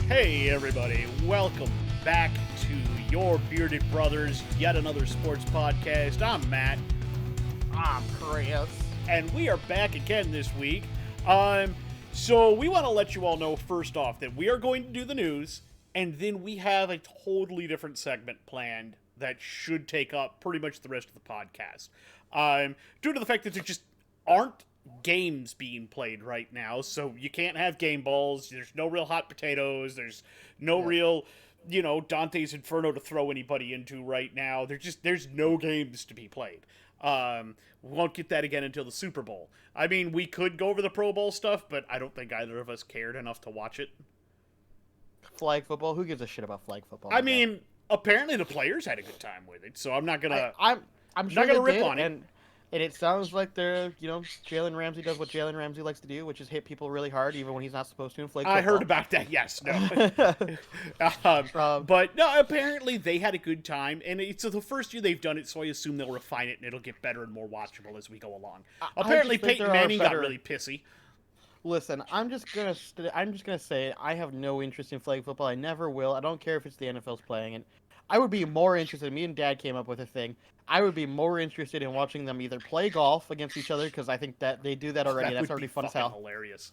Hey everybody, welcome back to your Bearded Brothers, yet another sports podcast. I'm Matt. I'm Chris. And we are back again this week. So we want to let you all know first off that we are going to do the news, and then we have a totally different segment planned that should take up pretty much the rest of the podcast. Due to the fact that there just aren't games being played right now, so you can't have game balls, there's no real hot potatoes, there's no real, Dante's Inferno to throw anybody into right now. There's no games to be played. We won't get that again until the Super Bowl. I mean, we could go over the Pro Bowl stuff, but I don't think either of us cared enough to watch it. Flag football? Who gives a shit about flag football? I mean, apparently the players had a good time with it, so I'm not gonna... I'm sure not gonna they rip did, on it. And it sounds like they're, Jalen Ramsey does what Jalen Ramsey likes to do, which is hit people really hard, even when he's not supposed to in flag football. I heard about that, yes. No. But, no, apparently they had a good time, and it's the first year they've done it, so I assume they'll refine it, and it'll get better and more watchable as we go along. Apparently Peyton Manning got really pissy. Listen, I'm just gonna say I have no interest in flag football. I never will. I don't care if it's the NFL's playing it. I would be more interested. Me and Dad came up with a thing. I would be more interested in watching them either play golf against each other, because I think that they do that already. That's already fun as hell. Hilarious.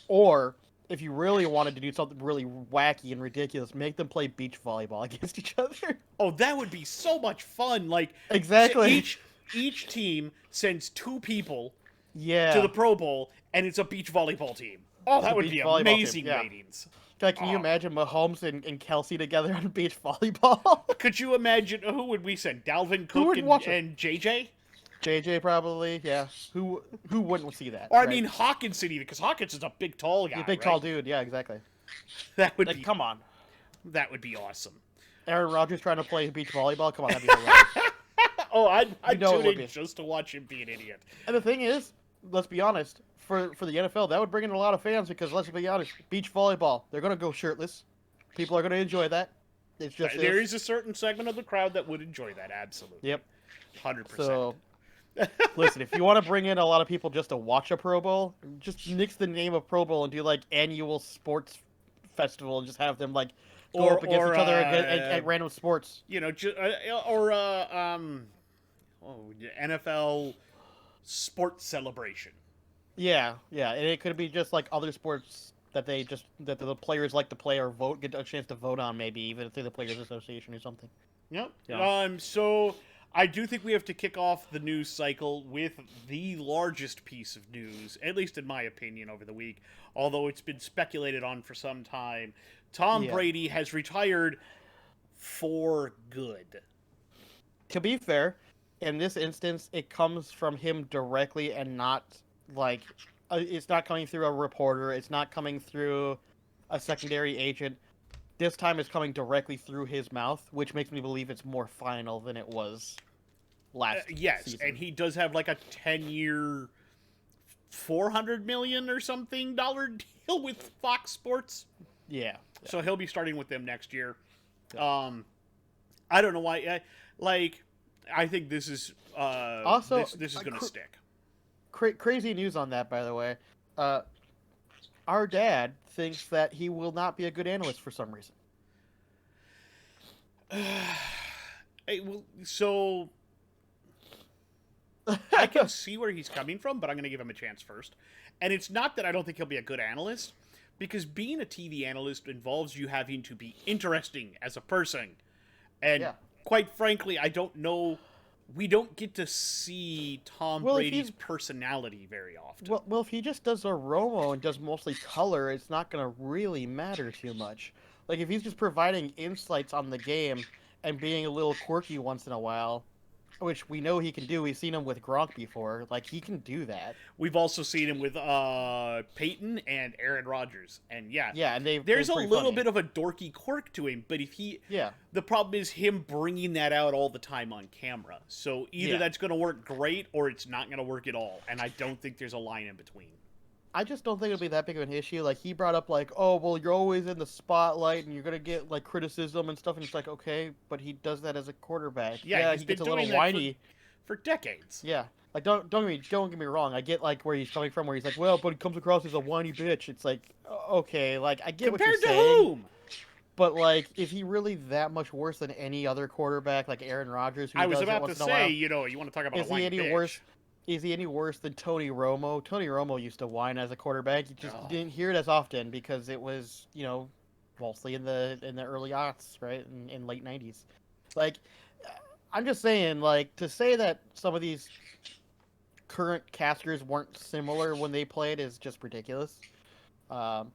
Or if you really wanted to do something really wacky and ridiculous, make them play beach volleyball against each other. Oh, that would be so much fun. Like, exactly. Each team sends two people to the Pro Bowl, and it's a beach volleyball team. Oh, that would be amazing ratings. Like, can you imagine Mahomes and Kelsey together on beach volleyball? Could you imagine, who would we send? Dalvin Cook and JJ? JJ probably, yeah. Who wouldn't see that? Or I mean Hawkinson even, because Hawkins is a big tall guy. He's a big tall dude, yeah, exactly. That would be... Come on. That would be awesome. Aaron Rodgers trying to play beach volleyball? Come on, that'd be hilarious. Oh, I'd tune in just to watch him be an idiot. And the thing is, let's be honest, for the NFL, that would bring in a lot of fans because, let's be honest, beach volleyball, they're going to go shirtless. People are going to enjoy that. It's just there is a certain segment of the crowd that would enjoy that, absolutely. Yep. 100%. So, listen, if you want to bring in a lot of people just to watch a Pro Bowl, just nix the name of Pro Bowl and do, like, annual sports festival and just have them, like, go up against each other at random sports. NFL sports celebration. Yeah, and it could be just like other sports that that the players like to play or get a chance to vote on, maybe even through the Players Association or something. Yep. Yeah. So I do think we have to kick off the news cycle with the largest piece of news, at least in my opinion, over the week. Although it's been speculated on for some time, Tom Brady has retired for good. To be fair, in this instance, it comes from him directly and not. Like, it's not coming through a reporter. It's not coming through a secondary agent. This time it's coming directly through his mouth, which makes me believe it's more final than it was last season. And he does have like a 10-year, $400 million or something deal with Fox Sports. Yeah. So he'll be starting with them next year. I don't know why. I think this is also this is going to stick. Crazy news on that, by the way. Our dad thinks that he will not be a good analyst for some reason. So I can see where he's coming from, but I'm going to give him a chance first. And it's not that I don't think he'll be a good analyst, because being a TV analyst involves you having to be interesting as a person. And quite frankly, I don't know... We don't get to see Tom Brady's personality very often. Well, if he just does a Romo and does mostly color, it's not going to really matter too much. Like, if he's just providing insights on the game and being a little quirky once in a while, which we know he can do. We've seen him with Gronk before. Like, he can do that. We've also seen him with Peyton and Aaron Rodgers. And and there's a little bit of a dorky quirk to him, but if he... Yeah. The problem is him bringing that out all the time on camera. So either that's going to work great or it's not going to work at all. And I don't think there's a line in between. I just don't think it'll be that big of an issue. Like, he brought up, like, oh, well, you're always in the spotlight and you're going to get, like, criticism and stuff. And it's like, okay, but he does that as a quarterback. Yeah, he gets a little whiny. For decades. Yeah. Like, don't get me wrong. I get, like, where he's coming from, where he's like, well, but he comes across as a whiny bitch. It's like, okay, like I get what you're Compared to saying, whom? but like, is he really that much worse than any other quarterback, like Aaron Rodgers, who I was does it about to once in a say, while? you want to talk about a Is he whiny any bitch. worse? Is he any worse than Tony Romo? Tony Romo used to whine as a quarterback. You just Oh, didn't hear it as often because it was, mostly in the early aughts, right, in late '90s. Like, I'm just saying, like, to say that some of these current casters weren't similar when they played is just ridiculous. Um,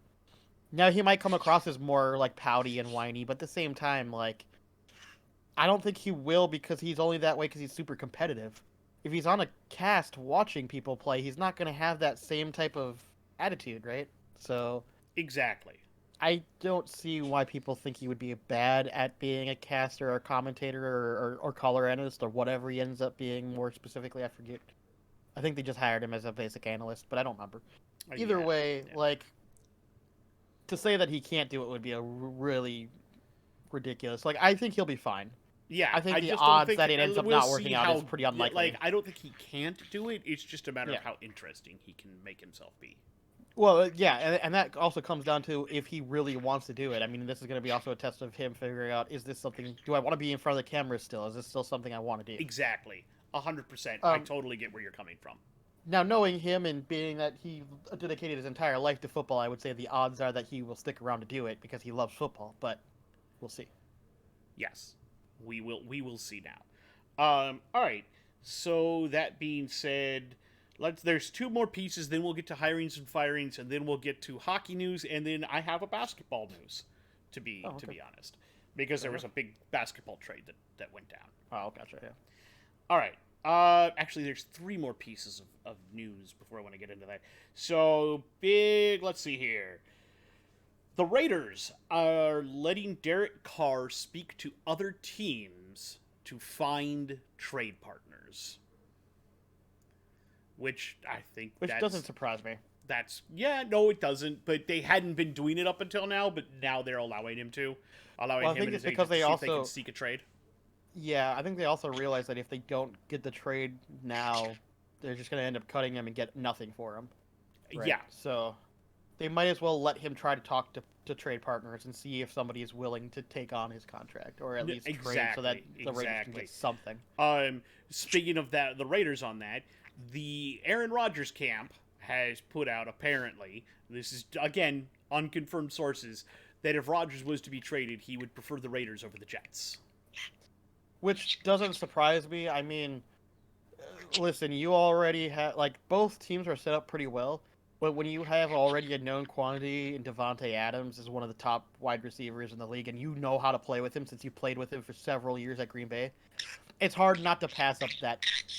Now he might come across as more like pouty and whiny, but at the same time, like, I don't think he will because he's only that way because he's super competitive. If he's on a cast watching people play, he's not going to have that same type of attitude, right? So exactly. I don't see why people think he would be bad at being a caster or commentator or color analyst or whatever he ends up being more specifically. I forget. I think they just hired him as a basic analyst, but I don't remember. Either Yeah, way, yeah, like, to say that he can't do it would be a really ridiculous. Like, I think he'll be fine. yeah. I think I the just don't odds think that it ends up we'll not see working out is how. pretty Like, unlikely. I don't think he can't do it. It's just a matter of Yeah. how interesting he can make himself be. Well, yeah, and that also comes down to if he really wants to do it. I mean, this is going to be also a test of him figuring out, is this something, do I want to be in front of the camera still? Is this still something I want to do? Exactly. 100%. I Um, totally get where you're coming from. Now, knowing him and being that he dedicated his entire life to football, I would say the odds are that he will stick around to do it because he loves football, but we'll see. Yes, we will see now. All right. So that being said, there's two more pieces. Then we'll get to hirings and firings, and then we'll get to hockey news, and then I have a basketball news. To be Oh, to okay. be honest, because Fair there was enough. a big basketball trade that went down. Oh, gotcha, yeah. All right. Actually, there's three more pieces of news before I want to get into that. So big. Let's see here. The Raiders are letting Derek Carr speak to other teams to find trade partners, which I think Which doesn't surprise me. that's yeah, no it doesn't, but they hadn't been doing it up until now, but now they're allowing Well, I him think and it's his because agent to they see if they can also, seek a trade. yeah, I think they also realize that if they don't get the trade now, they're just going to end up cutting him and get nothing for him. Right. Yeah, So they might as well let him try to talk to trade partners and see if somebody is willing to take on his contract or at least trade so that the Raiders can get something. Speaking of that, the Raiders on that, the Aaron Rodgers camp has put out apparently, this is again unconfirmed sources, that if Rodgers was to be traded, he would prefer the Raiders over the Jets. Which doesn't surprise me. I mean, listen, you already have, like, both teams are set up pretty well, but when you have already a known quantity in Devontae Adams is one of the top wide receivers in the league, and you know how to play with him since you played with him for several years at Green Bay, it's hard not to pass up that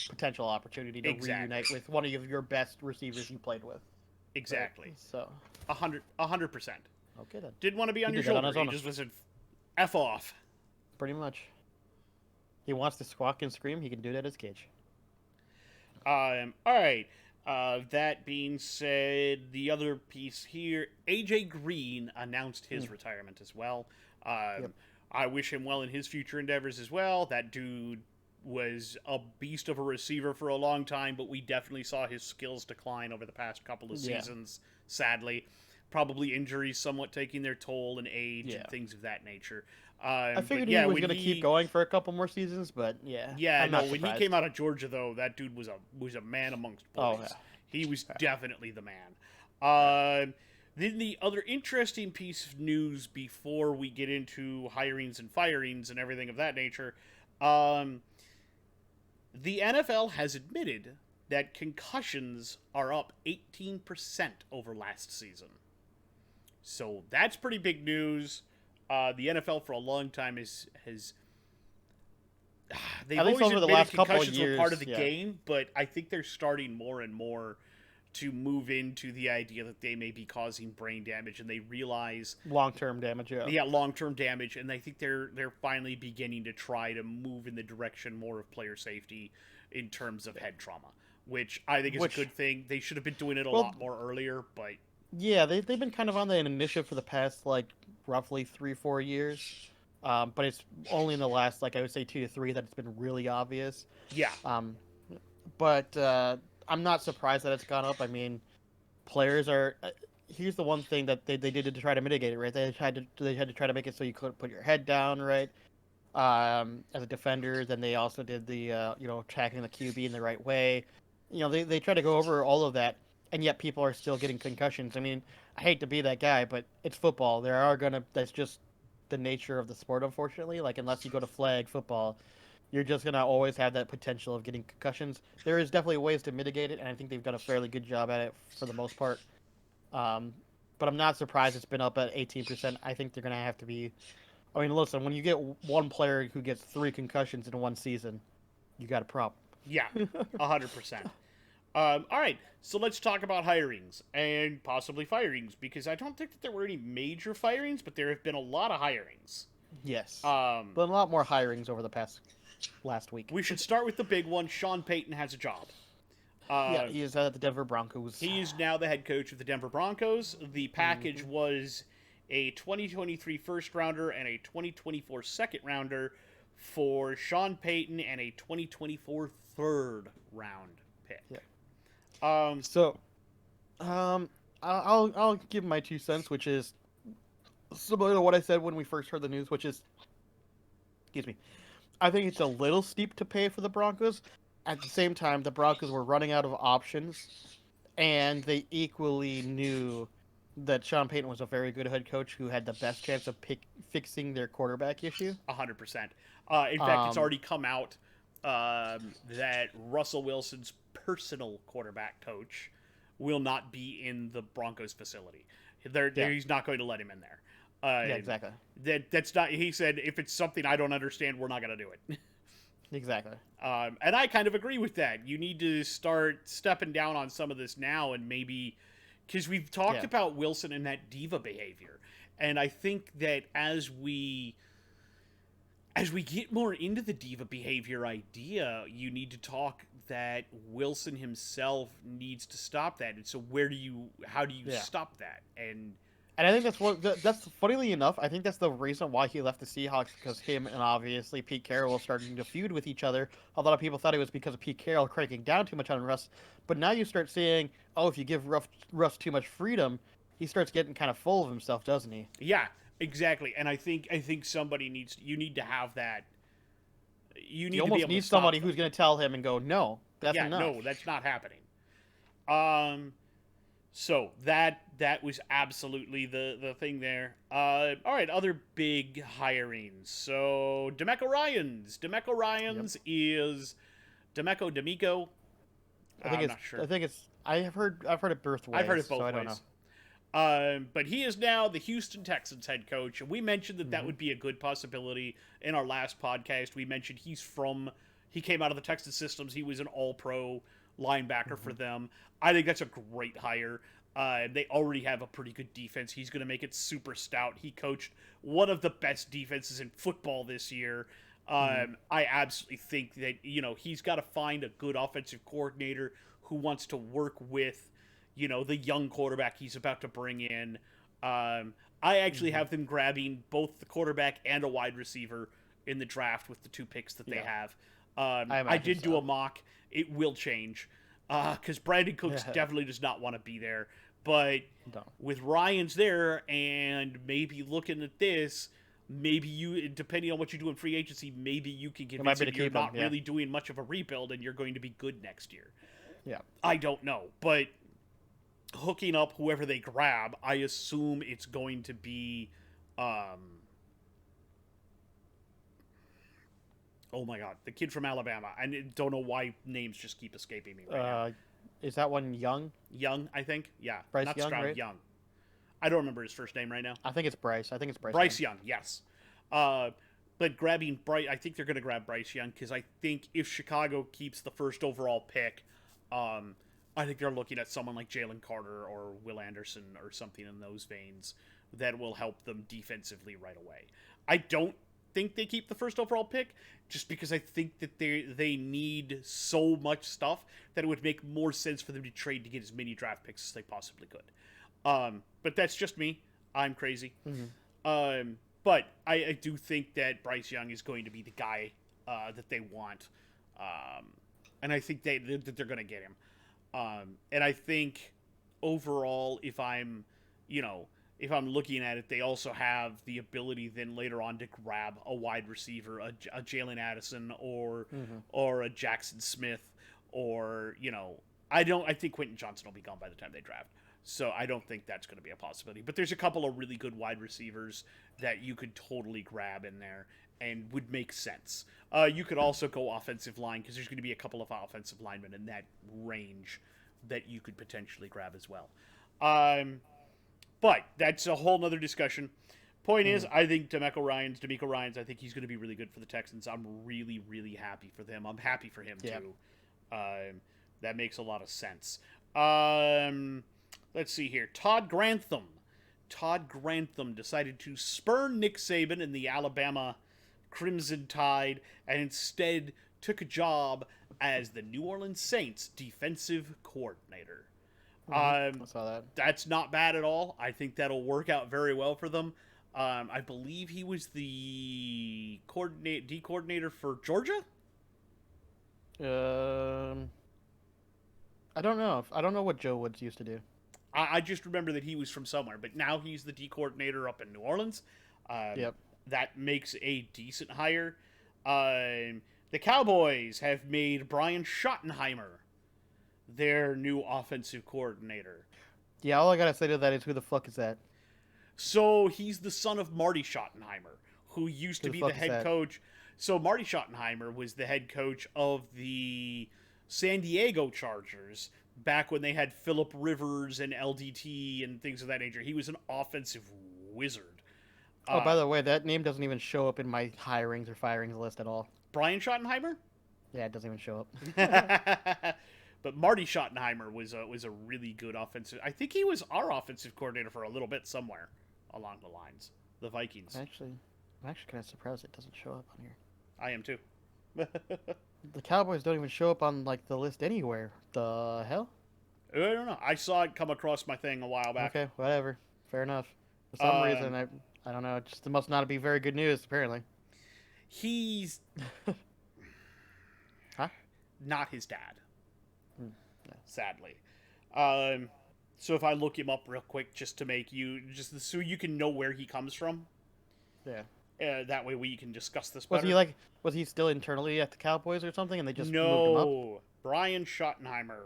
potential opportunity to Exactly. reunite with one of your best receivers you played with. Right? Exactly. So, 100%. okay then. Didn't want to be on He your did that on shoulder. his He own. just was an F off. Pretty much. He wants to squawk and scream, he can do that at his cage. All right. That being said, the other piece here, AJ Green announced his retirement as well. Yep. I wish him well in his future endeavors as well. That dude was a beast of a receiver for a long time, but we definitely saw his skills decline over the past couple of Yeah. seasons, sadly. Probably injuries somewhat taking their toll and age and Yeah. things of that nature. I figured Yeah, he was when going to keep going for a couple more seasons, but yeah, yeah, I'm no, not when he surprised. came out of Georgia though, that dude was a man amongst Oh, boys. yeah. He was Yeah. definitely the man. Yeah. Then the other interesting piece of news before we get into hirings and firings and everything of that nature, the NFL has admitted that concussions are up 18% over last season. So that's pretty big news. The NFL for a long time has they've At least always over the admitted last couple of concussions were part of years, the yeah. game, but I think they're starting more and more to move into the idea that they may be causing brain damage, and they realize Long-term damage, yeah. long-term damage, and I think they're finally beginning to try to move in the direction more of player safety in terms of head trauma, which I think is a good thing. They should have been doing it a lot more earlier, but yeah, they've been kind of on the initiative for the past, like, roughly 3-4 years. But it's only in the last, like, I would say 2 to 3 that it's been really obvious. yeah, Um, but I'm not surprised that it's gone up. I mean, players are here's the one thing that they did to try to mitigate it, right? They had to try to make it so you couldn't put your head down, right? As a defender. Then they also did the tracking the QB in the right way. They try to go over all of that, and yet people are still getting concussions. I mean, I hate to be that guy, but it's football. That's just the nature of the sport, unfortunately. Like, unless you go to flag football, you're just gonna always have that potential of getting concussions. There is definitely ways to mitigate it, and I think they've done a fairly good job at it for the most part. Um, but I'm not surprised it's been up at 18%. I think they're gonna have to be. I mean, listen, when you get one player who gets 3 concussions in one season, you got a problem. Yeah, 100%. All right, so let's talk about hirings and possibly firings, because I don't think that there were any major firings, but there have been a lot of hirings. Yes, Um, but a lot more hirings over the past last week. we should start with the big one. Sean Payton has a job. Yeah, he is at the Denver Broncos. He is now the head coach of the Denver Broncos. The package was a 2023 first rounder and a 2024 second rounder for Sean Payton and a 2024 third round pick. Yeah. Um, So, I'll give my 2 cents, which is similar to what I said when we first heard the news, which is, excuse me, I think it's a little steep to pay for the Broncos. At the same time, the Broncos were running out of options, and they equally knew that Sean Payton was a very good head coach who had the best chance of fixing their quarterback issue. 100%. In fact, it's already come out that Russell Wilson's personal quarterback coach will not be in the Broncos facility. He's not going to let him in there. Yeah, exactly. That's not. He said, if it's something I don't understand, we're not going to do it. Exactly. And I kind of agree with that. You need to start stepping down on some of this now, and maybe because we've talked about Wilson and that diva behavior, and I think that as we get more into the diva behavior idea, you need to talk that Wilson himself needs to stop that. And so how do you stop that? And I think that's funnily enough, I think that's the reason why he left the Seahawks, because him and obviously Pete Carroll were starting to feud with each other. A lot of people thought it was because of Pete Carroll cranking down too much on Russ, but now you start seeing, if you give Russ too much freedom, he starts getting kind of full of himself, doesn't he? Yeah, exactly. And I think somebody you need to have that. You almost need somebody who's going to tell him and go, no, that's enough. No, that's not happening. So that was absolutely the thing there. All right, other big hirings. So D'Amico Ryans is D'Amico. I'm not sure. I think it's. I've heard it both ways. I've heard it both so ways. I don't know. But he is now the Houston Texans head coach. And we mentioned that would be a good possibility in our last podcast. We mentioned he came out of the Texas systems. He was an all-pro linebacker for them. I think that's a great hire. They already have a pretty good defense. He's going to make it super stout. He coached one of the best defenses in football this year. I absolutely think that, he's got to find a good offensive coordinator who wants to work with, the young quarterback he's about to bring in. I actually have them grabbing both the quarterback and a wide receiver in the draft with the 2 picks that they have. I did do a mock. It will change because Brandon Cooks definitely does not want to be there. But with Ryans there and maybe looking at this, maybe you, depending on what you do in free agency, maybe you can convince him you're not really doing much of a rebuild and you're going to be good next year. Yeah. I don't know. But hooking up whoever they grab, I assume it's going to be oh my god, the kid from Alabama. I don't know why names just keep escaping me right now. Is that one Young? Young, I think. Yeah. Bryce not Young, Stroud, right? Young. I don't remember his first name right now. I think it's Bryce. Bryce Young, yes. But grabbing Bryce, I think they're going to grab Bryce Young because I think if Chicago keeps the first overall pick, I think they're looking at someone like Jalen Carter or Will Anderson or something in those veins that will help them defensively right away. I don't think they keep the first overall pick just because I think that they need so much stuff that it would make more sense for them to trade to get as many draft picks as they possibly could. But that's just me. I'm crazy. But I do think that Bryce Young is going to be the guy that they want. And I think that they're going to get him. And I think overall, if I'm you know, if I'm looking at it, they also have the ability then later on to grab a wide receiver, a Jalen Addison or a Jackson Smith, or I think Quentin Johnson will be gone by the time they draft. So I don't think that's going to be a possibility. But there's a couple of really good wide receivers that you could totally grab in there and would make sense. You could also go offensive line because there's going to be a couple of offensive linemen in that range that you could potentially grab as well. But that's a whole nother discussion. Point is, I think D'Amico Ryans, I think he's going to be really good for the Texans. I'm really, really happy for them. I'm happy for him, too. That makes a lot of sense. Let's see here. Todd Grantham decided to spurn Nick Saban and the Alabama Crimson Tide and instead took a job as the New Orleans Saints defensive coordinator. I saw that. That's not bad at all. I think that'll work out very well for them. I believe he was the D coordinator for Georgia. I don't know. I don't know what Joe Woods used to do. I just remember that he was from somewhere, but now he's the D coordinator up in New Orleans. Yep. That makes a decent hire. The Cowboys have made Brian Schottenheimer their new offensive coordinator. Yeah, all I gotta say to that is, who the fuck is that? So he's the son of Marty Schottenheimer, who used to be the head coach. So Marty Schottenheimer was the head coach of the San Diego Chargers back when they had Phillip Rivers and LDT and things of that nature. He was an offensive wizard. Oh, by the way, that name doesn't even show up in my hirings or firings list at all. Brian Schottenheimer? Yeah, it doesn't even show up. But Marty Schottenheimer was a really good offensive. I think he was our offensive coordinator for a little bit somewhere along the lines. The Vikings. I'm actually kind of surprised it doesn't show up on here. I am too. The Cowboys don't even show up on the list anywhere. The hell? I don't know. I saw it come across my thing a while back. Okay, whatever. Fair enough. For some reason, I don't know. It just must not be very good news, apparently. He's not his dad. Yeah. Sadly. So if I look him up real quick just to make so you can know where he comes from. Yeah. That way we can discuss this better. Was he still internally at the Cowboys or something and they just moved him up? Brian Schottenheimer.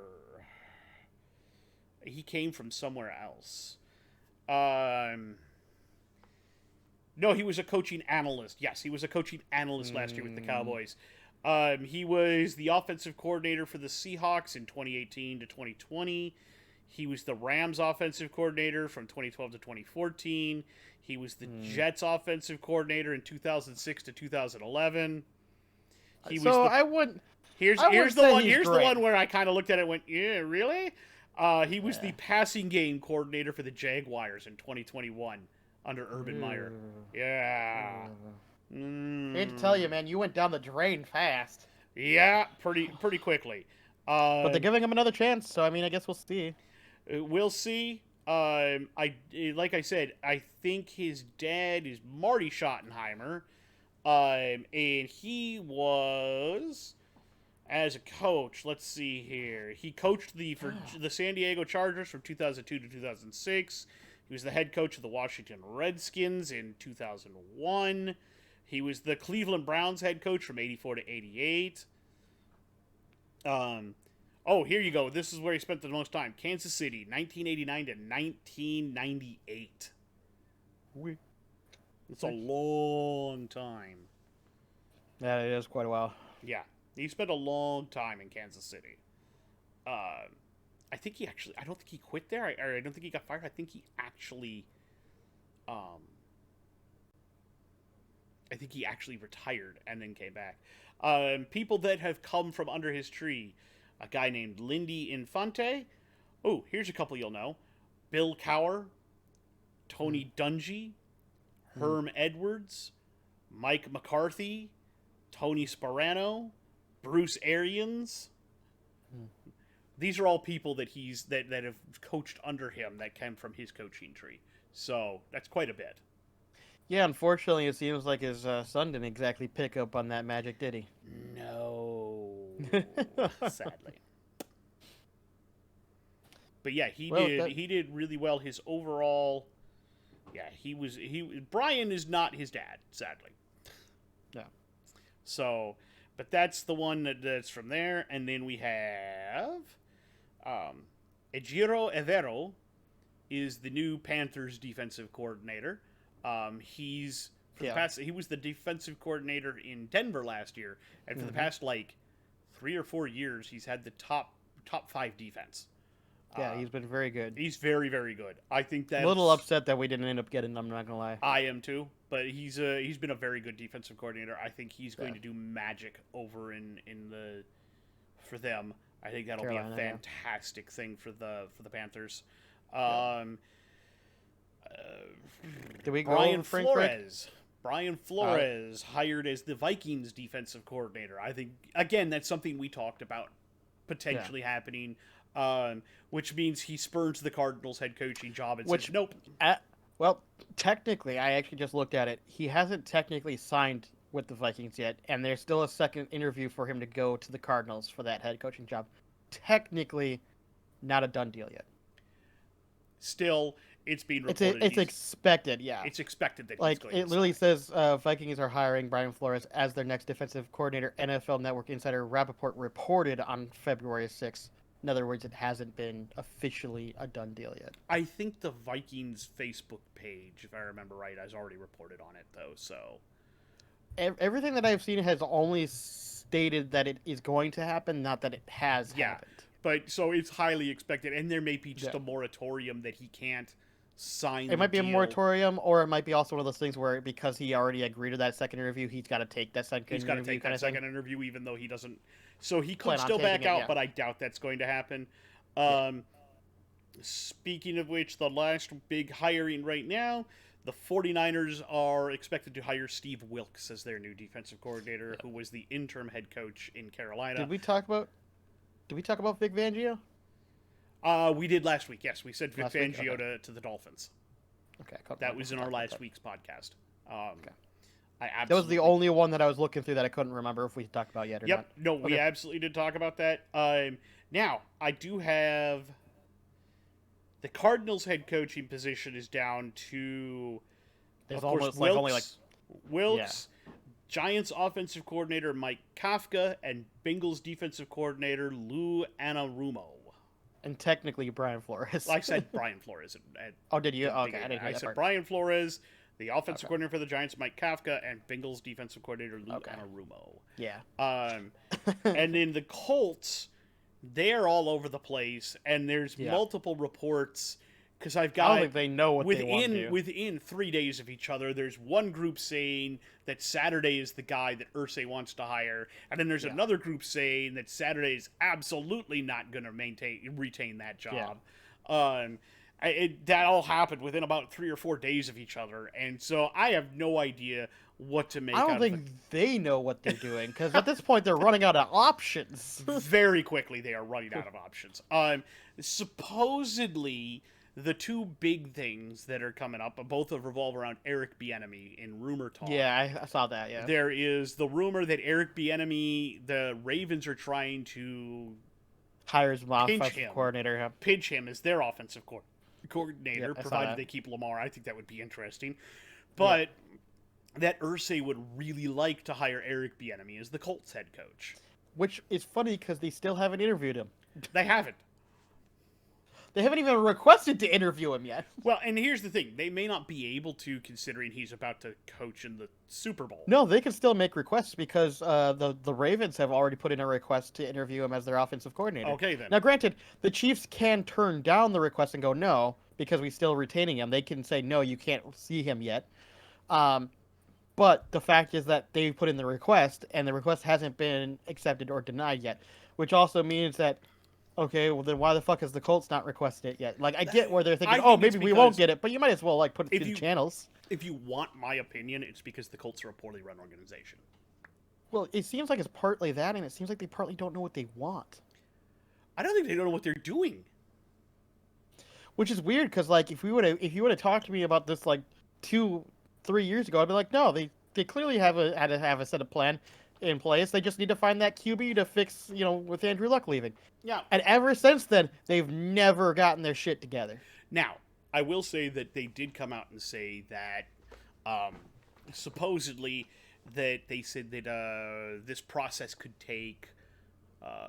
He came from somewhere else. No, he was a coaching analyst. Yes, he was a coaching analyst last year with the Cowboys. He was the offensive coordinator for the Seahawks in 2018 to 2020. He was the Rams offensive coordinator from 2012 to 2014. He was the Jets offensive coordinator in 2006 to 2011. Here's the one where I kind of looked at it and went, yeah, really? He was the passing game coordinator for the Jaguars in 2021 under Urban Meyer. Yeah. I hate to tell you, man, you went down the drain fast. Yeah, pretty quickly. But they're giving him another chance, so I guess we'll see. We'll see. Like I said, I think his dad is Marty Schottenheimer, and he was, as a coach, let's see here, he coached for the San Diego Chargers from 2002 to 2006. He was the head coach of the Washington Redskins in 2001. He was the Cleveland Browns head coach from 84 to 88. Here you go. This is where he spent the most time. Kansas City, 1989 to 1998. It's a long time. Yeah, it is quite a while. Yeah, he spent a long time in Kansas City. I think he actually, I don't think he quit there. I don't think he got fired. I think he actually, retired and then came back. People that have come from under his tree. A guy named Lindy Infante. Oh, here's a couple you'll know. Bill Cowher, Tony Dungy, Herm Edwards, Mike McCarthy, Tony Sparano, Bruce Arians. These are all people that that have coached under him that came from his coaching tree. So that's quite a bit. Yeah, unfortunately, it seems like his son didn't exactly pick up on that magic, did he? No, sadly. But yeah, he did really well. His overall, yeah, Brian is not his dad, sadly. Yeah. So, but that's the one that's from there, and then we have, Ejiro Evero is the new Panthers defensive coordinator. He's he was the defensive coordinator in Denver last year, and for the past 3 or 4 years, he's had the top 5 defense. Yeah, he's been very good. He's very, very good. I think that a little upset that we didn't end up getting him. I'm not gonna lie. I am too, but he's been a very good defensive coordinator. I think he's going to do magic over in the for them. I think that'll be a fantastic thing for the Panthers. Did we go Brian Flores? Brian Flores hired as the Vikings defensive coordinator. I think again that's something we talked about potentially happening. Which means he spurns the Cardinals head coaching job and says, nope. Well, technically, I actually just looked at it. He hasn't technically signed with the Vikings yet, and there's still a second interview for him to go to the Cardinals for that head coaching job. Technically, not a done deal yet. Still, it's being reported. It's expected, yeah. It's expected that he's going to literally says Vikings are hiring Brian Flores as their next defensive coordinator. NFL Network insider Rappaport reported on February 6th. In other words, it hasn't been officially a done deal yet. I think the Vikings Facebook page, if I remember right, has already reported on it, though, so... Everything that I've seen has only stated that it is going to happen, not that it has happened. But, so it's highly expected, and there may be just a moratorium that he can't sign It might be a moratorium, or it might be also one of those things where, because he already agreed to that second interview, he's got to take that second interview. He's got to take that second interview, even though he doesn't... So he could still back out, but I doubt that's going to happen. Speaking of which, the last big hiring right now, the 49ers are expected to hire Steve Wilkes as their new defensive coordinator, who was the interim head coach in Carolina. Did we talk about Vic Fangio? We did last week, yes. We said Vic Fangio to the Dolphins. Okay. That was in our last week's podcast. Okay. That was the only one that I was looking through that I couldn't remember if we talked about yet or not. No, we absolutely did talk about that. Now, I do have... The Cardinals head coaching position is down to... There's almost Wilkes, Wilkes, Giants offensive coordinator Mike Kafka, and Bengals defensive coordinator Lou Anarumo. And technically Brian Flores. I said Brian Flores. Did you? Okay, I didn't hear I that said part. Brian Flores, the offensive coordinator for the Giants, Mike Kafka, and Bengals defensive coordinator Lou Anarumo. Yeah. And then the Colts, they're all over the place, and there's multiple reports because I've got. I don't think they know what they want to do. Within 3 days of each other, there's one group saying that Saturday is the guy that Irsay wants to hire, and then there's another group saying that Saturday is absolutely not going to retain that job. That all happened within about 3 or 4 days of each other, and so I have no idea what to make. I don't think they know what they're doing, because at this point they're running out of options. Very quickly, they are running out of options. Supposedly, the two big things that are coming up, both revolve around Eric Bieniemy in rumor talk. Yeah, I saw that, yeah. There is the rumor that Eric Bieniemy, the Ravens are trying to hire his offensive coordinator. Pinch him as their offensive coordinator, provided they keep Lamar. I think that would be interesting. But that Irsay would really like to hire Eric Bieniemy as the Colts head coach. Which is funny because they still haven't interviewed him. They haven't. They haven't even requested to interview him yet. Well, and here's the thing. They may not be able to, considering he's about to coach in the Super Bowl. No, they can still make requests because the Ravens have already put in a request to interview him as their offensive coordinator. Okay, then. Now, granted, the Chiefs can turn down the request and go, no, because we're still retaining him. They can say, no, you can't see him yet. But the fact is that they put in the request, and the request hasn't been accepted or denied yet, which also means that, okay, well then why the fuck has the Colts not requested it yet? Like, I get where they're thinking, maybe we won't get it, but you might as well put it in channels. If you want my opinion, it's because the Colts are a poorly run organization. Well, it seems like it's partly that, and it seems like they partly don't know what they want. I don't think they don't know what they're doing. Which is weird, because if you would have talked to me about this 2-3 years ago, I'd be like, no, they clearly have a set of plan. in place. They just need to find that QB to fix, with Andrew Luck leaving. Yeah. And ever since then, they've never gotten their shit together. Now, I will say that they did come out and say that supposedly that they said that this process could take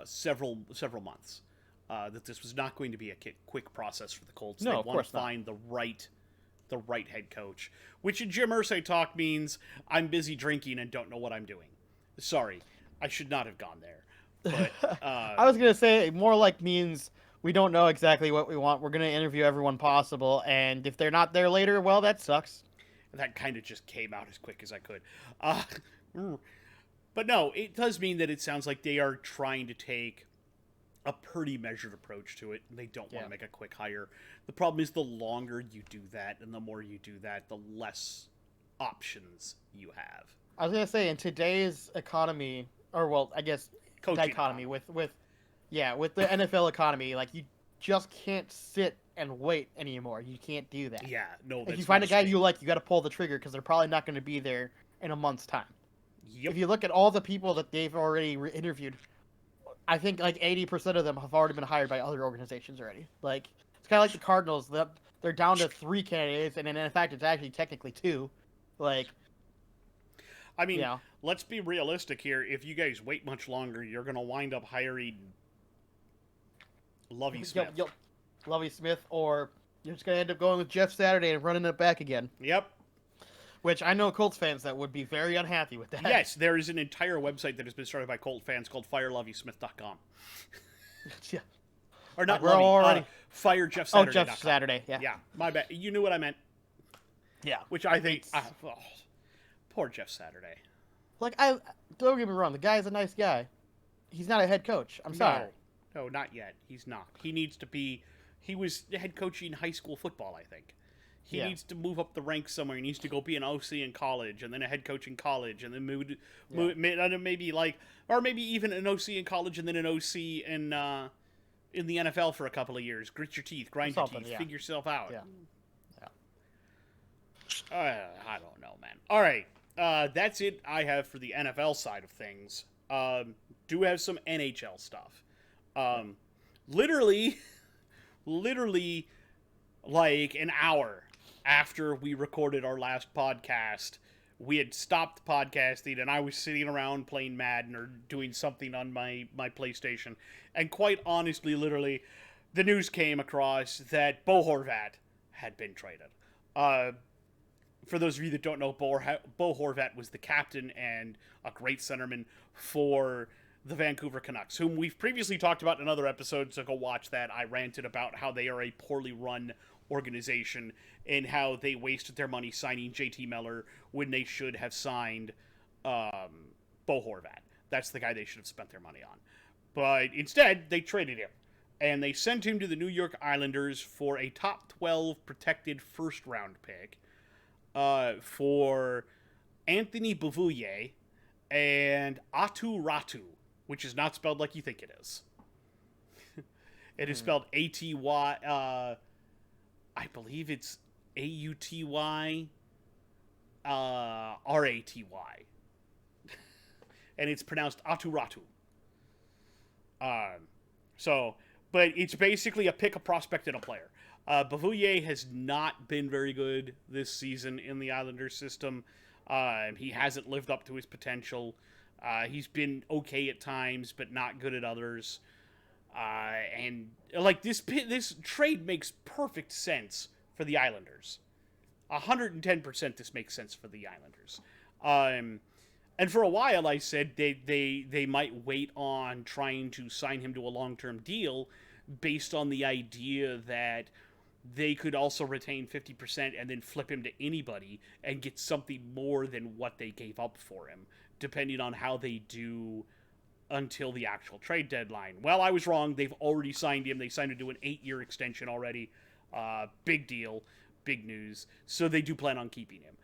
several months. That this was not going to be a quick process for the Colts. No, they of want course to find the right head coach, which in Jim Irsay talk means I'm busy drinking and don't know what I'm doing. Sorry, I should not have gone there. But I was gonna say more like means we don't know exactly what we want. We're gonna interview everyone possible, and if they're not there later, well, that sucks. that kind of just came out as quick as I could. But no, it does mean that it sounds like they are trying to take a pretty measured approach to it. They don't want to make a quick hire. The problem is the longer you do that and the more you do that, the less options you have. I was gonna say in today's economy, or well, I guess Coaching economy with the NFL economy, like you just can't sit and wait anymore. You can't do that. Yeah, no. If That's you find a guy mistake. you like, you got to pull the trigger because they're probably not going to be there in a month's time. Yep. If you look at all the people that they've already interviewed, I think like 80% of them have already been hired by other organizations already. Like it's kind of like the Cardinals. They're down to 3 candidates, and in fact, it's actually technically 2. Like, I mean, let's be realistic here. If you guys wait much longer, you're going to wind up hiring Lovie Smith. Lovie Smith, or you're just going to end up going with Jeff Saturday and running it back again. Yep. Which I know Colts fans that would be very unhappy with that. Yes, there is an entire website that has been started by Colt fans called FireLoviesmith.com. Yeah. Or not we're Lovie, already... FireJeffSaturday.com. Oh, Jeff Saturday, yeah. Yeah, my bad. You knew what I meant. Yeah. Which I think... poor Jeff Saturday. Like, don't get me wrong, the guy's a nice guy. He's not a head coach. I'm sorry. No, not yet. He's not. He needs to be... He was head coaching high school football, I think. He needs to move up the ranks somewhere. He needs to go be an OC in college, and then a head coach in college, and then maybe even an OC in college, and then an OC in the NFL for a couple of years. Grit your teeth, grind your teeth, figure yourself out. Yeah. I don't know, man. All right, that's it I have for the NFL side of things. Do have some NHL stuff. Literally, like an hour after we recorded our last podcast, we had stopped podcasting, and I was sitting around playing Madden or doing something on my PlayStation. And quite honestly, literally, the news came across that Bo Horvat had been traded. For those of you that don't know, Bo Horvat was the captain and a great centerman for the Vancouver Canucks, whom we've previously talked about in another episode, so go watch that. I ranted about how they are a poorly run organization and how they wasted their money signing JT Miller when they should have signed Bo Horvat. That's the guy they should have spent their money on. But instead, they traded him. And they sent him to the New York Islanders for a top 12 protected first-round pick for Anthony Beauvillier and Atu Ratu, which is not spelled like you think it is. It is spelled A-T-Y... I believe it's A-U-T-Y R-A-T-Y. And it's pronounced Aturatu. But it's basically a pick, a prospect, and a player. Beauvillier has not been very good this season in the Islanders system. He hasn't lived up to his potential. He's been okay at times, but not good at others. And like this trade makes perfect sense for the Islanders. 110% this makes sense for the Islanders. And for a while I said they might wait on trying to sign him to a long-term deal based on the idea that they could also retain 50% and then flip him to anybody and get something more than what they gave up for him, depending on how they do until the actual trade deadline. Well, I was wrong. They've already signed him. They signed him to an 8-year extension already. Big deal. Big news. So they do plan on keeping him.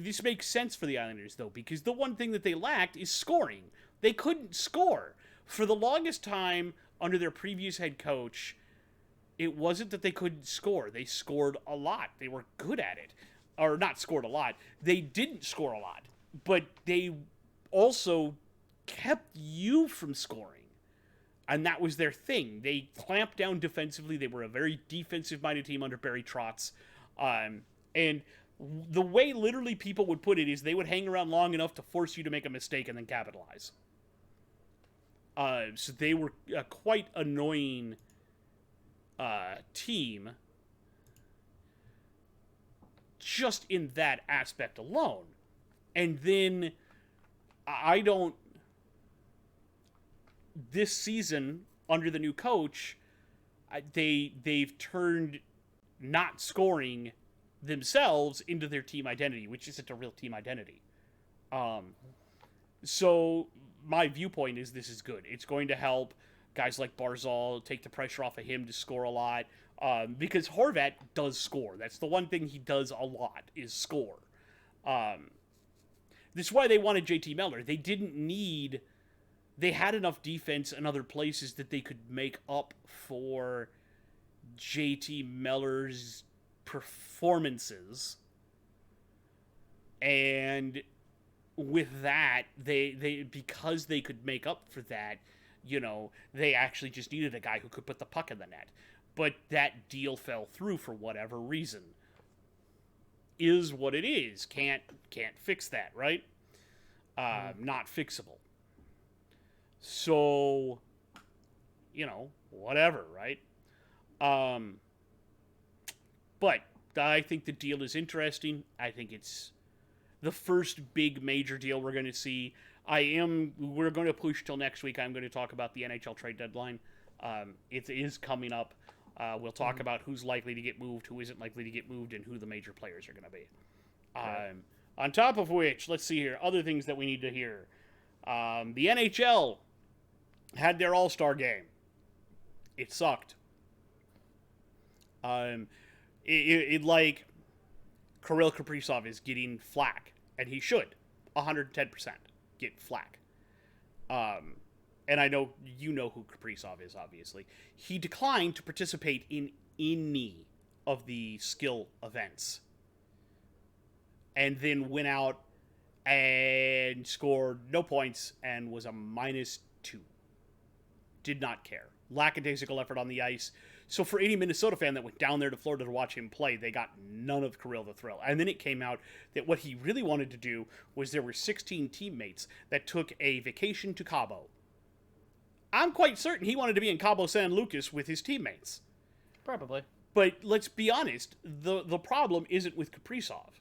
This makes sense for the Islanders, though, because the one thing that they lacked is scoring. They couldn't score. For the longest time, under their previous head coach, it wasn't that they couldn't score. They scored a lot. They were good at it. Or not scored a lot. They didn't score a lot. But they also kept you from scoring. And that was their thing. They clamped down defensively. They were a very defensive-minded team under Barry Trotz. And the way literally people would put it is they would hang around long enough to force you to make a mistake and then capitalize. So they were a quite annoying team just in that aspect alone. And then this season under the new coach, they've turned not scoring themselves into their team identity, which isn't a real team identity. So my viewpoint is this is good. It's going to help guys like Barzal take the pressure off of him to score a lot, because Horvat does score. That's the one thing he does a lot is score. This is why they wanted JT Miller. They had enough defense in other places that they could make up for JT Miller's performances. And with that, they because they could make up for that, they actually just needed a guy who could put the puck in the net. But that deal fell through for whatever reason. Is what it is. Can't fix that, right? Not fixable. So, whatever, right? But I think the deal is interesting. I think it's the first big major deal we're going to see. We're going to push till next week. I'm going to talk about the NHL trade deadline. It is coming up. We'll talk about who's likely to get moved, who isn't likely to get moved, and who the major players are going to be. Okay. On top of which, let's see here, other things that we need to hear. The NHL had their All-Star game. It sucked. It like Kirill Kaprizov is getting flack, and he should 110% get flack. And I know you know who Kaprizov is, obviously. He declined to participate in any of the skill events, and then went out and scored no points and was a -2. Did not care. Lackadaisical effort on the ice. So for any Minnesota fan that went down there to Florida to watch him play, they got none of Kirill the Thrill. And then it came out that what he really wanted to do was there were 16 teammates that took a vacation to Cabo. I'm quite certain he wanted to be in Cabo San Lucas with his teammates. Probably. But let's be honest, the problem isn't with Kaprizov.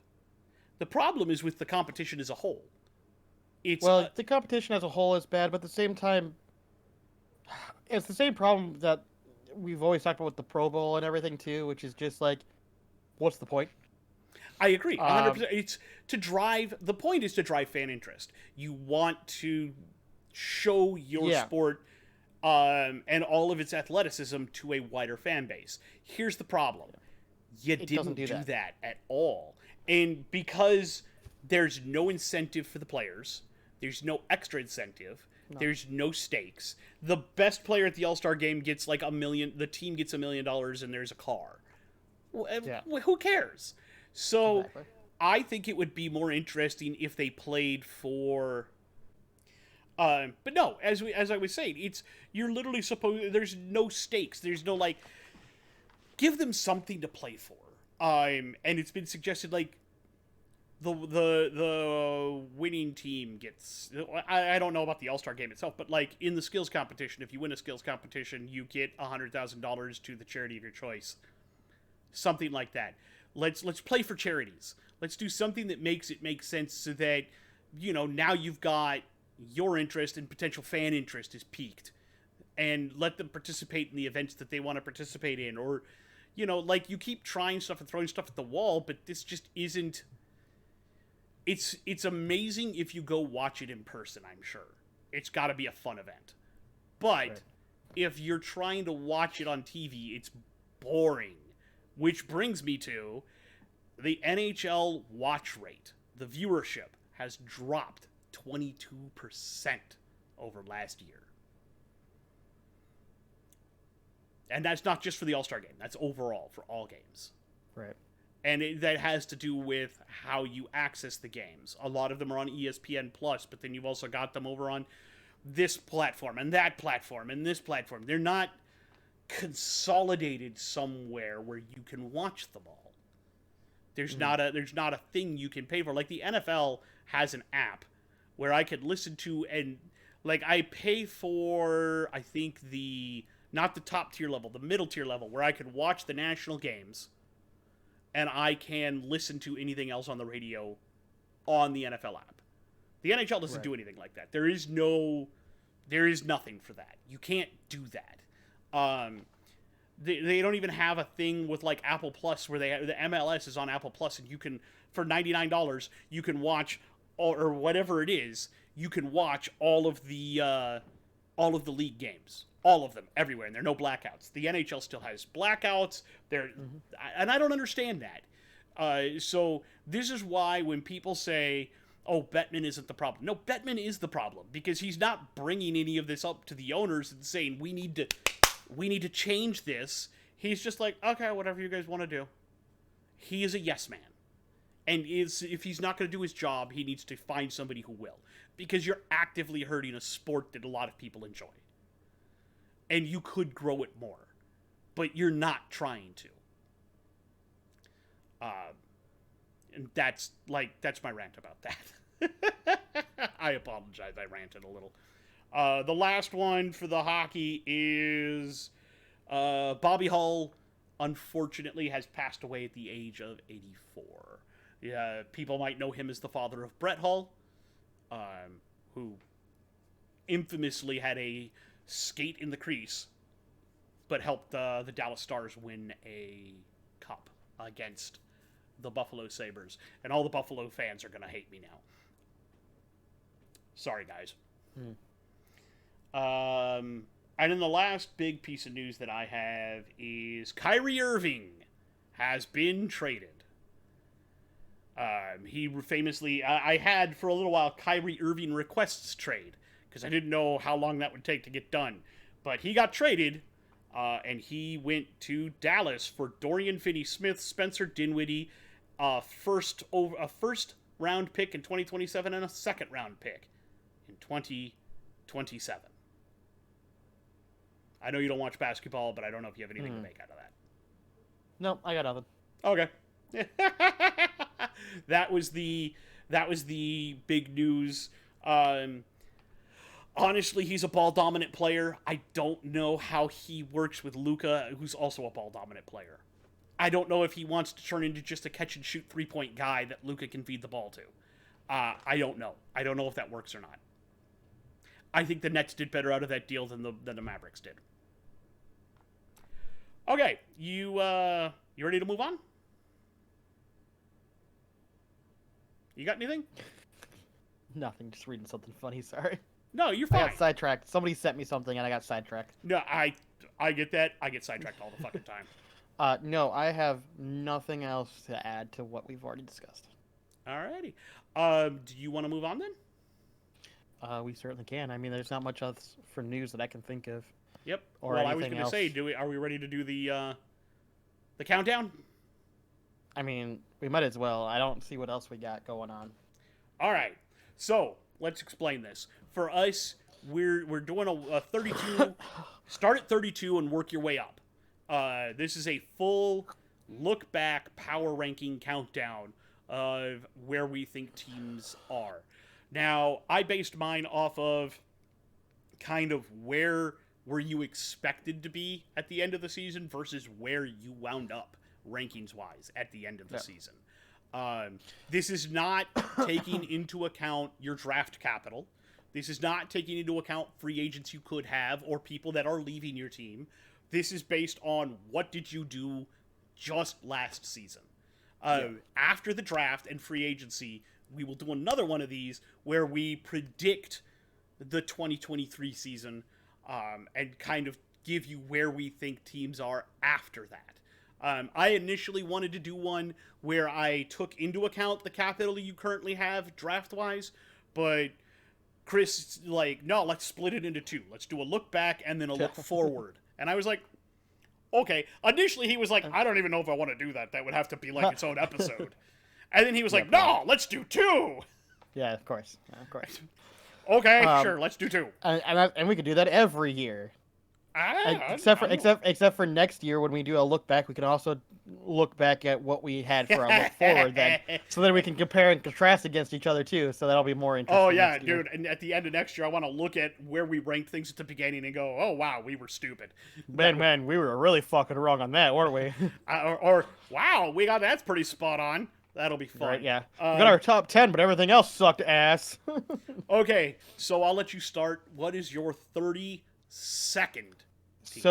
The problem is with the competition as a whole. The competition as a whole is bad, but at the same time, it's the same problem that we've always talked about with the Pro Bowl and everything too, which is just like, what's the point? I agree, 100%. The point is to drive fan interest. You want to show your sport and all of its athleticism to a wider fan base. Here's the problem. You didn't do that at all. And because there's no incentive for the players, there's no extra incentive, there's no stakes. The best player at the All-Star game gets like $1 million, the team gets $1 million and there's a car. Who cares? So exactly. I think it would be more interesting if they played for... but no, as I was saying, you're literally supposed... There's no stakes. There's no, like... Give them something to play for. And it's been suggested, like, the winning team gets... I don't know about the All-Star game itself, but, like, in the skills competition, if you win a skills competition, you get $100,000 to the charity of your choice. Something like that. Let's play for charities. Let's do something that makes it make sense so that, now you've got your interest and potential fan interest is piqued. And let them participate in the events that they want to participate in. Or, like, you keep trying stuff and throwing stuff at the wall, but this just isn't... It's amazing if you go watch it in person, I'm sure. It's got to be a fun event. But if you're trying to watch it on TV, it's boring. Which brings me to the NHL watch rate. The viewership has dropped 22% over last year. And that's not just for the All-Star game. That's overall for all games. Right. And that has to do with how you access the games. A lot of them are on ESPN+, but then you've also got them over on this platform and that platform and this platform. They're not consolidated somewhere where you can watch them all. There's not a thing you can pay for. Like the NFL has an app where I could listen to, and like I pay for, I think not the top tier level, the middle tier level, where I could watch the national games and I can listen to anything else on the radio on the NFL app. The NHL doesn't do anything like that. There is nothing for that. You can't do that. They don't even have a thing with like Apple Plus where the MLS is on Apple Plus, and you can, for $99 you can watch, or whatever it is, you can watch all of the league games, all of them, everywhere, and there are no blackouts. The NHL still has blackouts. And I don't understand that. So this is why when people say, "Oh, Bettman isn't the problem," no, Bettman is the problem, because he's not bringing any of this up to the owners and saying we need to change this. He's just like, okay, whatever you guys want to do. He is a yes man. And if he's not going to do his job, he needs to find somebody who will. Because you're actively hurting a sport that a lot of people enjoy. And you could grow it more. But you're not trying to. And that's my rant about that. I apologize, I ranted a little. The last one for the hockey is Bobby Hull, unfortunately, has passed away at the age of 84. People might know him as the father of Brett Hull, who infamously had a skate in the crease, but helped the Dallas Stars win a cup against the Buffalo Sabres. And all the Buffalo fans are going to hate me now. Sorry, guys. And then the last big piece of news that I have is Kyrie Irving has been traded. He famously, I had for a little while Kyrie Irving requests trade, because I didn't know how long that would take to get done. But he got traded, and he went to Dallas for Dorian Finney-Smith, Spencer Dinwiddie, a first round pick in 2027, and a second round pick in 2027. I know you don't watch basketball, but I don't know if you have anything to make out of that. No, I got nothing. Okay. That was the big news. Honestly, he's a ball dominant player. I don't know how he works with Luka, who's also a ball dominant player. I don't know if he wants to turn into just a catch and shoot 3-point guy that Luka can feed the ball to. I don't know. I don't know if that works or not. I think the Nets did better out of that deal than the Mavericks did. Okay, you ready to move on? You got anything? Nothing, just reading something funny, sorry. No, you're fine. I got sidetracked. Somebody sent me something and I got sidetracked. No, I get that. I get sidetracked all the fucking time. No, I have nothing else to add to what we've already discussed. Alrighty. Do you want to move on then? We certainly can. I mean, there's not much else for news that I can think of. Yep. Or well, I was anything going to say, are we ready to do the countdown? I mean, we might as well. I don't see what else we got going on. All right. So let's explain this. For us, we're doing a 32. Start at 32 and work your way up. This is a full look back power ranking countdown of where we think teams are. Now, I based mine off of kind of where were you expected to be at the end of the season versus where you wound up rankings-wise at the end of the season. This is not taking into account your draft capital. This is not taking into account free agents you could have or people that are leaving your team. This is based on what did you do just last season. After the draft and free agency, we will do another one of these where we predict the 2023 season and kind of give you where we think teams are after that. I initially wanted to do one where I took into account the capital you currently have draft-wise, but Chris like, no, let's split it into two. Let's do a look back and then a look forward. And I was like, okay. Initially, he was like, I don't even know if I want to do that. That would have to be like its own episode. And then he was like, no, let's do two. Yeah, of course. Of course. Okay, sure. Let's do 2. And we could do that every year. I Except for next year when we do a look back, we can also look back at what we had for our look forward then, so that we can compare and contrast against each other too. So that'll be more interesting. Oh yeah, next year. dude! And at the end of next year, I want to look at where we ranked things at the beginning and go, "Oh wow, we were stupid." Man, we were really fucking wrong on that, weren't we? Or wow, we got that's pretty spot on. That'll be fun. Right, yeah. We got our top 10, but everything else sucked ass. Okay, so I'll let you start. What is your 32nd team?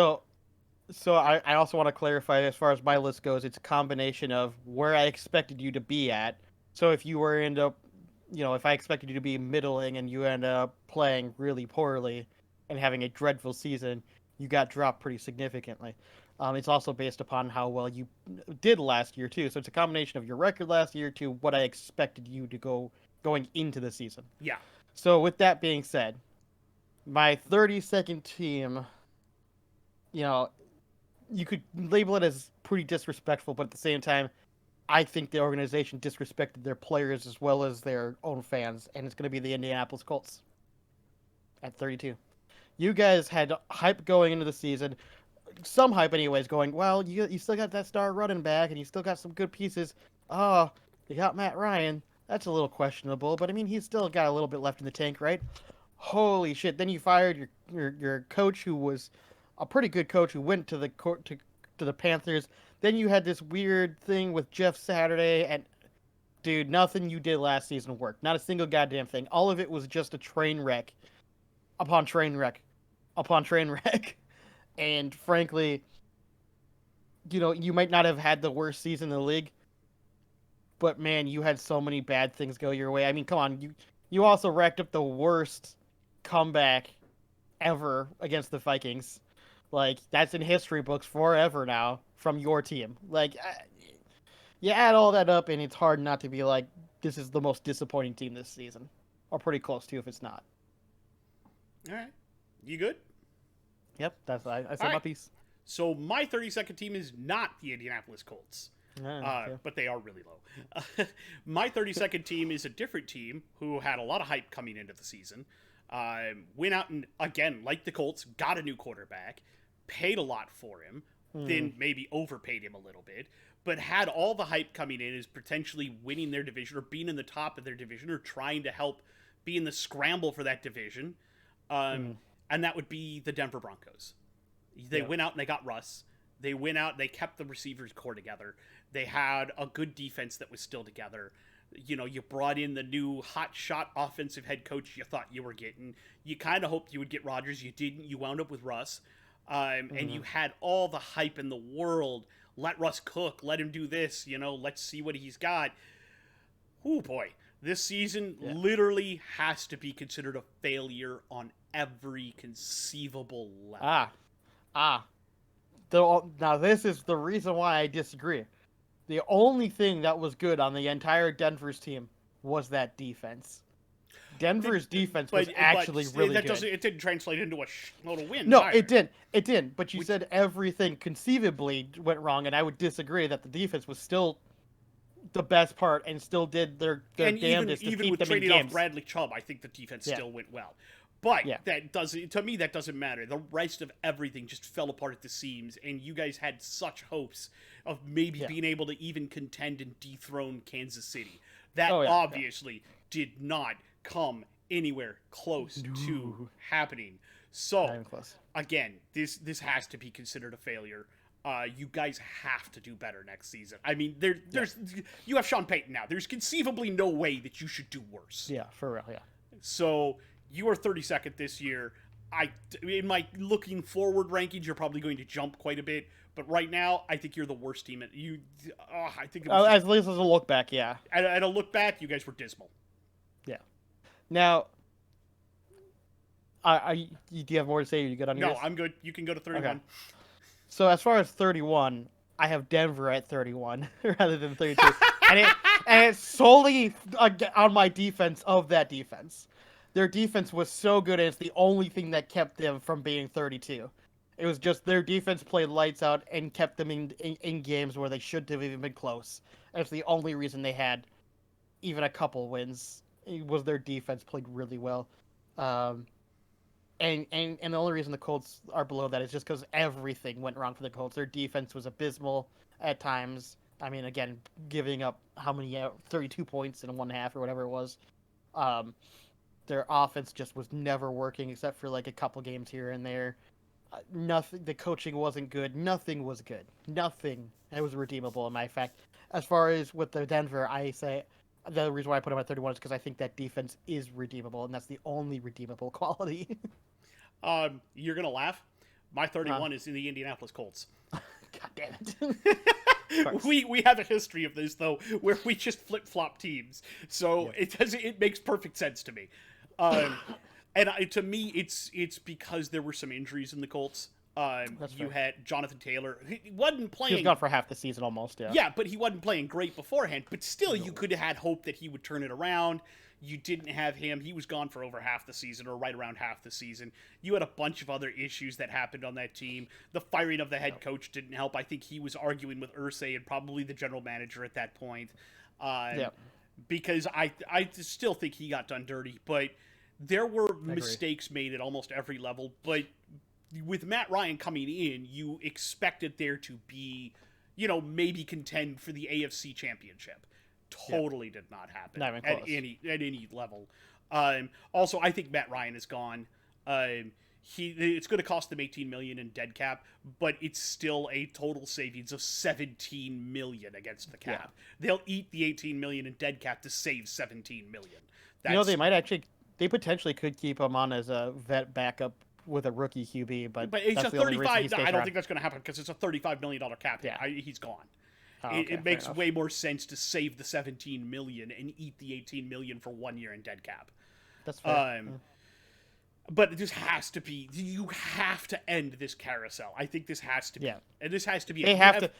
So I also want to clarify, as far as my list goes, it's a combination of where I expected you to be at. So if you were if I expected you to be middling and you end up playing really poorly and having a dreadful season, you got dropped pretty significantly. It's also based upon how well you did last year too. So it's a combination of your record last year to what I expected you to going into the season. Yeah. So with that being said, my 32nd team, you could label it as pretty disrespectful, but at the same time, I think the organization disrespected their players as well as their own fans, and it's going to be the Indianapolis Colts at 32. You guys had hype going into the season, some hype anyways, going, well, you still got that star running back, and you still got some good pieces. Oh, you got Matt Ryan. That's a little questionable, but I mean, he's still got a little bit left in the tank, right? Holy shit! Then you fired your coach, who was a pretty good coach, who went to the Panthers. Then you had this weird thing with Jeff Saturday, and dude, nothing you did last season worked. Not a single goddamn thing. All of it was just a train wreck upon train wreck upon train wreck. And frankly, you might not have had the worst season in the league, but man, you had so many bad things go your way. I mean, come on, you also racked up the worst comeback ever against the Vikings. Like, that's in history books forever now from your team. Like, you add all that up, and it's hard not to be like, this is the most disappointing team this season. Or pretty close to, if it's not. All right. You good? Yep, I said my piece. So my 32nd team is not the Indianapolis Colts. Okay. But they are really low. My 32nd team is a different team who had a lot of hype coming into the season. Went out and, again, like the Colts, got a new quarterback, paid a lot for him, then maybe overpaid him a little bit, but had all the hype coming in as potentially winning their division or being in the top of their division or trying to help be in the scramble for that division. And that would be the Denver Broncos. They went out and they got Russ. They went out and they kept the receivers core together. They had a good defense that was still together. You brought in the new hot shot offensive head coach you thought you were getting. You kind of hoped you would get Rodgers. You didn't. You wound up with Russ. And you had all the hype in the world. Let Russ cook. Let him do this. Let's see what he's got. Oh, boy. This season literally has to be considered a failure on every conceivable level. Now, this is the reason why I disagree. The only thing that was good on the entire Denver's team was that defense. Denver's defense was actually really good. It didn't translate into a load of wins. No, either. it didn't. But you said everything conceivably went wrong, and I would disagree that the defense was still the best part and still did their damnedest to keep them in games. Even with trading off Bradley Chubb, I think the defense still went well. But that doesn't matter. The rest of everything just fell apart at the seams, and you guys had such hopes of maybe being able to even contend and dethrone Kansas City. That obviously did not come anywhere close to happening. So, again, this has to be considered a failure. You guys have to do better next season. I mean, you have Sean Payton now. There's conceivably no way that you should do worse. Yeah, for real, yeah. So, you are 32nd this year. In my looking forward rankings, you're probably going to jump quite a bit. But right now, I think you're the worst team. I think at least as a look back, yeah. At a look back, you guys were dismal. Yeah. Now, do you have more to say? Are you good on yours? No, I'm good. You can go to 31. Okay. So as far as 31, I have Denver at 31 rather than 32, and it's solely on my defense of that defense. Their defense was so good, and it's the only thing that kept them from being 32. It was just their defense played lights out and kept them in games where they shouldn't have even been close. And it's the only reason they had even a couple wins. It was their defense played really well. Um, and the only reason the Colts are below that is just because everything went wrong for the Colts. Their defense was abysmal at times. I mean, again, giving up how many 32 points in 1.5 or whatever it was. Um, their offense just was never working except for like a couple games here and there. Nothing. The coaching wasn't good. Nothing was good. Nothing. It was redeemable in my fact. As far as with the Denver, I say the reason why I put him at 31 is because I think that defense is redeemable, and that's the only redeemable quality. You're gonna laugh. My Huh? 31 is in the Indianapolis Colts. God damn it. we have a history of this though, where we just flip flop teams. So it makes perfect sense to me. To me, it's because there were some injuries in the Colts. You had Jonathan Taylor. He wasn't playing. He was gone for half the season almost. Yeah. Yeah, but he wasn't playing great beforehand. But still, you could have had hope that he would turn it around. You didn't have him. He was gone for over half the season, or right around half the season. You had a bunch of other issues that happened on that team. The firing of the head coach didn't help. I think he was arguing with Irsay and probably the general manager at that point. Because I still think he got done dirty. But there were mistakes made at almost every level. But with Matt Ryan coming in, you expected there to be, maybe contend for the AFC Championship. Totally did not happen at any level. Also, I think Matt Ryan is gone. It's going to cost them $18 million in dead cap, but it's still a total savings of $17 million against the cap. They'll eat the $18 million in dead cap to save $17 million. They potentially could keep him on as a vet backup with a rookie QB, but it's a 35. I don't think that's going to happen because it's a $35 million cap. Yeah, he's gone. It makes way more sense to save the $17 million and eat the $18 million for 1 year in dead cap. That's fair. But this has to be. You have to end this carousel. I think this has to be. And this has to be. They have to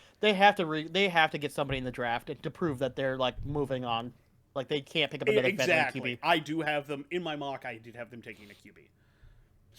get somebody in the draft to prove that they're like moving on. Like they can't pick up another veteran QB. I do have them in my mock. I did have them taking a QB.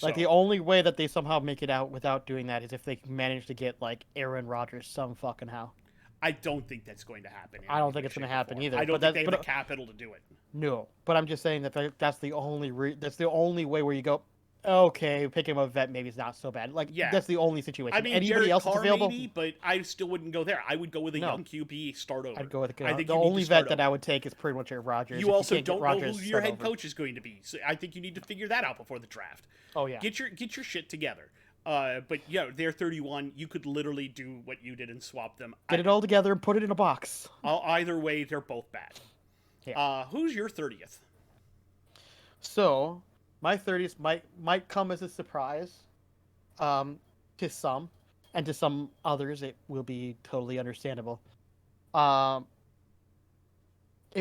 Like the only way that they somehow make it out without doing that is if they manage to get like Aaron Rodgers some fucking how. I don't think that's going to happen. I don't think it's going to happen either. I don't think they have the capital to do it. No, but I'm just saying that that's the only way where you go. Okay, picking up a vet maybe is not so bad. Like that's the only situation. I mean, anybody else is available, maybe, but I still wouldn't go there. I would go with a young QB, start over. I'd go with the only vet that I would take is pretty much Aaron Rodgers. You also don't know who your head coach is going to be, so I think you need to figure that out before the draft. Oh yeah, get your shit together. But they're 31. You could literally do what you did and swap them. Get it all together and put it in a box. Either way, they're both bad. Yeah. Who's your 30th? So, my 30th might come as a surprise, to some, and to some others it will be totally understandable. It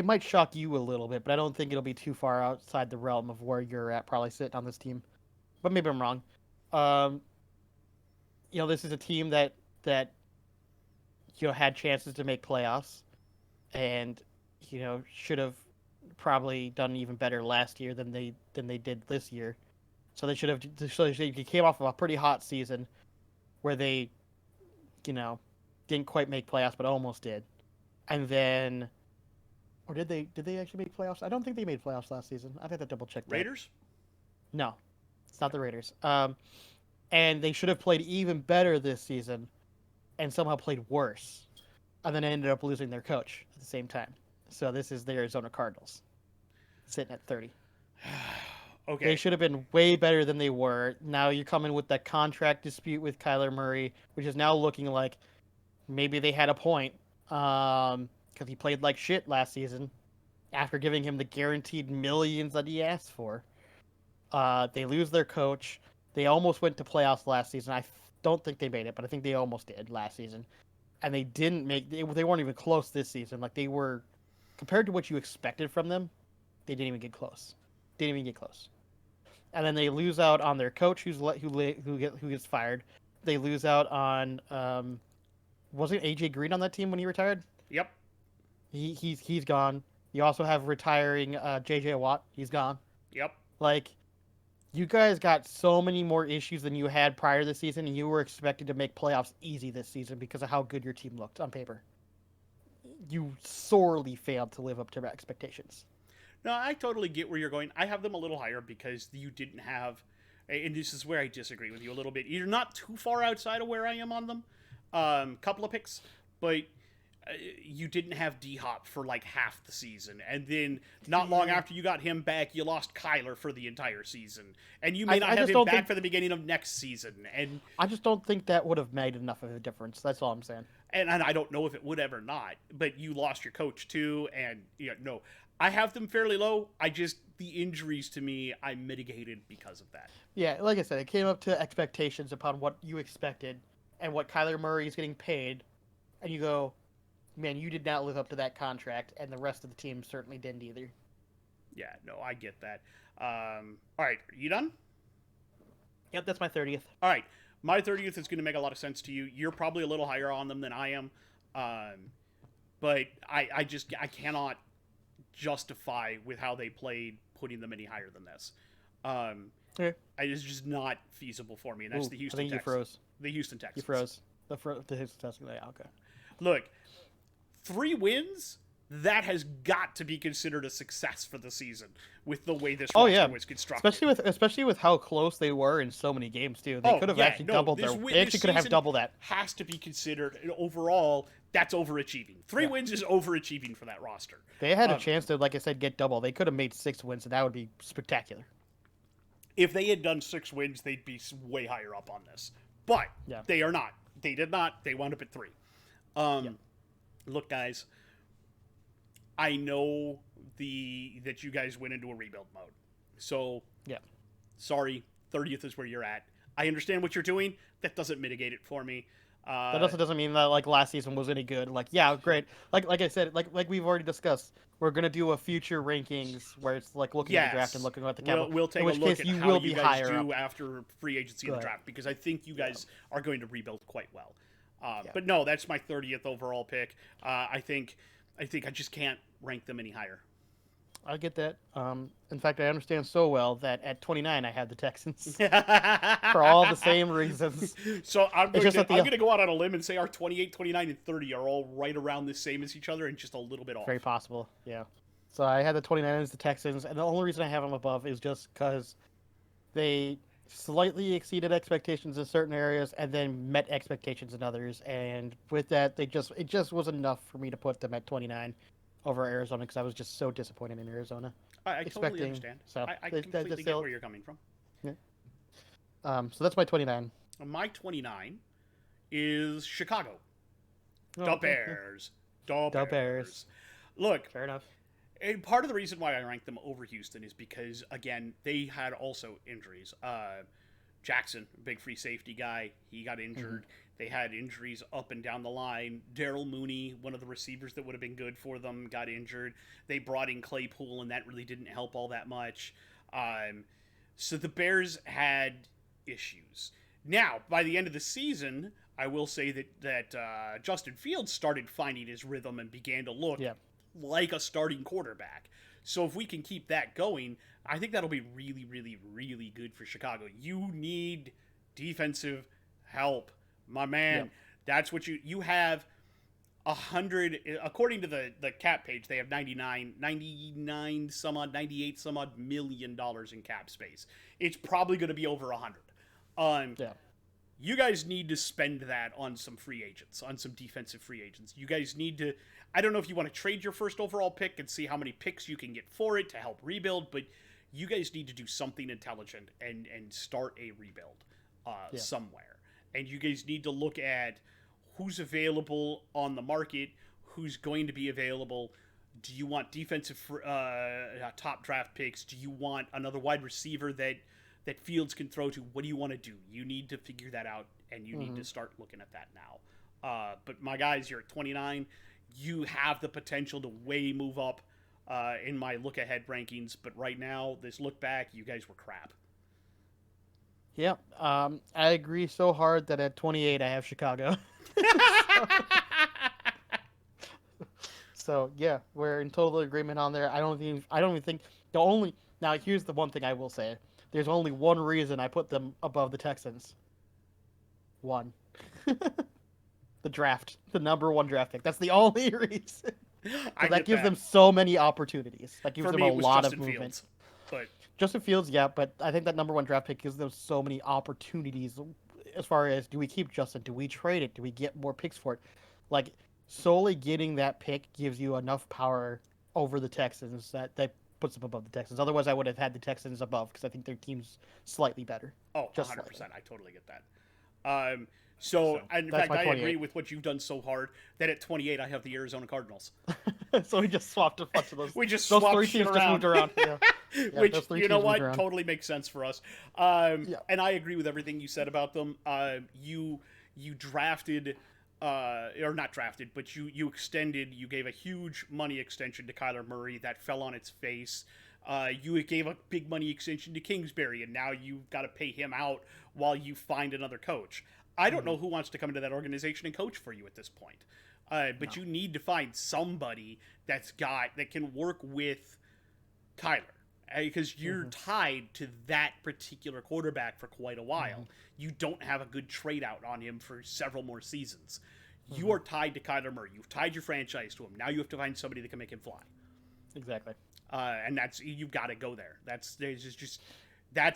might shock you a little bit, but I don't think it'll be too far outside the realm of where you're at, probably sitting on this team. But maybe I'm wrong. This is a team that had chances to make playoffs, and should have probably done even better last year than they did this year. So they should have. So they came off of a pretty hot season, where they, didn't quite make playoffs, but almost did, and then, or did they actually make playoffs? I don't think they made playoffs last season. I've had to double check that. Raiders? No, it's not the Raiders. And they should have played even better this season, and somehow played worse, and then ended up losing their coach at the same time. So this is the Arizona Cardinals, sitting at 30. Okay. They should have been way better than they were. Now you're coming with that contract dispute with Kyler Murray, which is now looking like maybe they had a point, because he played like shit last season after giving him the guaranteed millions that he asked for. They lose their coach. They almost went to playoffs last season. I don't think they made it, but I think they almost did last season. And they didn't make. They weren't even close this season. Like they were, compared to what you expected from them, they didn't even get close. And then they lose out on their coach, who gets fired. They lose out on wasn't AJ Green on that team when he retired? Yep. He's gone. You also have retiring JJ Watt. He's gone. Yep. Like, you guys got so many more issues than you had prior to the season, and you were expected to make playoffs easy this season because of how good your team looked on paper. You sorely failed to live up to expectations. No, I totally get where you're going. I have them a little higher because you didn't have, and this is where I disagree with you a little bit. You're not too far outside of where I am on them. Couple of picks, but you didn't have D Hop for like half the season, and then not long after you got him back, you lost Kyler for the entire season, and you may not have him back for the beginning of next season. And I just don't think that would have made enough of a difference. That's all I'm saying. And I don't know if it would ever not, but you lost your coach too, and no, I have them fairly low. The injuries to me, I mitigated because of that. Yeah, like I said, it came up to expectations upon what you expected and what Kyler Murray is getting paid, and you go, man, you did not live up to that contract, and the rest of the team certainly didn't either. Yeah, no, I get that. All right, are you done? Yep, that's my 30th. All right, my 30th is going to make a lot of sense to you. You're probably a little higher on them than I am, but I cannot justify with how they played putting them any higher than this. Okay. It's just not feasible for me, and that's the Houston Texans. I think you froze. The Houston Texans. You froze. The Houston Texans. Yeah, okay. Look, 3 wins, that has got to be considered a success for the season with the way this roster was constructed. Especially with how close they were in so many games too. They could have actually doubled their. They actually could have doubled that. Has to be considered overall. That's overachieving. 3 wins is overachieving for that roster. They had a chance to, like I said, get double. They could have made 6 wins, and that would be spectacular. If they had done 6 wins, they'd be way higher up on this. But they are not. They did not. They wound up at 3. Look, guys, I know that you guys went into a rebuild mode. So, sorry, 30th is where you're at. I understand what you're doing. That doesn't mitigate it for me. That also doesn't mean that like last season was any good. Like, yeah, great. Like I said, like we've already discussed, we're gonna do a future rankings where it's like looking at the draft and looking at the cap. We'll take a look at how you guys do after free agency and the draft, because I think you guys are going to rebuild quite well. But no, that's my 30th overall pick. I think I just can't rank them any higher. I get that. In fact, I understand so well that at 29 I had the Texans for all the same reasons. So I'm going to go out on a limb and say our 28, 29, and 30 are all right around the same as each other and just a little bit off. Very possible, yeah. So I had the 29 as the Texans, and the only reason I have them above is just because they slightly exceeded expectations in certain areas and then met expectations in others. And with that, it just was enough for me to put them at 29. Over Arizona because I was just so disappointed in Arizona. I totally understand. So I completely get where you're coming from. Yeah. So that's my 29. My 29 is Chicago. The Bears. The Bears. Look. Fair enough. And part of the reason why I rank them over Houston is because, again, they had also injuries. Jackson, big free safety guy, he got injured. They had injuries up and down the line. Daryl Mooney, one of the receivers that would have been good for them, got injured. They brought in Claypool, and that really didn't help all that much. So the Bears had issues. Now, by the end of the season, I will say that Justin Fields started finding his rhythm and began to look like a starting quarterback. So if we can keep that going, I think that'll be really, really, really good for Chicago. You need defensive help. My man, that's what you have 100, according to the cap page, they have 99 some odd, 98 some odd $1 million in cap space. It's probably going to be over 100. You guys need to spend that on some free agents, on some defensive free agents. You guys need to, I don't know if you want to trade your first overall pick and see how many picks you can get for it to help rebuild, but you guys need to do something intelligent and start a rebuild somewhere. And you guys need to look at who's available on the market, who's going to be available. Do you want defensive top draft picks? Do you want another wide receiver that Fields can throw to? What do you want to do? You need to figure that out, and you need to start looking at that now. But my guys, you're at 29. You have the potential to way move up in my look-ahead rankings. But right now, this look back, you guys were crap. Yep. I agree so hard that at 28 I have Chicago. So yeah, we're in total agreement on there. I don't even think now here's the one thing I will say. There's only one reason I put them above the Texans. One. The draft. The number 1 draft pick. That's the only reason. I that get gives that. them so many opportunities. That gives For them me, a it was lot of Justin movement. Fields, but Justin Fields, yeah, but I think that number one draft pick gives them so many opportunities as far as do we keep Justin? Do we trade it? Do we get more picks for it? Like solely getting that pick gives you enough power over the Texans that puts them above the Texans. Otherwise, I would have had the Texans above because I think their team's slightly better, oh, just slightly. 100%. I totally get that. So, So and in that's fact, my I agree 28. with what you've done so hard that at 28, I have the Arizona Cardinals. So we just swapped a bunch of those. We just Those swapped three shit teams just moved around. around. Yeah, yeah. Which, Those three you know teams moved what, around. totally makes sense for us. Yeah. And I agree with everything you said about them. You drafted, or not drafted, but you extended. You gave a huge money extension to Kyler Murray that fell on its face. You gave a big money extension to Kingsbury, and now you've got to pay him out while you find another coach. I don't know who wants to come into that organization and coach for you at this point. But No. you need to find somebody that can work with Kyler because you're tied to that particular quarterback for quite a while. You don't have a good trade out on him for several more seasons. You are tied to Kyler Murray. You've tied your franchise to him. Now you have to find somebody that can make him fly. Exactly. And that's you've got to go there. That's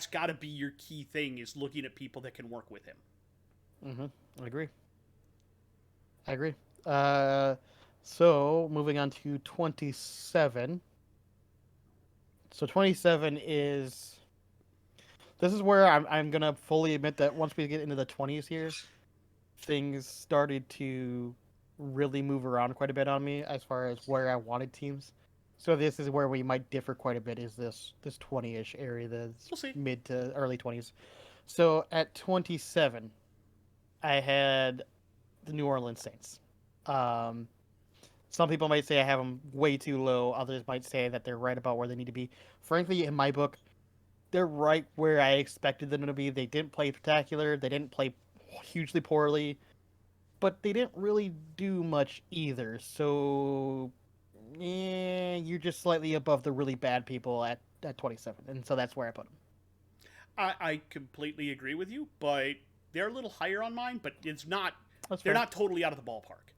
got to be your key thing is looking at people that can work with him. I agree. I agree. So moving on to 27. So 27 is this is where I'm gonna fully admit that once we get into the 20s here, things started to really move around quite a bit on me as far as where I wanted teams. So this is where we might differ quite a bit. Is this 20ish area, the We'll see. mid to early 20s? So at 27, I had the New Orleans Saints. Um, some people might say I have them way too low. Others might say that they're right about where they need to be. Frankly, in my book, they're right where I expected them to be. They didn't play spectacular. They didn't play hugely poorly, but they didn't really do much either. So, you're just slightly above the really bad people at 27, and so that's where I put them. I completely agree with you, but they're a little higher on mine. But it's not. That's They're fair. not totally out of the ballpark.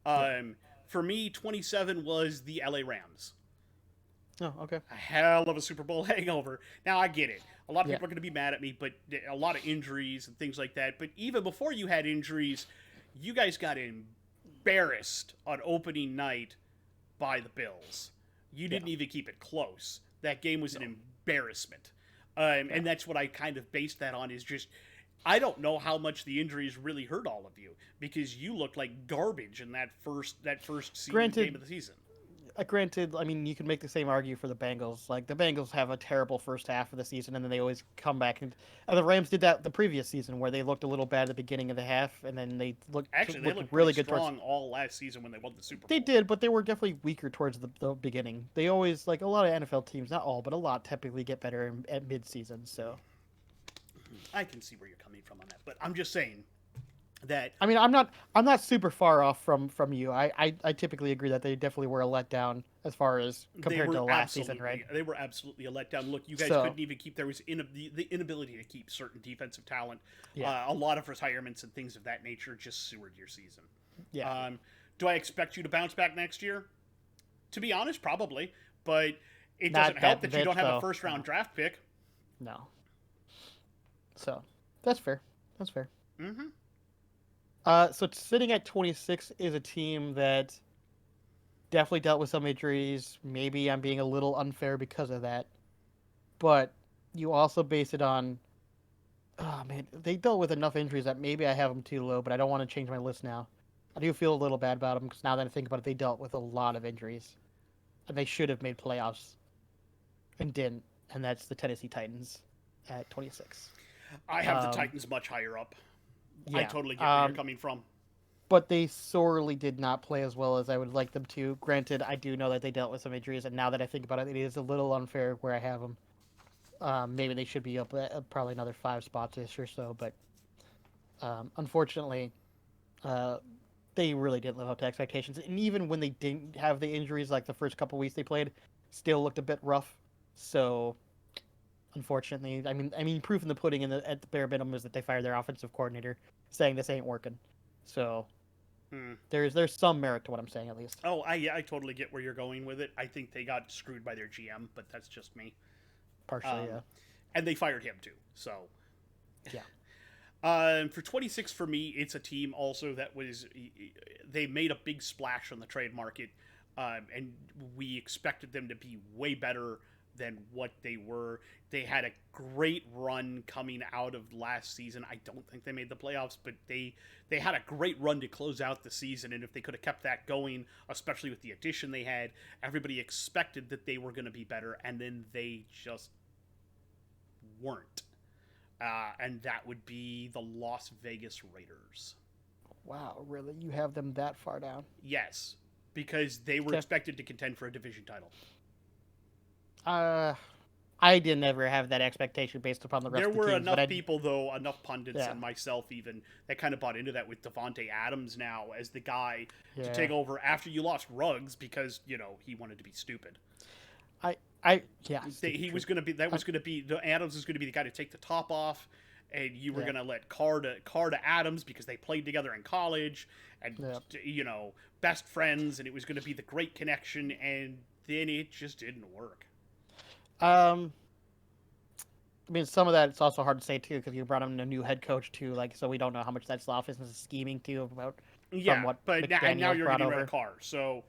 Yeah. For me, 27 was the LA Rams. Oh, okay. A hell of a Super Bowl hangover. Now I get it. A lot of Yeah. people are going to be mad at me, but a lot of injuries and things like that. But even before you had injuries, you guys got embarrassed on opening night by the Bills. You didn't even keep it close. That game was an embarrassment. And that's what I kind of based that on is just I don't know how much the injuries really hurt all of you because you looked like garbage in that first Granted, game of the season. Granted, I mean, you can make the same argue for the Bengals. Like the Bengals have a terrible first half of the season, and then they always come back. And the Rams did that the previous season, where they looked a little bad at the beginning of the half, and then they Actually, they looked really pretty good towards. strong all last season when they won the Super Bowl. They did, but they were definitely weaker towards the beginning. They always like a lot of NFL teams, not all, but a lot typically get better at mid-season. So I can see where you're coming from on that, but I'm just saying that I mean, I'm not super far off from you. I typically agree that they definitely were a letdown as far as compared to last season, right? They were absolutely a letdown. Look, you guys So- couldn't even keep. There was the inability to keep certain defensive talent. Yeah. A lot of retirements and things of that nature just sewered your season. Yeah. Do I expect you to bounce back next year? To be honest, probably, but it Not doesn't help that that you don't bitch, have though. a first round draft pick. No. So that's fair. That's fair. Mm-hmm. So sitting at 26 is a team that definitely dealt with some injuries. Maybe I'm being a little unfair because of that, but you also base it on. Oh man, they dealt with enough injuries that maybe I have them too low, but I don't want to change my list now. I do feel a little bad about them because now that I think about it, they dealt with a lot of injuries, and they should have made playoffs, and didn't. And that's the Tennessee Titans at 26. I have the Titans much higher up. I Yeah. totally get where you're coming from. But they sorely did not play as well as I would like them to. Granted, I do know that they dealt with some injuries, and now that I think about it, it is a little unfair where I have them. Maybe they should be up at probably another 5 spots-ish or so, but unfortunately, they really didn't live up to expectations. And even when they didn't have the injuries, like the first couple weeks they played, still looked a bit rough. So, unfortunately, I mean, proof in the pudding at the bare minimum is that they fired their offensive coordinator, saying this ain't working. So, There's some merit to what I'm saying, at least. Oh, I totally get where you're going with it. I think they got screwed by their GM, but that's just me. Partially, yeah. And they fired him too. So, Yeah. For 26 for me, it's a team also that was they made a big splash on the trade market, and we expected them to be way better than what they were. They had a great run coming out of last season. I don't think they made the playoffs, but they had a great run to close out the season. And if they could have kept that going, especially with the addition they had, everybody expected that they were going to be better, and then they just weren't. And that would be the Las Vegas Raiders. Wow, really? You have them that far down? Yes, because they were expected to contend for a division title. I didn't ever have that expectation based upon the rest of the teams. There were enough people, though, enough pundits and myself even, that kind of bought into that with Devontae Adams now as the guy to take over after you lost Ruggs because, he wanted to be stupid. He was going to be, Adams was going to be the guy to take the top off, and you were going to let Carr to Adams because they played together in college, and, best friends, and it was going to be the great connection, and then it just didn't work. I mean, some of that it's also hard to say too because you brought in a new head coach too. So we don't know how much that's the offense is scheming too about. Yeah, but now you're getting rid of Carr, so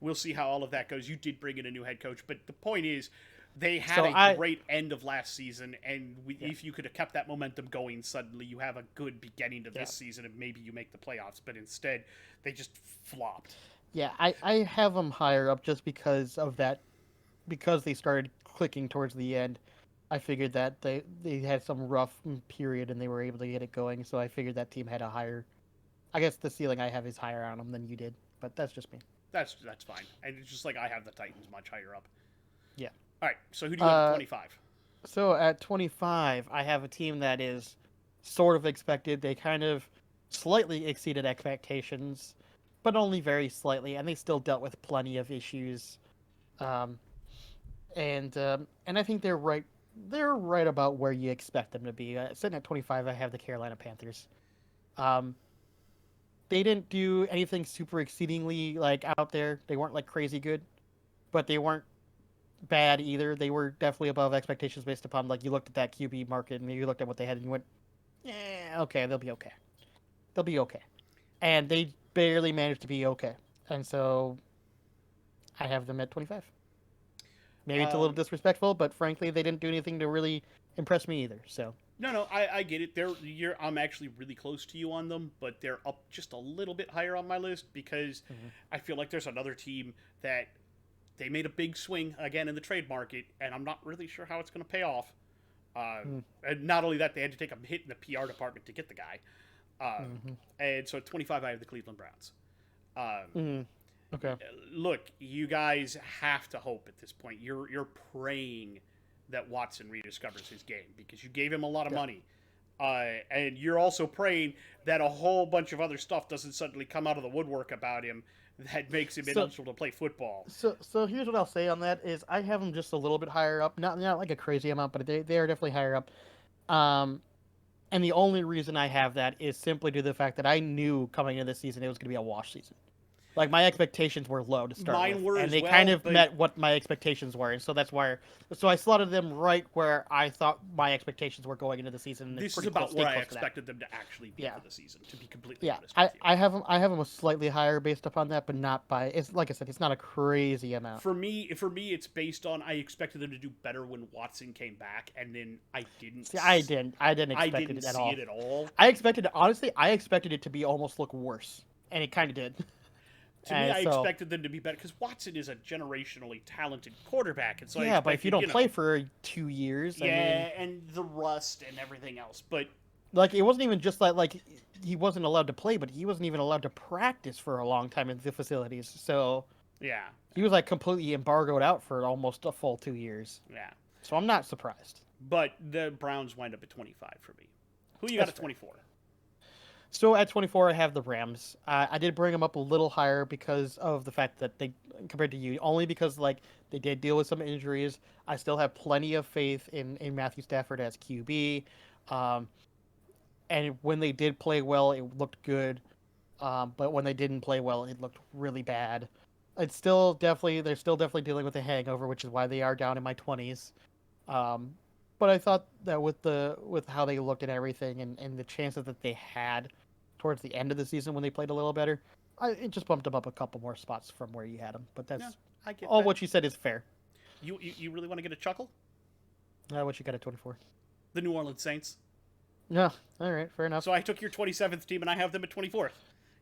we'll see how all of that goes. You did bring in a new head coach, but the point is, they had a great end of last season, and if you could have kept that momentum going, suddenly you have a good beginning to this season, and maybe you make the playoffs. But instead, they just flopped. Yeah, I have them higher up just because of that. Because they started clicking towards the end, I figured that they had some rough period and they were able to get it going. So I figured that team had a higher. I guess the ceiling I have is higher on them than you did, but that's just me. That's fine. And it's just like I have the Titans much higher up. Yeah. All right. So who do you have at 25? So at 25, I have a team that is sort of expected. They kind of slightly exceeded expectations, but only very slightly, and they still dealt with plenty of issues. And I think they're right. They're right about where you expect them to be. Sitting at 25, I have the Carolina Panthers. They didn't do anything super exceedingly out there. They weren't crazy good, but they weren't bad either. They were definitely above expectations based upon you looked at that QB market and you looked at what they had and you went, okay, they'll be okay. They'll be okay, and they barely managed to be okay, and so I have them at 25. Maybe it's a little disrespectful, but frankly, they didn't do anything to really impress me either. So no, I get it. I'm actually really close to you on them, but they're up just a little bit higher on my list because I feel like there's another team that they made a big swing again in the trade market, and I'm not really sure how it's going to pay off. And not only that, they had to take a hit in the PR department to get the guy. And so at 25, I have the Cleveland Browns. Okay. Look, you guys have to hope at this point. You're praying that Watson rediscovers his game because you gave him a lot of money. And you're also praying that a whole bunch of other stuff doesn't suddenly come out of the woodwork about him that makes him ineligible to play football. So here's what I'll say on that is I have them just a little bit higher up. Not like a crazy amount, but they are definitely higher up. And the only reason I have that is simply due to the fact that I knew coming into this season it was going to be a wash season. My expectations were low to start Mine with, were and they well, kind of met what my expectations were, and so that's why. So I slotted them right where I thought my expectations were going into the season. This is about where I expected them to actually be for the season. To be completely honest with you. I have them slightly higher based upon that, but not by. It's like I said, it's not a crazy amount. For me, it's based on I expected them to do better when Watson came back, and then I didn't. See, I didn't expect it at all. It at all. I expected it to be almost look worse, and it kind of did. To me, I expected them to be better because Watson is a generationally talented quarterback, and so but if you don't play for 2 years, and the rust and everything else, but it wasn't even just like he wasn't allowed to play, but he wasn't even allowed to practice for a long time in the facilities. So yeah, he was completely embargoed out for almost a full 2 years. Yeah, so I'm not surprised. But the Browns wind up at 25 for me. Who you got at 24? So at 24, I have the Rams. I did bring them up a little higher because of the fact that they, compared to you, only because they did deal with some injuries. I still have plenty of faith in Matthew Stafford as QB, and when they did play well, it looked good. But when they didn't play well, it looked really bad. It's still definitely they're still definitely dealing with a hangover, which is why they are down in my 20s. Um, but I thought that with how they looked and everything, and the chances that they had towards the end of the season when they played a little better, it just bumped them up a couple more spots from where you had them. But Yeah, that's I get all that. what you said is fair. You really want to get a chuckle? What you got at 24? The New Orleans Saints. No, all right, fair enough. So I took your 27th team and I have them at 24th.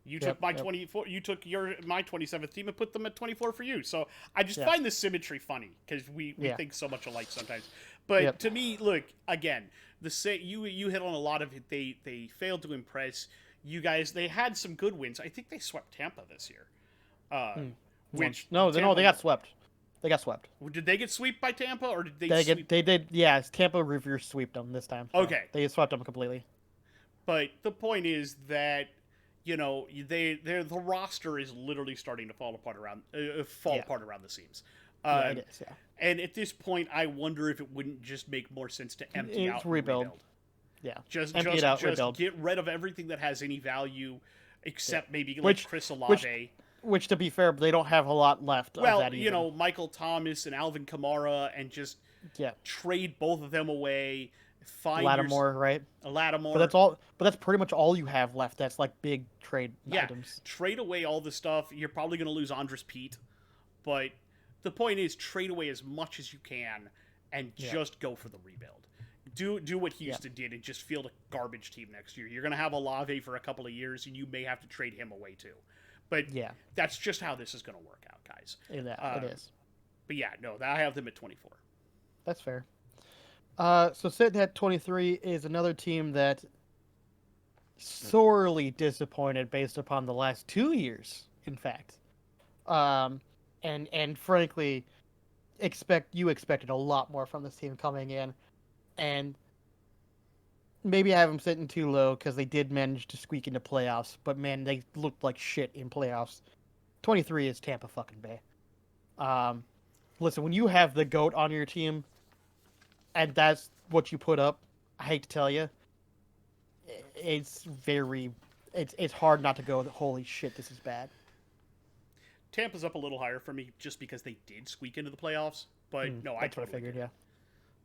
You took Yep, my yep. 24. You took my 27th team and put them at 24 for you. So I just Yeah. find this symmetry funny because we Yeah. think so much alike sometimes. But Yep. to me, look again, you hit on a lot of it. They failed to impress you guys. They had some good wins. I think they swept Tampa this year. Which No, Tampa, they got swept. They got swept. did they get swept by Tampa or did they They sweep? they did. Yeah, Tampa reverse swept them this time. So Okay. they swept them completely. But the point is that the roster is literally starting to fall apart around the seams. Yeah, it is. Yeah, And at this point, I wonder if it wouldn't just make more sense to empty It's out and rebuild. rebuild. yeah. Just Empty just it out, just rebuild. get rid of everything that has any value, except maybe like Which- Chris which- Olave. Which, to be fair, they don't have a lot left. Of Well, that even. Michael Thomas and Alvin Kamara, and just Yeah, trade both of them away. Find Lattimore, right? Lattimore. But that's all. But that's pretty much all you have left. That's like big trade Yeah, items. trade away all the stuff. You're probably going to lose Andres Pete, but the point is trade away as much as you can and just go for the rebuild. Do what Houston did and just field a garbage team next year. You're going to have Olave for a couple of years, and you may have to trade him away too. But that's just how this is going to work out, guys. Yeah, it is. But yeah, no, I have them at 24. That's fair. So sitting at 23 is another team that sorely disappointed based upon the last 2 years, in fact. And frankly, expected a lot more from this team coming in, and maybe I have them sitting too low because they did manage to squeak into playoffs, but man, they looked like shit in playoffs. 23 is Tampa fucking Bay. Listen, when you have the GOAT on your team, and that's what you put up, I hate to tell you, it's hard not to go, holy shit, this is bad. Tampa's up a little higher for me just because they did squeak into the playoffs. But no, That's what I figured, yeah.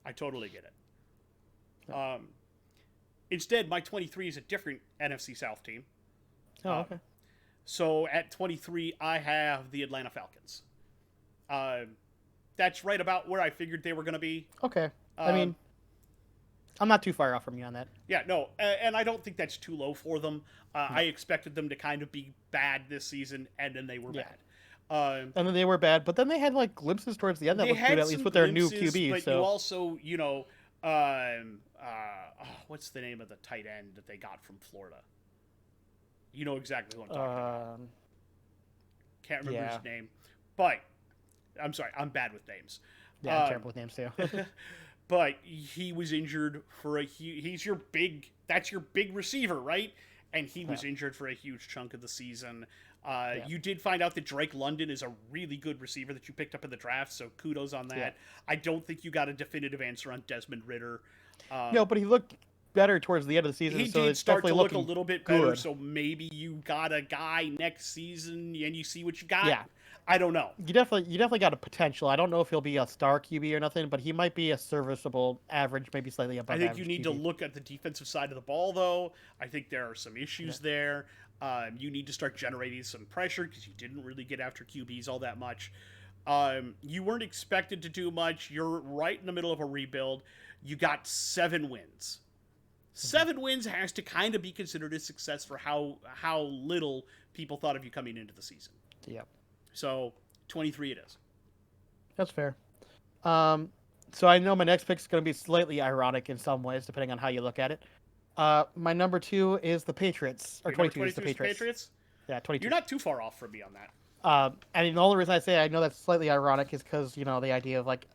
I totally get it. Instead, my 23 is a different NFC South team. Oh, okay. So at 23, I have the Atlanta Falcons. That's right about where I figured they were going to be. Okay. I mean, I'm not too far off from you on that. Yeah, no, and I don't think that's too low for them. I expected them to kind of be bad this season, and then they were bad. And then they were bad, but then they had like glimpses towards the end that looked good, at least with their new QB. But so you also, what's the name of the tight end that they got from Florida? You know exactly who I'm talking about. Can't remember his name, but I'm sorry, I'm bad with names. Yeah, I'm terrible with names too. But he was injured for that's your big receiver, right? And he was injured for a huge chunk of the season. You did find out that Drake London is a really good receiver that you picked up in the draft, so kudos on that. Yeah. I don't think you got a definitive answer on Desmond Ridder. No, but he looked better towards the end of the season. He so did it's start definitely to look a little bit better, good. so maybe you got a guy next season and you see what you got. Yeah. I don't know. You definitely got a potential. I don't know if he'll be a star QB or nothing, but he might be a serviceable average, maybe slightly above average. I think you need to look at the defensive side of the ball, though. I think there are some issues there. You need to start generating some pressure because you didn't really get after QBs all that much. You weren't expected to do much. You're right in the middle of a rebuild. You got 7 wins. 7 wins has to kind of be considered a success for how little people thought of you coming into the season. Yep. So 23 it is. That's fair. So I know my next pick is going to be slightly ironic in some ways, depending on how you look at it. My number 2 is the Patriots, or 22 is the Patriots. Yeah, 22. You're not too far off from me on that. And the only reason I say I know that's slightly ironic is because, the idea of like,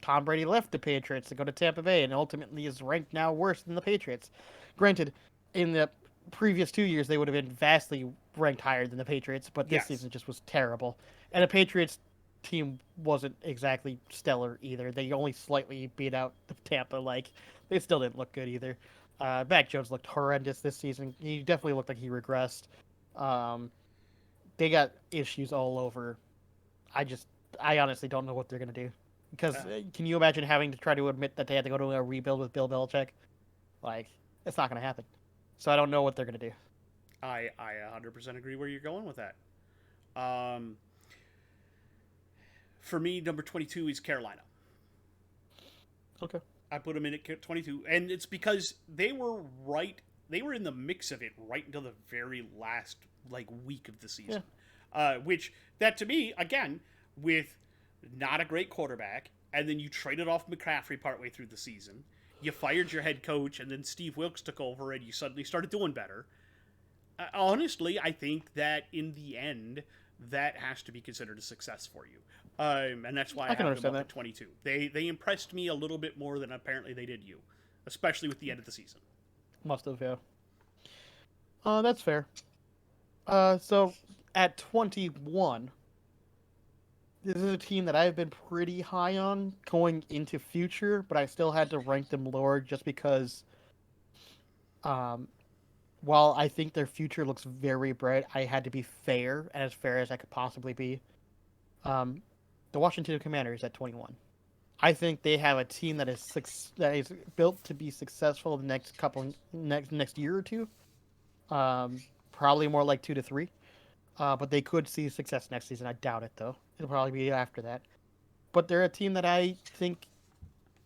Tom Brady left the Patriots to go to Tampa Bay and ultimately is ranked now worse than the Patriots. Granted, in the previous 2 years, they would have been vastly ranked higher than the Patriots, but this season just was terrible. And the Patriots team wasn't exactly stellar either. They only slightly beat out the Tampa. Like, they still didn't look good either. Mac Jones looked horrendous this season. He definitely looked like he regressed. Um, they got issues all over. I just, I honestly don't know what they're gonna do. Because Uh, can you imagine having to try to admit that they had to go to a rebuild with Bill Belichick? Like, it's not gonna happen. So I don't know what they're gonna do. I 100% agree where you're going with that. Um, for me, number 22 is Carolina. Okay. I put them in at 22, and it's because they were right. They were in the mix of it right until the very last week of the Yeah. season, which that to me again with not a great quarterback, and then you traded off McCaffrey partway through the season. You fired your head coach, and then Steve Wilkes took over, and you suddenly started doing better. Honestly, I think that in the end, that has to be considered a success for you. And that's why I I can have them up understand at that. 22. They impressed me a little bit more than apparently they did you, especially with the end of the season. Must have, yeah. That's fair. So at 21, this is a team that I've been pretty high on going into future, but I still had to rank them lower just because, um, while I think their future looks very bright, I had to be fair as I could possibly be. Um, the Washington Commanders at 21. I think they have a team that is built to be successful the next year or two. Um, Probably more like 2 to 3. But they could see success next season. I doubt it though. It'll probably be after that. But they're a team that I think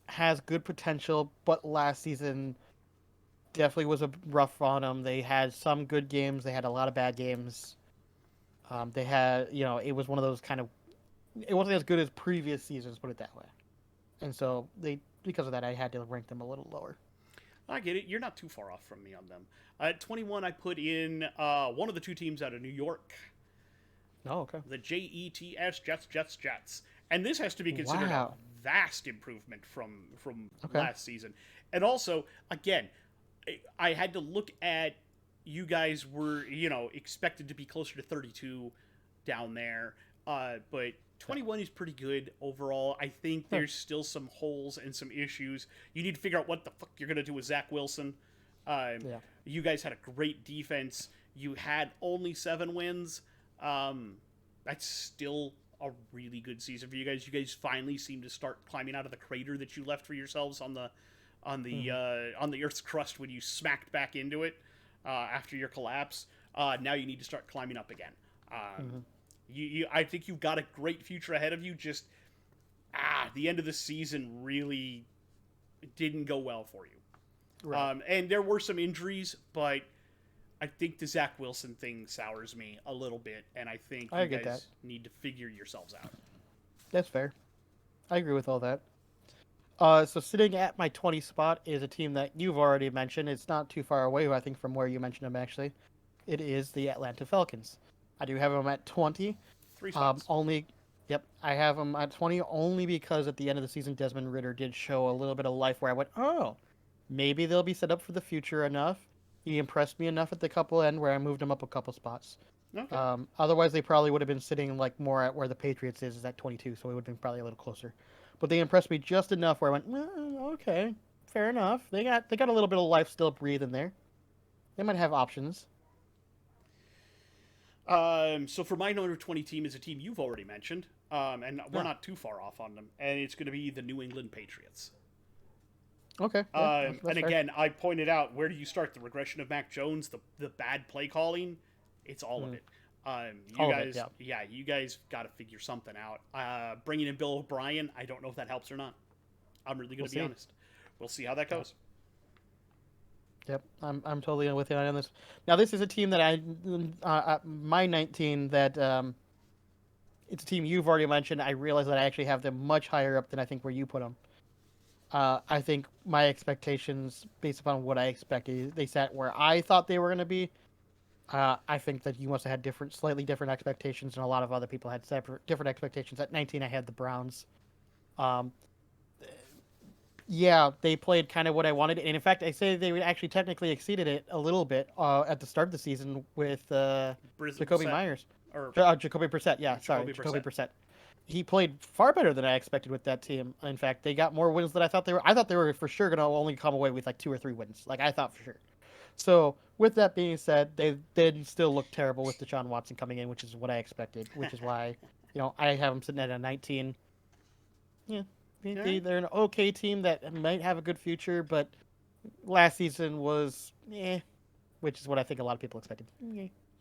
has good potential. But last season definitely was a rough on them. They had some good games. They had a lot of bad games. They had, it was one of those kind of. It wasn't as good as previous seasons. Put it that way. And so because of that, I had to rank them a little lower. I get it. You're not too far off from me on them. At 21, I put in one of the two teams out of New York, Oh, okay. the Jets, Jets. And this has to be considered a Wow. vast improvement from Okay. last season. And also, again, I had to look at you guys were expected to be closer to 32 down there, but 21 is pretty good overall. I think Yeah. there's still some holes and some issues. You need to figure out what the fuck you're gonna do with Zach Wilson. Yeah. You guys had a great defense. You had only 7 wins. That's still a really good season for you guys. You guys finally seem to start climbing out of the crater that you left for yourselves Mm-hmm. on the Earth's crust when you smacked back into it after your collapse. Now you need to start climbing up again. Mm-hmm. I think you've got a great future ahead of you. Just the end of the season really didn't go well for you. Right. And there were some injuries, but I think the Zach Wilson thing sours me a little bit, and I think I you get that. guys need to figure yourselves out. That's fair. I agree with all that. So sitting at my 20 spot is a team that you've already mentioned. It's not too far away, I think, from where you mentioned them, actually. It is the Atlanta Falcons. I do have them at 20. 3 spots. Only, yep, I have them at 20 only because at the end of the season, Desmond Ritter did show a little bit of life where I went, oh, maybe they'll be set up for the future enough. He impressed me enough at the couple end where I moved him up a couple spots. Okay. Otherwise, they probably would have been sitting like more at where the Patriots is at 22, so it would have been probably a little closer. But they impressed me just enough where I went, okay, fair enough. They got a little bit of life still breathing there. They might have options. So for my number 20 team is a team you've already mentioned, and we're Yeah. not too far off on them, and it's going to be the New England Patriots. Okay. Yeah. That's And fair. again, I pointed out where do you start the regression of Mac Jones, the bad play calling. It's all of Mm. it. You All of it. guys, Yeah. yeah, you guys got to figure something out. Bringing in Bill O'Brien, I don't know if that helps or not. I'm really going We'll to be see. honest. We'll see how that Yeah. goes. Yep. I'm totally with you on this. Now this is a team that my 19 that it's a team you've already mentioned. I realize that I actually have them much higher up than I think where you put them. I think my expectations, based upon what I expected, they sat where I thought they were going to be. I think that you must have had slightly different expectations, and a lot of other people had different expectations. At 19, I had the Browns. Um, yeah, they played kind of what I wanted, and in fact, I say they actually technically exceeded it a little bit at the start of the season with Jacoby Brissett Myers, or Jacoby Brissett. Yeah, sorry, Jacoby Jacoby Brissett. Brissett. He played far better than I expected with that team. In fact, they got more wins than I thought they were. I thought they were for sure going to only come away with like 2 or 3 wins. Like I thought for sure. So with that being said, they did still look terrible with Deshaun Watson coming in, which is what I expected. Which is why, I have them sitting at a 19. Yeah, All right. they're an okay team that might have a good future, but last season was which is what I think a lot of people expected.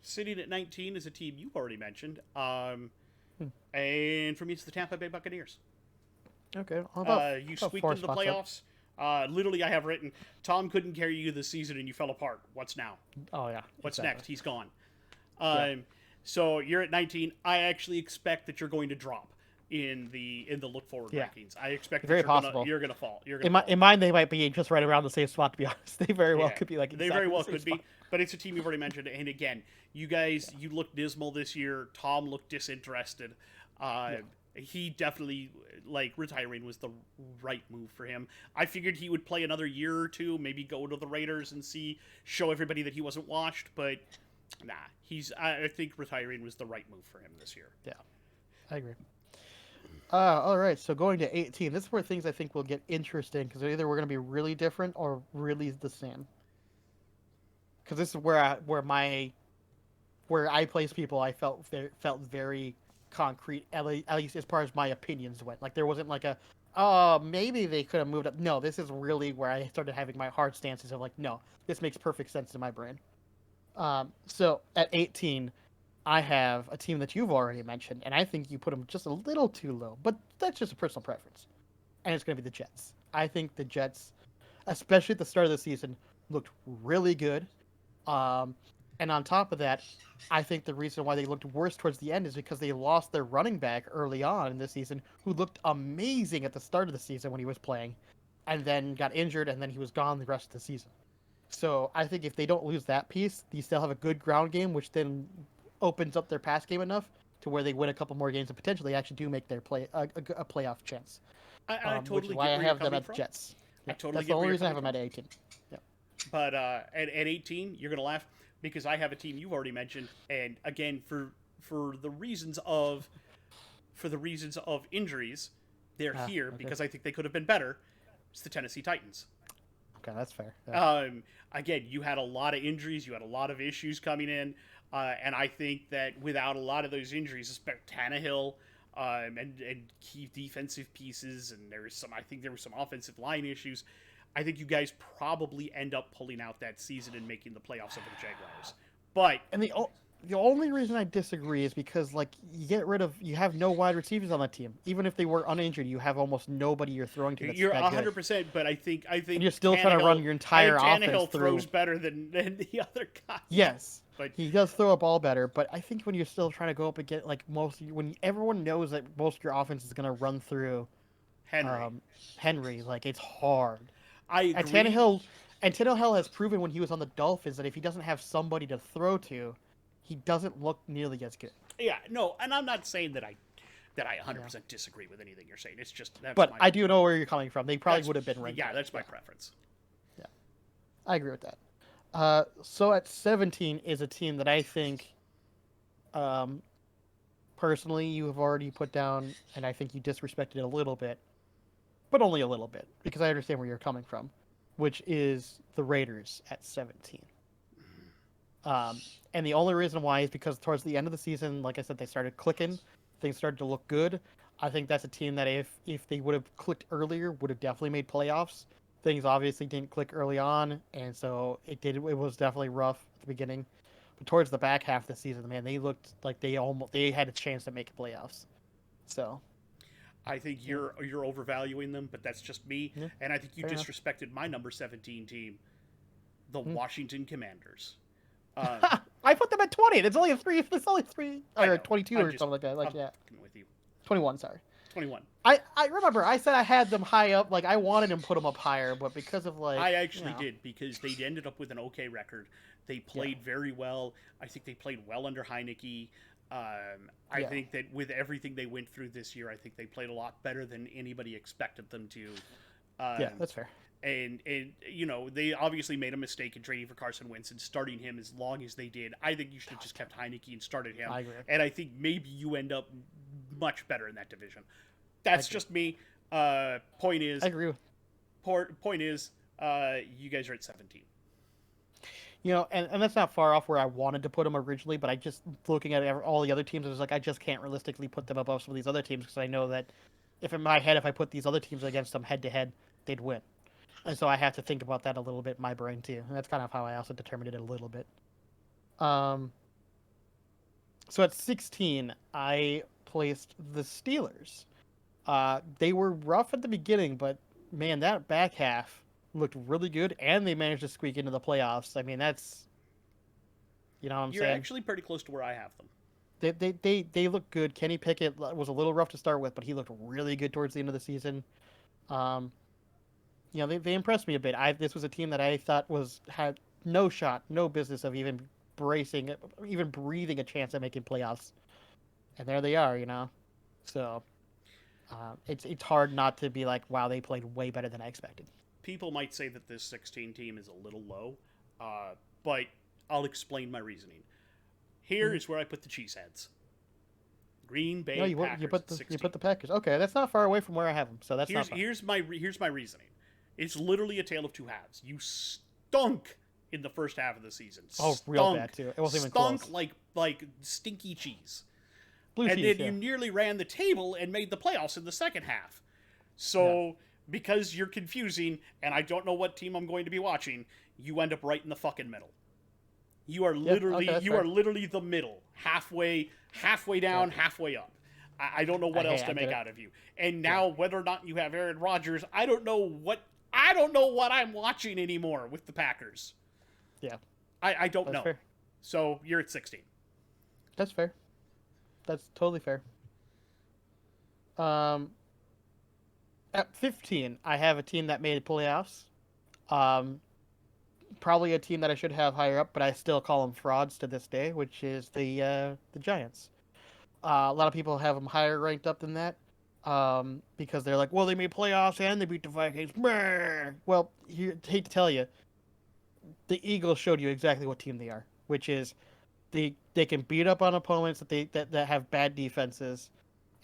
Sitting at 19 is a team you've already mentioned. Hmm. And for me, it's the Tampa Bay Buccaneers. Okay, You about squeaked four into the spots up. playoffs. Literally, I have written, Tom couldn't carry you this season and you fell apart. What's now? Oh yeah, What's exactly. next? He's gone. Yeah. So you're at 19. I actually expect that you're going to drop in the look forward Yeah. rankings. I expect that Very possible. you're gonna fall. You're gonna In my fall. in mine, they might be just right around the same spot. To be honest, they very well Yeah, could be like they very exactly the well same could spot. be, but it's a team you've already mentioned. And again, you guys, you looked dismal this year. Tom looked disinterested. Uh, Yeah. he definitely retiring was the right move for him. I figured he would play another year or two, maybe go to the Raiders and show everybody that he wasn't washed. But nah, I think retiring was the right move for him this year. Yeah, I agree. All right, so going to 18. This is where things I think will get interesting because either we're going to be really different or really the same. Because this is where I place people. I felt very concrete, at least as far as my opinions went. Like there wasn't like a, oh, maybe they could have moved up. No, this is really where I started having my hard stances of like, no, this makes perfect sense in my brain. So at 18, I have a team that you've already mentioned, and I think you put them just a little too low, but that's just a personal preference. And it's going to be the Jets. I think the Jets, especially at the start of the season, looked really good. Um, and on top of that, I think the reason why they looked worse towards the end is because they lost their running back early on in this season, who looked amazing at the start of the season when he was playing, and then got injured, and then he was gone the rest of the season. So I think if they don't lose that piece, they still have a good ground game, which then opens up their pass game enough to where they win a couple more games and potentially actually do make their a playoff chance. I Which is totally why get I where you're have them coming at the from. Jets. I Yeah, totally that's the get where only you're reason I coming have them from. at 18. Yeah. But at 18, you're gonna laugh because I have a team you've already mentioned, and again for the reasons of injuries, they're here Okay. because I think they could have been better. It's the Tennessee Titans. Okay, that's fair. Yeah. Again, you had a lot of injuries, you had a lot of issues coming in, and I think that without a lot of those injuries, especially Tannehill, and key defensive pieces, and I think there were some offensive line issues. I think you guys probably end up pulling out that season and making the playoffs over the Jaguars. But And the only reason I disagree is because like you have no wide receivers on that team. Even if they were uninjured, you have almost nobody you're throwing to that's you're that good. 100%. But I And think you're still trying to run your I entire think offense Tannehill through. throws better than the other guys. Yes, But he does throw a ball better, but I think when you're still trying to go up against like when everyone knows that most of your offense is going to run through Henry, um, Henry, like it's hard. I And agree. Tannehill has proven when he was on the Dolphins that if he doesn't have somebody to throw to, he doesn't look nearly as good. Yeah, no, and I'm not saying that I Yeah. 100% disagree with anything you're saying. It's just But I do know where you're coming from. They probably that's would have been ranked yeah, higher. that's my preference. Yeah, I agree with that. So at 17 is a team that I think, um, personally, you have already put down, and I think you disrespected it a little bit, but only a little bit, because I understand where you're coming from, which is the Raiders at 17. And the only reason why is because towards the end of the season, like I said, they started clicking. Things started to look good. I think that's a team that if they would have clicked earlier, would have definitely made playoffs. Things obviously didn't click early on, and so it did. It was definitely rough at the beginning, but towards the back half of the season, man, they looked like they had a chance to make playoffs. So I think yeah, you're overvaluing them, but that's just me. yeah, And I think you fair enough. disrespected my number 17 team, the Hmm. Washington Commanders. Uh, I put them at 20. It's only a three. It's only three I or know. 22 I'm or just something like that. Like I'm yeah, fucking with you. 21. Sorry. 21. I remember I said I had them high up, like I wanted to put them up higher, but because of like I actually did because they ended up with an okay record. They yeah, played very well. I think they played well under Heineke. I yeah, think that with everything they went through this year, I think they played a lot better than anybody expected them to. yeah, Um, that's fair. and they obviously made a mistake in trading for Carson Wentz and starting him as long as they did. I think you should have just kept Heineke and started him. I agree. And I think maybe you end up much better in that division. I That's agree. just me. Point I is, agree. point is, you guys are at 17. And that's not far off where I wanted to put them originally, but I just looking at all the other teams, I was like, I just can't realistically put them above some of these other teams because I know that if in my head, if I put these other teams against them head to head, they'd win. And so I have to think about that a little bit in my brain too. And that's kind of how I also determined it a little bit. Um, so at 16, I placed the Steelers. They were rough at the beginning, but man, that back half looked really good, and they managed to squeak into the playoffs. I mean, that's what I'm You're saying. actually pretty close to where I have them. They look good. Kenny Pickett was a little rough to start with, but he looked really good towards the end of the season. Um, they impressed me a bit. This was a team that I thought had no shot, no business of even even breathing a chance at making playoffs, and there they are. So it's hard not to be like, wow, they played way better than I expected. People might say that this 16 team is a little low, but I'll explain my reasoning. Here is where I put the cheeseheads. Green Bay No, you Packers put at the 16. you put the Packers. Okay, that's not far away from where I have them, so that's not far. Here's my reasoning. It's literally a tale of two halves. You stunk in the first half of the season. Oh, Stunk, real bad too. It wasn't even close. Stunk like stinky cheese. Blue And cheese, then you nearly ran the table and made the playoffs in the second half. So Yeah. because you're confusing and I don't know what team I'm going to be watching, you end up right in the fucking middle. You are literally okay, fair. literally the middle, halfway down, halfway up. I don't know what else to make get it. out of you. And now whether or not you have Aaron Rodgers, I don't know what I'm watching anymore with the Packers. Yeah, I don't that's know. fair. So you're at 16. That's fair. That's totally fair. Um, at 15, I have a team that made playoffs. Um, Probably a team that I should have higher up, but I still call them frauds to this day, which is the Giants. A lot of people have them higher ranked up than that, because they're like, well, they made playoffs and they beat the Vikings. Brr. Well, hate to tell you, the Eagles showed you exactly what team they are, which is they can beat up on opponents that have bad defenses,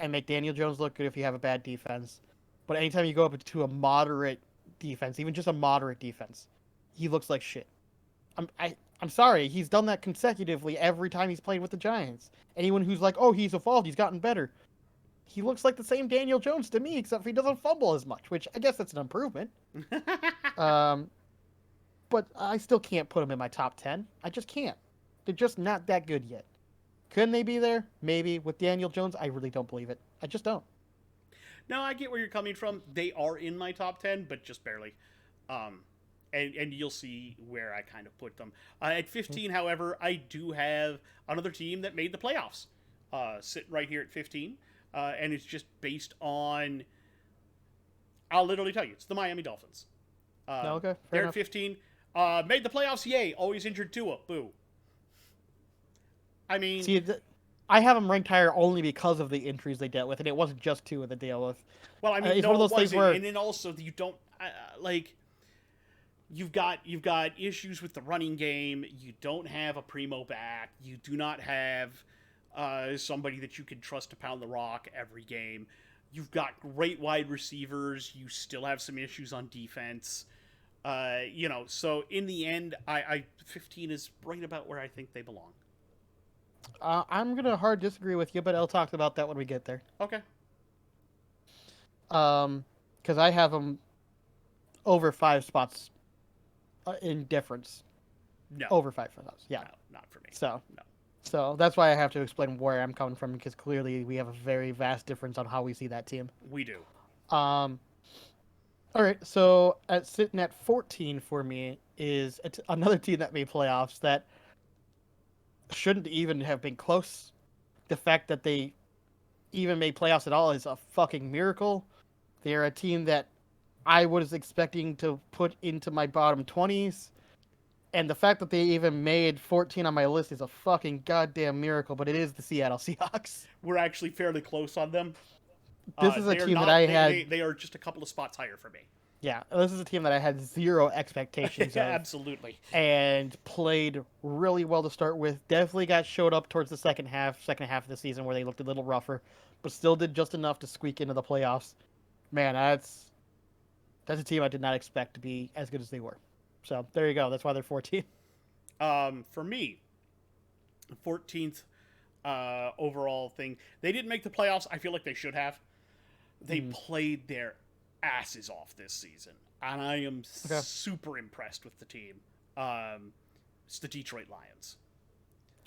and make Daniel Jones look good if you have a bad defense. But anytime you go up to a moderate defense, even just a moderate defense, he looks like shit. I'm sorry, he's done that consecutively every time he's played with the Giants. Anyone who's like, oh, he's evolved, he's gotten better. He looks like the same Daniel Jones to me, except for he doesn't fumble as much, which I guess that's an improvement. But I still can't put him in my top 10. I just can't. They're just not that good yet. Couldn't they be there? Maybe. With Daniel Jones, I really don't believe it. I just don't. No, I get where you're coming from. They are in my top 10, but just barely. And you'll see where I kind of put them. At 15, however, I do have another team that made the playoffs, sitting right here at 15. And it's just based on, I'll literally tell you, it's the Miami Dolphins. Okay, fair They're enough. at 15. Made the playoffs, yay. Always injured Tua, boo. I mean, See, I have them ranked higher only because of the injuries they dealt with, and it wasn't just two of the deal with. well, I mean, It's no, one of those it things wasn't. where And then also, you don't, like, you've got issues with the running game. You don't have a primo back. You do not have somebody that you can trust to pound the rock every game. You've got great wide receivers. You still have some issues on defense. So in the end, I 15 is right about where I think they belong. I'm gonna hard disagree with you, but I'll talk about that when we get there. Okay. Because I have them over 5 spots in difference. No. Over 5 spots. Yeah. No, not for me. So. No. So that's why I have to explain where I'm coming from, because clearly we have a very vast difference on how we see that team. We do. All right, so sitting at 14 for me is another team that made playoffs that shouldn't even have been close. The fact that they even made playoffs at all is a fucking miracle. They're a team that I was expecting to put into my bottom 20s. And the fact that they even made 14 on my list is a fucking goddamn miracle, but it is the Seattle Seahawks. We're actually fairly close on them. This is a team that I had... They are just a couple of spots higher for me. Yeah, this is a team that I had zero expectations of. Absolutely. And played really well to start with. Definitely showed up towards the second half of the season where they looked a little rougher, but still did just enough to squeak into the playoffs. Man, that's a team I did not expect to be as good as they were. So there you go. That's why they're 14. For me, 14th overall thing. They didn't make the playoffs. I feel like they should have. They Mm. played their asses off this season, and I am Okay. super impressed with the team. It's the Detroit Lions.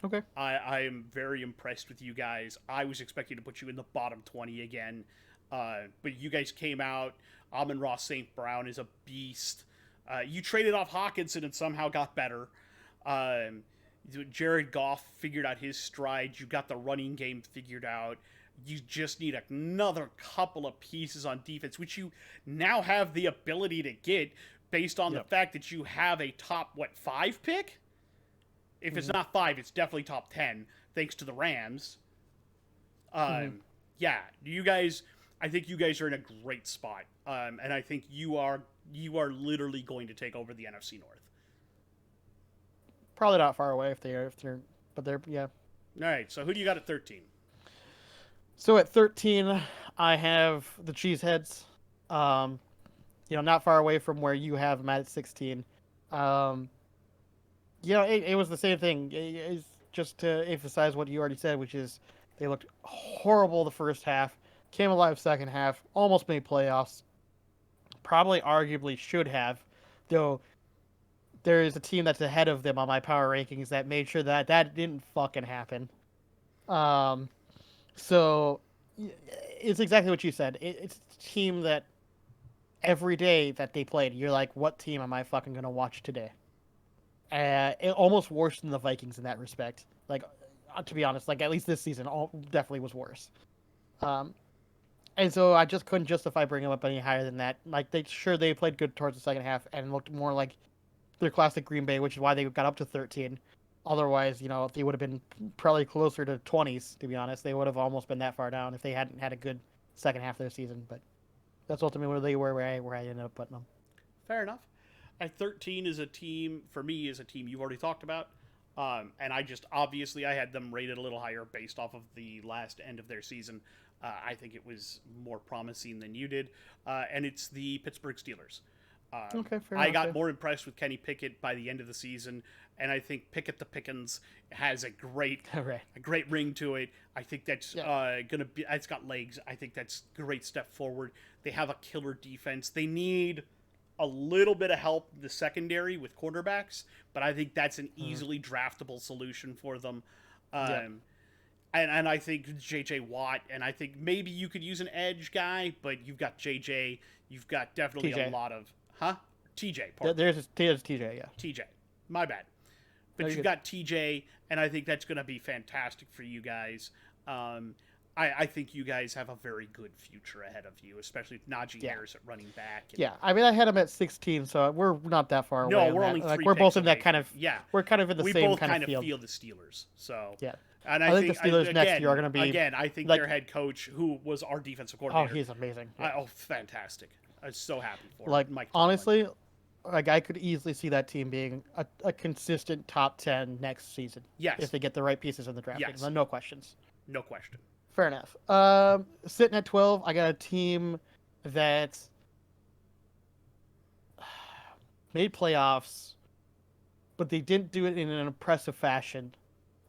Okay. I am very impressed with you guys. I was expecting to put you in the bottom 20 again, but you guys came out. Amon-Ra St. Brown is a beast. You traded off Hawkinson and somehow got better. Um, Jared Goff figured out his stride. You got the running game figured out. You just need another couple of pieces on defense, which you now have the ability to get based on the Yep. fact that you have a top, 5 pick? If it's Mhm. not 5, it's definitely top 10, thanks to the Rams. Mhm. Yeah, you guys, I think you guys are in a great spot. And I think you are literally going to take over the NFC North. Probably not far away but they're yeah. All right, so who do you got at 13? So at 13, I have the Cheeseheads. Um, not far away from where you have them at 16. Um, it was the same thing. It's just to emphasize what you already said, which is they looked horrible the first half, came alive second half, almost made playoffs. Probably, arguably, should have, though. There is a team that's ahead of them on my power rankings that made sure that that didn't fucking happen. Um, so it's exactly what you said. It's a team that every day that they played, you're like, what team am I fucking gonna watch today? It almost worse than the Vikings in that respect. Like, to be honest, like at least this season, definitely was worse. Um, and so I just couldn't justify bringing them up any higher than that. Like they played good towards the second half and looked more like their classic Green Bay, which is why they got up to 13. Otherwise, they would have been probably closer to 20s. To be honest, they would have almost been that far down if they hadn't had a good second half of their season. But that's ultimately where they were, where I ended up putting them. Fair enough. At 13 is a team, for me, is a team you've already talked about. And I just, obviously, I had them rated a little higher based off of the last end of their season. I think it was more promising than you did. And it's the Pittsburgh Steelers. Okay, fair I enough. got Yeah. more impressed with Kenny Pickett by the end of the season, and I think Pickett the Pickens has a great, Right. a great ring to it. I think that's Yeah. gonna be. It's got legs. I think that's a great step forward. They have a killer defense. They need a little bit of help in the secondary with quarterbacks, but I think that's an Mm. easily draftable solution for them. Yep. And I think JJ Watt, and I think maybe you could use an edge guy, but you've got JJ, you've got definitely a TJ. lot of TJ, pardon. There's TJ. Yeah. TJ. My bad. No, But you're you've good. got TJ, and I think that's going to be fantastic for you guys. I think you guys have a very good future ahead of you, especially with Najee Yeah. Harris at running back. And, Yeah. I mean, I had him at 16, so we're not that far no, away on we're that. only Like three we're picks both in away that kind from of. it. Yeah. We're kind of in the We same both kind kind of of field. feel the Steelers. So, Yeah. and I think the Steelers next year are gonna be, again. I think like- their head coach, who was our defensive Oh, coordinator, he's amazing. Yeah. oh, fantastic! I'm so happy for Like Mike Tomlin. honestly, like I could easily see that team being a consistent top 10 next season Yes, if they get the right pieces in the draft. Yes. No questions. no question. Fair enough. Sitting at 12, I got a team that made playoffs, but they didn't do it in an impressive fashion.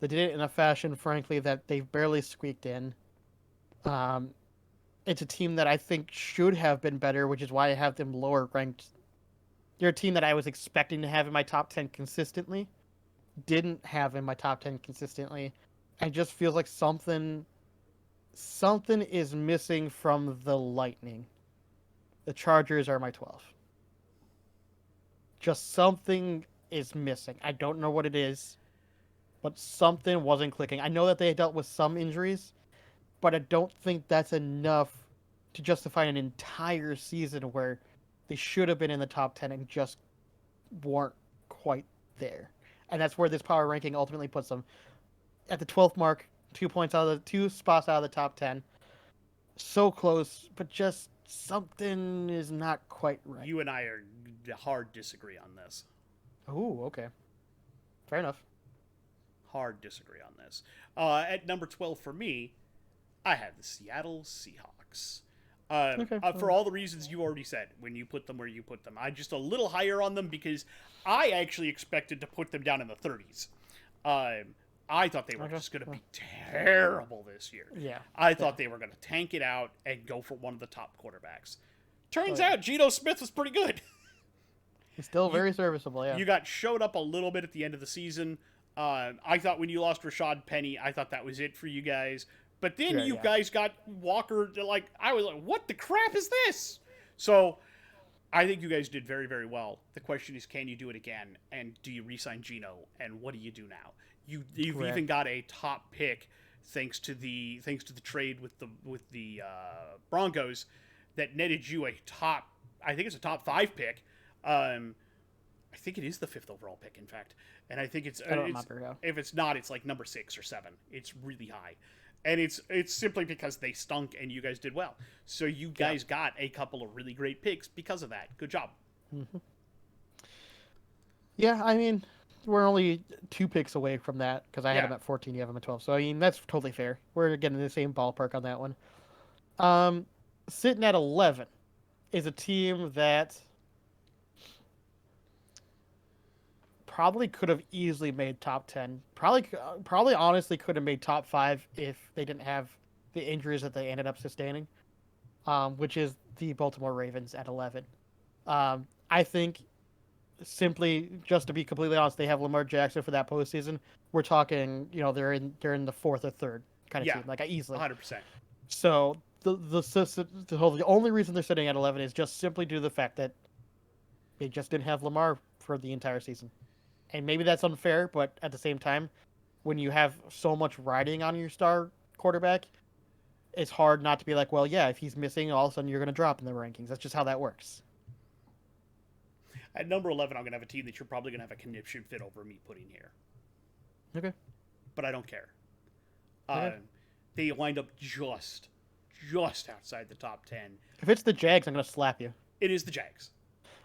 They did it in a fashion, frankly, that they barely squeaked in. Um, it's a team that I think should have been better, which is why I have them lower ranked. They're a team that I was expecting to have in my top 10 consistently, didn't have in my top 10 consistently. I just feels like something is missing from the Lightning. The Chargers are my 12. Just something is missing. I don't know what it is, but something wasn't clicking. I know that they dealt with some injuries, but I don't think that's enough to justify an entire season where they should have been in the top 10 and just weren't quite there. And that's where this power ranking ultimately puts them at the 12th mark, 2 spots out of the top 10. So close, but just something is not quite right. You and I are hard disagree on this. Oh, okay. Fair enough. Hard disagree on this. At number 12 for me, I have the Seattle Seahawks. Okay. For all the reasons you already said when you put them where you put them. I'm just a little higher on them because I actually expected to put them down in the 30s. I thought they were just going to be terrible this year. Yeah. I thought they were going to tank it out and go for one of the top quarterbacks. Turns out Geno Smith was pretty good. He's still very serviceable, yeah. You got showed up a little bit at the end of the season. I thought when you lost Rashad Penny, I thought that was it for you guys. But then you guys got Walker. Like, I was like, what the crap is this? So I think you guys did very, very well. The question is, can you do it again? And do you re-sign Geno? And what do you do now? You've even got a top pick thanks to the trade with the Broncos that netted you a top. I think it's a top 5 pick. I think it is the 5th overall pick, in fact. And I think it's if it's not, it's like number 6 or 7. It's really high. And it's simply because they stunk and you guys did well. So you guys got a couple of really great picks because of that. Good job. Mm-hmm. Yeah, I mean, we're only 2 picks away from that because I had him at 14, you have him at 12. So, I mean, that's totally fair. We're getting in the same ballpark on that one. Sitting at 11 is a team that probably could have easily made top 10. Probably honestly could have made top 5 if they didn't have the injuries that they ended up sustaining, which is the Baltimore Ravens at 11. I think, simply, just to be completely honest, they have Lamar Jackson for that postseason. We're talking, they're in the 4th or 3rd kind of team, like easily. 100%. So the only reason they're sitting at 11 is just simply due to the fact that they just didn't have Lamar for the entire season. And maybe that's unfair, but at the same time, when you have so much riding on your star quarterback, it's hard not to be like, well, yeah, if he's missing, all of a sudden you're going to drop in the rankings. That's just how that works. At number 11, I'm going to have a team that you're probably going to have a conniption fit over me putting here. Okay. But I don't care. Okay. They wind up just outside the top 10. If it's the Jags, I'm going to slap you. It is the Jags.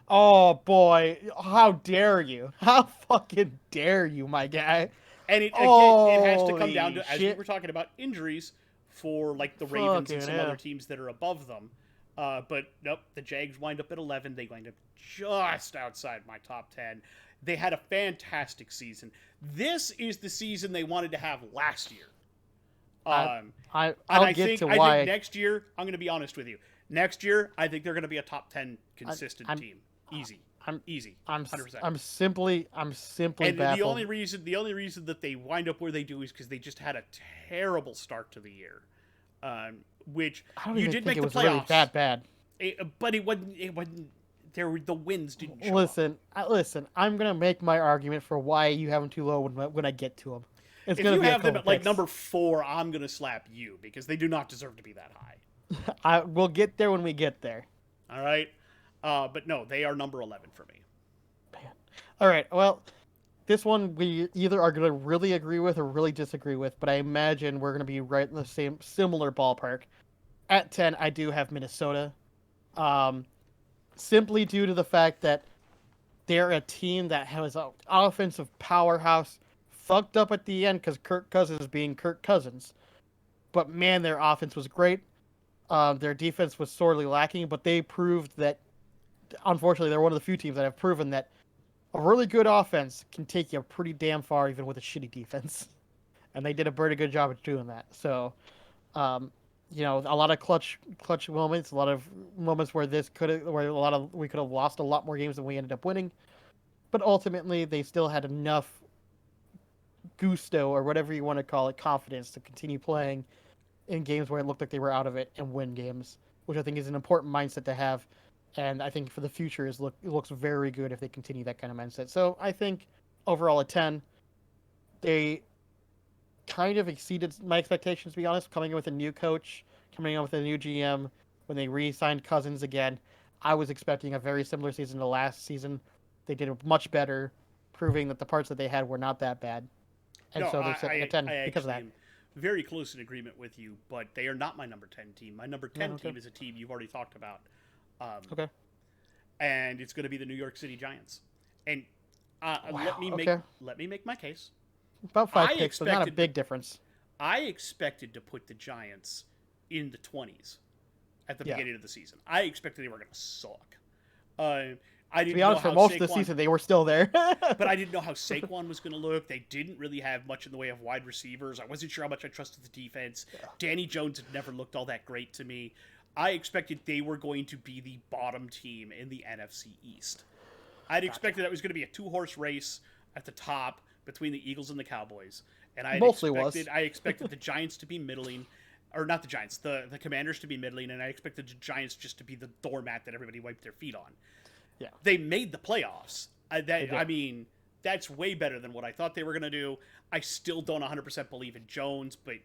Oh, boy. How dare you? How fucking dare you, my guy? And it has to come down to, as we shit. were talking about, injuries for like the Ravens and some other teams that are above them. But nope, the Jags wind up at 11. They wind up just outside my top 10. They had a fantastic season. This is the season they wanted to have last year. I think next year, I'm going to be honest with you. Next year, I think they're going to be a top 10 consistent team. Easy. Easy. 100%. I'm simply and baffled. The only reason that they wind up where they do is because they just had a terrible start to the year, which you did make the playoffs. Really that bad. But it wasn't. The wins didn't show listen. I'm gonna make my argument for why you have them too low when I get to them. If you have them at like number 4, I'm gonna slap you because they do not deserve to be that high. We'll get there when we get there. All right. But no, they are number 11 for me. Man. All right. Well, this one we either are going to really agree with or really disagree with, but I imagine we're going to be right in the similar ballpark. At 10, I do have Minnesota. Simply due to the fact that they're a team that has an offensive powerhouse, fucked up at the end because Kirk Cousins being Kirk Cousins. But man, their offense was great. Their defense was sorely lacking, but they proved that, unfortunately, they're one of the few teams that have proven that a really good offense can take you pretty damn far even with a shitty defense. And they did a pretty good job at doing that. So, a lot of clutch moments, a lot of moments where we could have lost a lot more games than we ended up winning. But ultimately, they still had enough gusto, or whatever you want to call it, confidence to continue playing in games where it looked like they were out of it and win games, which I think is an important mindset to have. And I think for the future it looks very good if they continue that kind of mindset. So I think overall at 10, they kind of exceeded my expectations, to be honest, coming in with a new coach, coming in with a new GM, when they re-signed Cousins again. I was expecting a very similar season to last season. They did much better, proving that the parts that they had were not that bad. And so they're sitting at 10 because of that. Very close in agreement with you, but they are not my number 10 team. My number 10 team is a team you've already talked about. Okay. And it's going to be the New York City Giants. And let me make my case. About 5 picks, so not a big difference. I expected to put the Giants in the 20s. at the Yeah. beginning of the season. I expected they were going to suck. I To didn't be know honest, how for most Saquon, of the season, they were still there. but I didn't know how Saquon was going to look. They didn't really have much in the way of wide receivers. I wasn't sure how much I trusted the defense. Yeah. Danny Jones had never looked all that great to me. I expected they were going to be the bottom team in the NFC East. I'd expected that was going to be a two-horse race at the top between the Eagles and the Cowboys, and Mostly was. I expected the Giants to be middling, or not the Giants, the Commanders to be middling, and I expected the Giants just to be the doormat that everybody wiped their feet on. Yeah. They made the playoffs. did. I mean, that's way better than what I thought they were going to do. I still don't 100% believe in Jones, but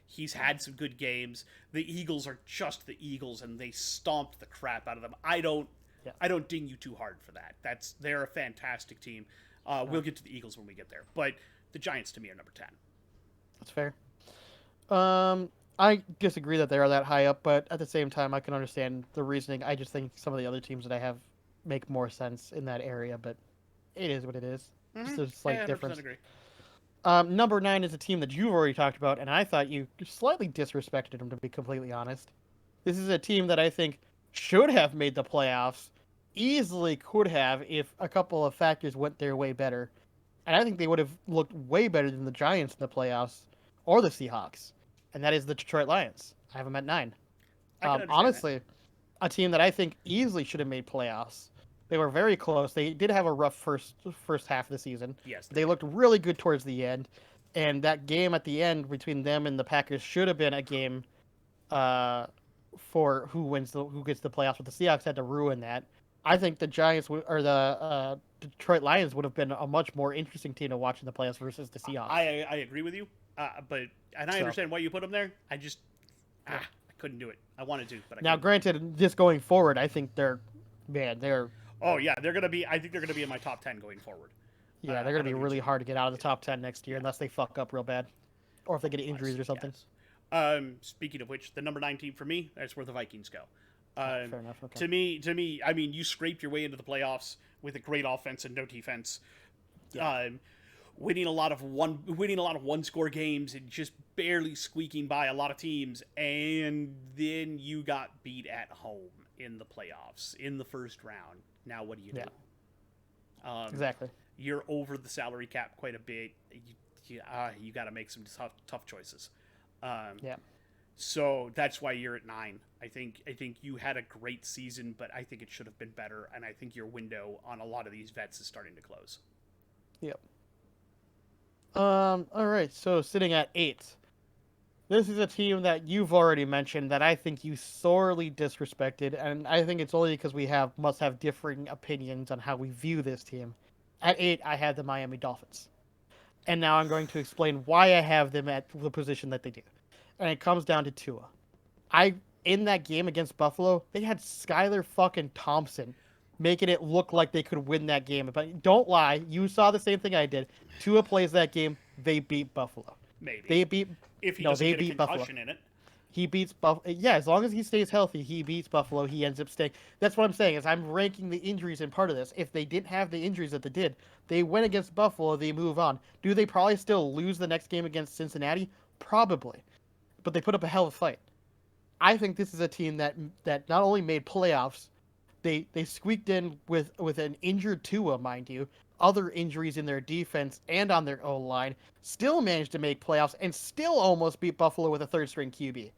he's had some good games. The Eagles are just the Eagles, and they stomped the crap out of them. I don't ding you too hard for that. They're a fantastic team. We'll get to the Eagles when we get there, but the Giants to me are number 10. That's fair. I disagree that they are that high up, but at the same time, I can understand the reasoning. I just think some of the other teams that I have make more sense in that area, but it is what it is. Just a slight difference. Agree. Number 9 is a team that you've already talked about, and I thought you slightly disrespected them, to be completely honest. This is a team that I think should have made the playoffs, easily could have if a couple of factors went their way better. And I think they would have looked way better than the Giants in the playoffs or the Seahawks. And that is the Detroit Lions. I have them at 9. Honestly, a team that I think easily should have made playoffs. They were very close. They did have a rough first half of the season. Yes, they looked really good towards the end. And that game at the end between them and the Packers should have been a game for who gets the playoffs. But the Seahawks had to ruin that. I think the Giants or the Detroit Lions would have been a much more interesting team to watch in the playoffs versus the Seahawks. I agree with you, I understand why you put them there. I just I couldn't do it. I wanted to, but now, granted, just going forward, I think they're. Oh yeah, they're gonna be. I think they're gonna be in my top 10 going forward. Yeah, they're gonna be really hard to get out of the top 10 next year unless they fuck up real bad, or if they get injuries or something. Yes. Speaking of which, the number 9 team for me, that's where the Vikings go. Fair enough. Okay. To me, I mean, you scraped your way into the playoffs with a great offense and no defense. Yeah. Winning a lot of one-score games and just barely squeaking by a lot of teams, and then you got beat at home in the playoffs in the first round. Now what do you do? Exactly. You're over the salary cap quite a bit. You got to make some tough choices. So that's why you're at 9. I think you had a great season, but I think it should have been better, and I think your window on a lot of these vets is starting to close. Yep. All right. So sitting at 8, this is a team that you've already mentioned that I think you sorely disrespected, and I think it's only because we must have differing opinions on how we view this team. At 8, I had the Miami Dolphins, and now I'm going to explain why I have them at the position that they do. And it comes down to Tua. In that game against Buffalo, they had Skylar fucking Thompson making it look like they could win that game. But don't lie, you saw the same thing I did. Tua plays that game, they beat Buffalo. Maybe. They beat if he doesn't get a concussion in it. He beats Buffalo. Yeah, as long as he stays healthy, he beats Buffalo. He ends up staying. That's what I'm saying, is I'm ranking the injuries in part of this. If they didn't have the injuries that they did, they win against Buffalo, they move on. Do they probably still lose the next game against Cincinnati? Probably. But they put up a hell of a fight. I think this is a team that not only made playoffs, they squeaked in with an injured Tua, mind you, other injuries in their defense and on their O-line, still managed to make playoffs and still almost beat Buffalo with a third-string QB.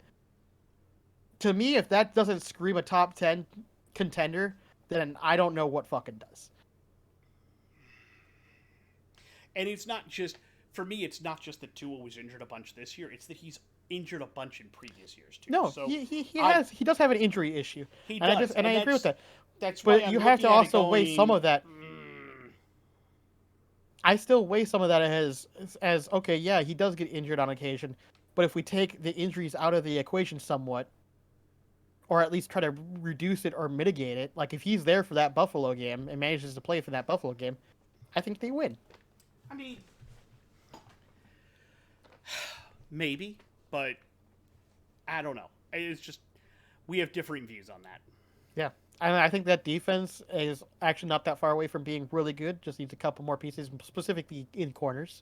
To me, if that doesn't scream a top 10 contender, then I don't know what fucking does. And it's not just, for me, it's not just that Tua was injured a bunch this year, it's that he's injured a bunch in previous years too. No, so he does have an injury issue. He does, and I agree with that. That's why but you have to also weigh some of that. I still weigh some of that as okay, yeah, he does get injured on occasion, but if we take the injuries out of the equation somewhat, or at least try to reduce it or mitigate it, like if he's there for that Buffalo game and manages to play for that Buffalo game, I think they win. I mean, maybe, but I don't know. It's just, we have differing views on that. Yeah. I think that defense is actually not that far away from being really good. Just needs a couple more pieces, specifically in corners.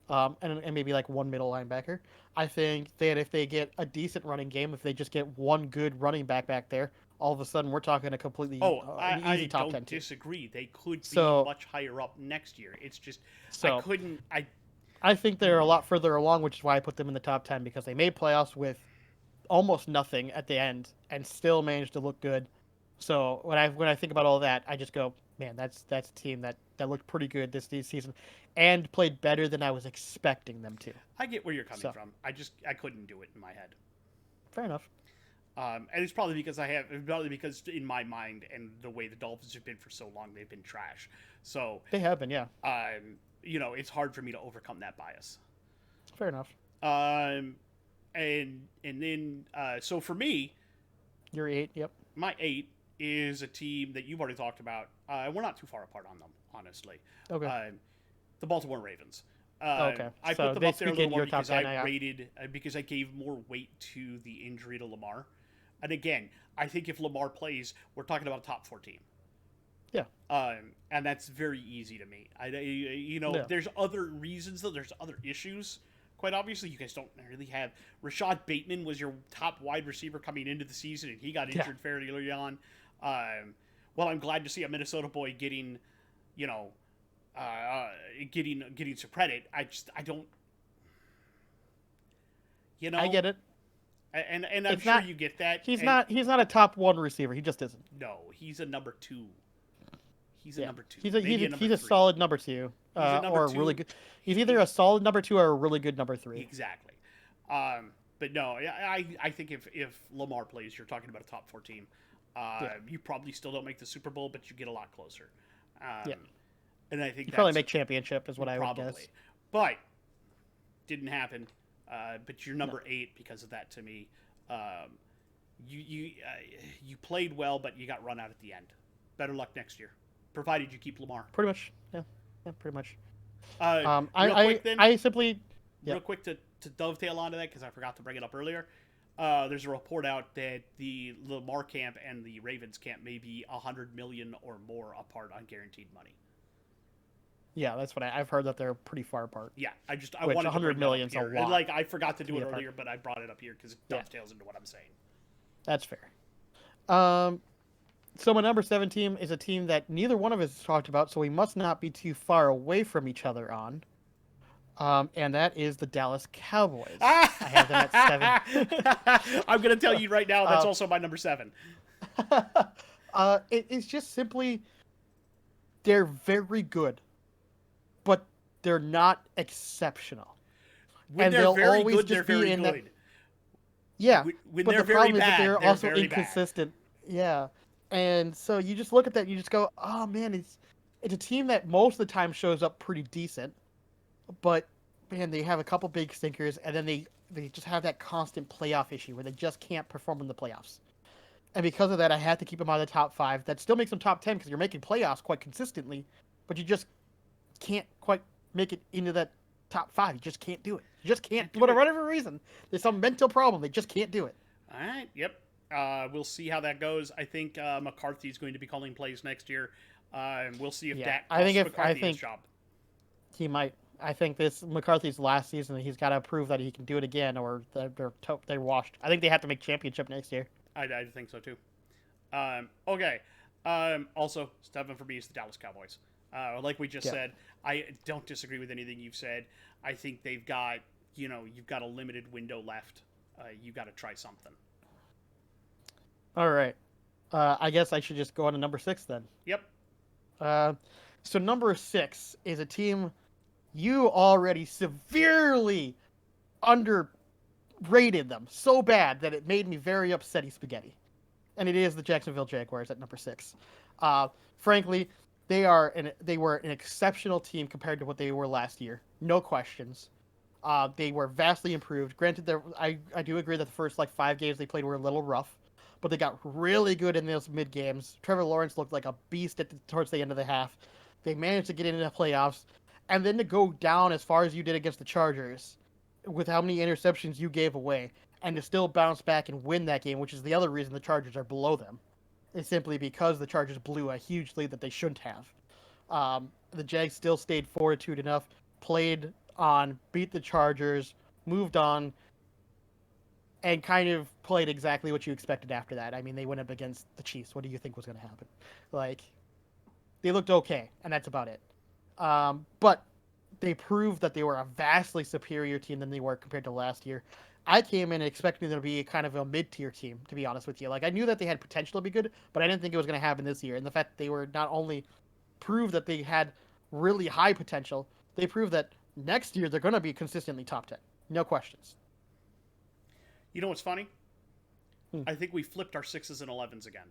and maybe like one middle linebacker. I think that if they get a decent running game, if they just get one good running back there, all of a sudden we're talking a completely Oh, an easy I top don't 10 team. disagree. They could be So much higher up next year. It's just I so couldn't. I I think they're a lot further along, which is why I put them in the top 10 because they made playoffs with almost nothing at the end and still managed to look good. So when I think about all that, I just go, man, that's a team that looked pretty good this season and played better than I was expecting them to. I get where you're coming So from. I couldn't do it in my head. fair enough. And it's probably because probably because in my mind and the way the Dolphins have been for so long, they've been trash. So, They have been, yeah. it's hard for me to overcome that bias. Fair enough. Um, and then so for me, You're 8. Yep. my 8 is a team that you've already talked about. We're not too far apart on them, honestly. Okay. The Baltimore Ravens. Okay. I So put them they up there a speak little in more your top because 10. I rated because I gave more weight to the injury to Lamar. And again, I think if Lamar plays, we're talking about a top 4 team. Yeah. And that's very easy to me. Yeah. There's other reasons though. There's other issues. Quite obviously, you guys don't really have. Rashad Bateman was your top wide receiver coming into the season, and he got injured fairly early on. Well, I'm glad to see a Minnesota boy getting, getting some credit. I don't, I get it. and I'm It's sure not. you get that. He's and, not. He's not a top 1 receiver. He just isn't. No, he's a number 2. He's a Yeah. number 2. He's Maybe a number 3. solid number 2. He's a number Or a 2. really good. He's either a solid number 2 or a really good number 3. Exactly. But no, I think if Lamar plays, you're talking about a top 4 team. You probably still don't make the Super Bowl, but you get a lot closer. Yeah. And I think You probably make championship is what I would probably. guess. But didn't happen. But you're number 8 because of that to me. You played well, but you got run out at the end. Better luck next year, provided you keep Lamar. Pretty much. Yeah. Yeah. Pretty much. I simply. Real quick to dovetail onto that, because I forgot to bring it up earlier. There's a report out that the Lamar camp and the Ravens camp may be $100 million or more apart on guaranteed money. Yeah, that's what I've heard that they're pretty far apart. Yeah, I Which wanted 100 to bring million's that up a here. lot. Like I forgot to do it apart. earlier, but I brought it up here because it dovetails into what I'm saying. That's fair. So my number 7 team is a team that neither one of us has talked about, so we must not be too far away from each other on. And that is the Dallas Cowboys. I have them at 7. I'm going to tell you right now, that's also my number 7. It's just simply, they're very good, but they're not exceptional. When and they're they'll very always good, just they're be very in good. that. Yeah, When but they're the very problem is bad, that they're they're also very bad. inconsistent. Yeah, and so you just look at that, and you just go, "Oh man, it's a team that most of the time shows up pretty decent, but man, they have a couple big stinkers, and then they just have that constant playoff issue where they just can't perform in the playoffs. And because of that, I had to keep them out of the top 5. That still makes them top 10 because you're making playoffs quite consistently, but you just can't quite make it into that top 5. You just can't do it. You just can't, for whatever reason. There's some mental problem. They just can't do it. All right. Yep. We'll see how that goes. I think McCarthy's going to be calling plays next year. We'll see if Dak costs McCarthy his job. He might. I think this McCarthy's last season. He's got to prove that he can do it again, or they're washed. I think they have to make championship next year. I think so too. Okay. Also, 7 for me is the Dallas Cowboys. Like we just said, I don't disagree with anything you've said. I think they've got, you've got a limited window left. You got to try something. All right. I guess I should just go on to number 6 then. Yep. So number 6 is a team you already severely underrated them so bad that it made me very upsetty spaghetti. And it is the Jacksonville Jaguars at number 6. Frankly, they were an exceptional team compared to what they were last year. No questions. They were vastly improved. Granted, I do agree that the first 5 games they played were a little rough, but they got really good in those mid games. Trevor Lawrence looked like a beast towards the end of the half. They managed to get into the playoffs, and then to go down as far as you did against the Chargers, with how many interceptions you gave away, and to still bounce back and win that game, which is the other reason the Chargers are below them. It's simply because the Chargers blew a huge lead that they shouldn't have. The Jags still stayed fortitude enough, played on, beat the Chargers, moved on, and kind of played exactly what you expected after that. I mean, they went up against the Chiefs. What do you think was going to happen? Like, they looked okay, and that's about it. But they proved that they were a vastly superior team than they were compared to last year. I came in expecting them to be kind of a mid-tier team, to be honest with you. Like, I knew that they had potential to be good, but I didn't think it was going to happen this year. And the fact that they were not only proved that they had really high potential, they proved that next year they're going to be consistently top 10. No questions. You know what's funny? Hmm. I think we flipped our 6s and 11s again.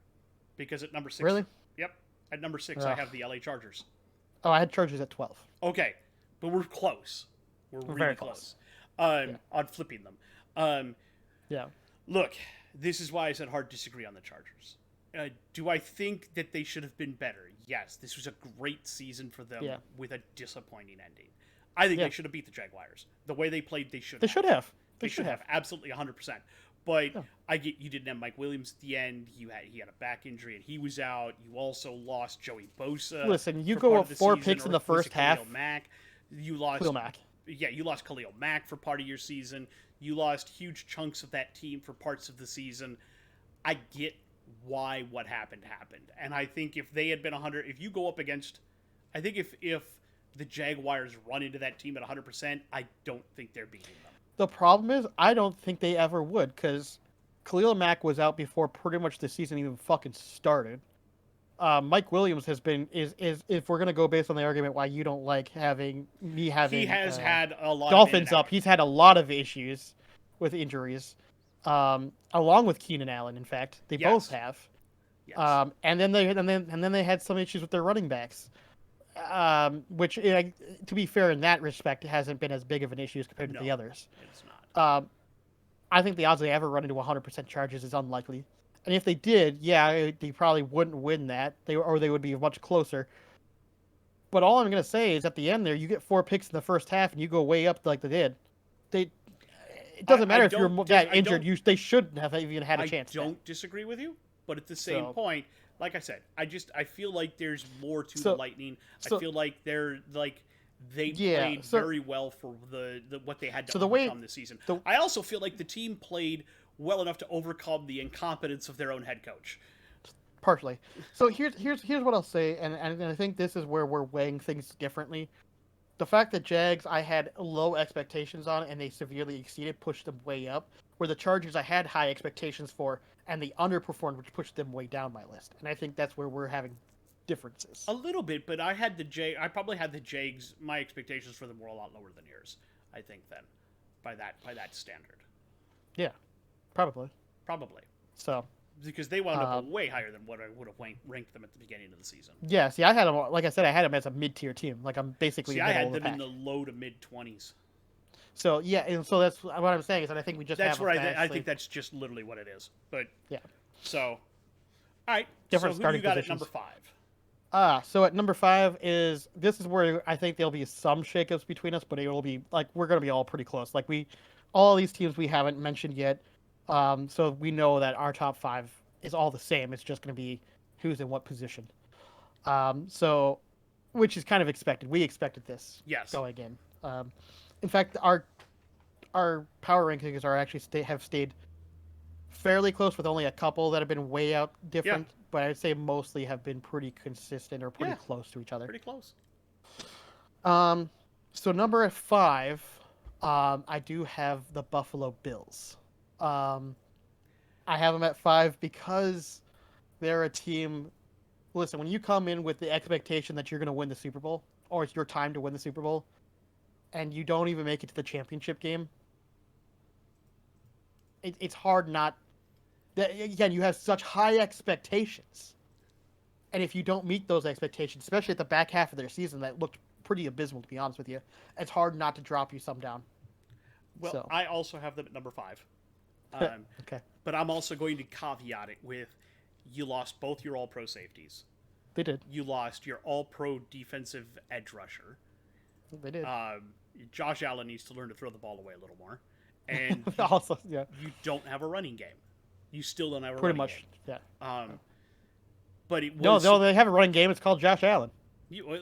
Because at number 6... Really? Yep. At number 6, I have the LA Chargers. Oh, I had Chargers at 12. Okay. But we're close. We're really very close. Yeah. On flipping them. Yeah. Look, this is why I said hard disagree on the Chargers. Do I think that they should have been better? Yes. This was a great season for them with a disappointing ending. I think they should have beat the Jaguars. The way they played, they should have. They should have. They should have. Absolutely 100%. But I get you didn't have Mike Williams at the end. He had a back injury and he was out. You also lost Joey Bosa. Listen, you go up 4 picks in the first half. Mack. You lost Khalil Mack. Yeah, you lost Khalil Mack for part of your season. You lost huge chunks of that team for parts of the season. I get why what happened. And I think if they had been 100, if you go up against, I think if the Jaguars run into that team at 100%, I don't think they're beating them. The problem is, I don't think they ever would, because Khalil Mack was out before pretty much the season even fucking started. Mike Williams is if we're gonna go based on the argument why you don't like having he has had a lot Dolphins of up. He's had a lot of issues with injuries, along with Keenan Allen. In fact, they both have. Yes. And then they had some issues with their running backs, which to be fair in that respect hasn't been as big of an issue as compared to the others. It's not. I think the odds they ever run into 100% charges is unlikely. And if they did, they probably wouldn't win that. They would be much closer. But all I'm going to say is at the end there, you get 4 picks in the first half and you go way up like they did. It doesn't matter if you're that injured. They shouldn't have even had a chance. I don't disagree with you, but at the same point, like I said, I feel like there's more to the Lightning. I feel like they played very well for the what they had to overcome this season. I also feel like the team played well enough to overcome the incompetence of their own head coach. Partially. So here's what I'll say, and I think this is where we're weighing things differently. The fact that Jags I had low expectations on and they severely exceeded pushed them way up, where the Chargers I had high expectations for and they underperformed, which pushed them way down my list. And I think that's where we're having differences. A little bit, but I probably had the Jags. My expectations for them were a lot lower than yours. I think then, by that standard. Yeah, probably. So because they wound up way higher than what I would have ranked them at the beginning of the season. Yeah, see, I had them. Like I said, I had them as a mid-tier team. Like I'm basically. I had them in the low to mid 20s. So yeah, and so that's what I'm saying is that I think we just that's where I think that's just literally what it is. But yeah. So, all right. Different so starting who you got positions. at number 5? So at number 5 is where I think there'll be some shakeups between us, but it will be like we're gonna be all pretty close. Like all these teams we haven't mentioned yet. So we know that our top 5 is all the same. It's just gonna be who's in what position. So, which is kind of expected. We expected this. Yes. Going in. In fact, our power rankings are actually have stayed fairly close, with only a couple that have been way out different. Yeah. But I'd say mostly have been pretty consistent or pretty close to each other. Pretty close. So number 5, I do have the Buffalo Bills. I have them at 5 because they're a team. Listen, when you come in with the expectation that you're going to win the Super Bowl, or it's your time to win the Super Bowl, and you don't even make it to the championship game, it's hard not. Again, you have such high expectations, and if you don't meet those expectations, especially at the back half of their season, that looked pretty abysmal, to be honest with you, it's hard not to drop you some down. Well, I also have them at number 5. Okay. But I'm also going to caveat it with, you lost both your All-Pro safeties. They did. You lost your All-Pro defensive edge rusher. They did. Josh Allen needs to learn to throw the ball away a little more. And also, you don't have a running game. You still don't have a pretty running much, game. Yeah. But it was... No, they have a running game. It's called Josh Allen. Your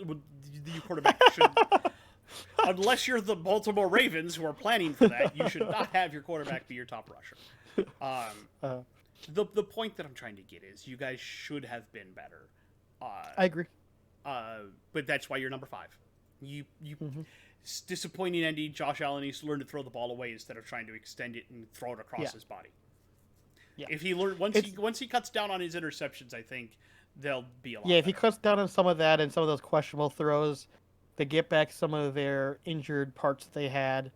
quarterback should... Unless you're the Baltimore Ravens who are planning for that, you should not have your quarterback be your top rusher. Uh, The point that I'm trying to get is you guys should have been better. I agree. But that's why you're number 5. You Mm-hmm. It's disappointing ending. Josh Allen needs to learn to throw the ball away instead of trying to extend it and throw it across his body. Yeah. If he once he cuts down on his interceptions, I think they'll be a lot Yeah, if he better. cuts down on some of that and some of those questionable throws, they get back some of their injured parts that they had,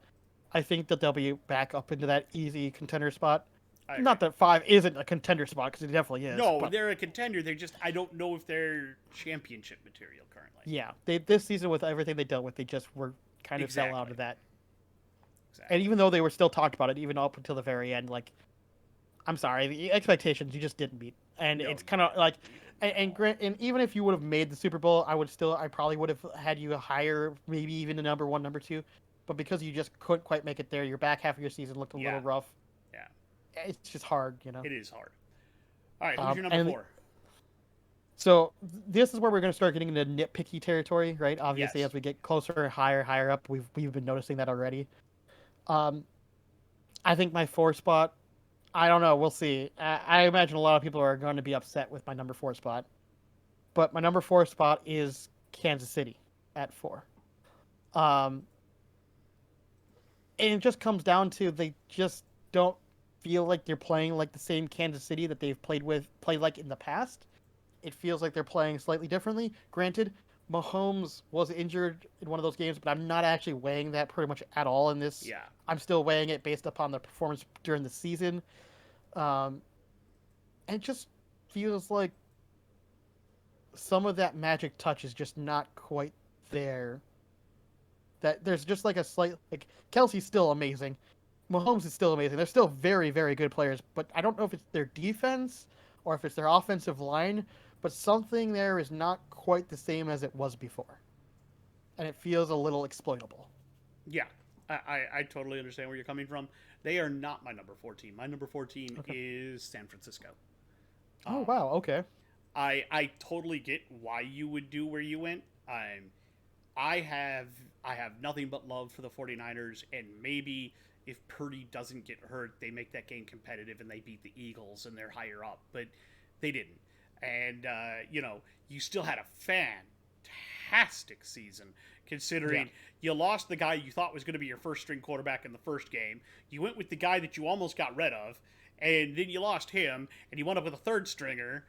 I think that they'll be back up into that easy contender spot. I Not agree. that 5 isn't a contender spot, because it definitely is. No, but they're a contender. I don't know if they're championship material currently. yeah, this season with everything they dealt with, they just were kind of fell out Exactly. of that. Exactly. And even though they were still talked about it, even up until the very end, like, I'm sorry, the expectations you just didn't meet. And No, it's kind of like, and even if you would have made the Super Bowl, I probably would have had you higher, maybe even the number 1, number 2. But because you just couldn't quite make it there, your back half of your season looked a little rough. Yeah. It's just hard, It is hard. All right, who's your number and 4? So this is where we're going to start getting into nitpicky territory, right? Obviously, Yes. as we get closer, higher up, we've been noticing that already. Um, I think my 4 spot, I don't know. We'll see. I imagine a lot of people are going to be upset with my number 4 spot, but my number 4 spot is Kansas City at 4. Um, and it just comes down to they just don't feel like they're playing like the same Kansas City that they've played like in the past. It feels like they're playing slightly differently. Granted, Mahomes was injured in one of those games, but I'm not actually weighing that pretty much at all in this. Yeah. I'm still weighing it based upon the performance during the season. And it just feels like some of that magic touch is just not quite there. That there's just like a slight, like, Kelsey's still amazing. Mahomes is still amazing. They're still very, very good players, but I don't know if it's their defense or if it's their offensive line, but something there is not quite the same as it was before. And it feels a little exploitable. Yeah. I totally understand where you're coming from. They are not my number 14. My number 14 Okay. is San Francisco. Oh, Um, wow. Okay. I totally get why you would do where you went. I have nothing but love for the 49ers, and maybe if Purdy doesn't get hurt, they make that game competitive and they beat the Eagles and they're higher up, but they didn't. And you still had a fantastic season considering you lost the guy you thought was going to be your first string quarterback in the first game. You went with the guy that you almost got rid of, and then you lost him, and you wound up with a third stringer.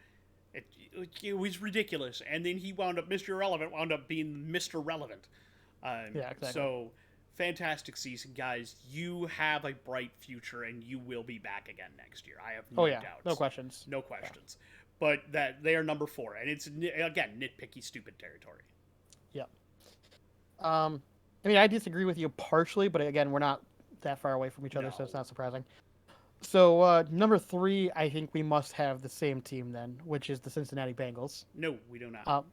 It was ridiculous. And then he wound up, Mr. Irrelevant, wound up being Mr. Relevant. Yeah, exactly. So, fantastic season, guys. You have a bright future, and you will be back again next year. I have no doubts. No questions. No questions. Yeah. But that they are number 4, and it's, again, nitpicky, stupid territory. Yep. I mean, I disagree with you partially, but again, we're not that far away from each other, so it's not surprising. So, number 3, I think we must have the same team then, which is the Cincinnati Bengals. No, we do not.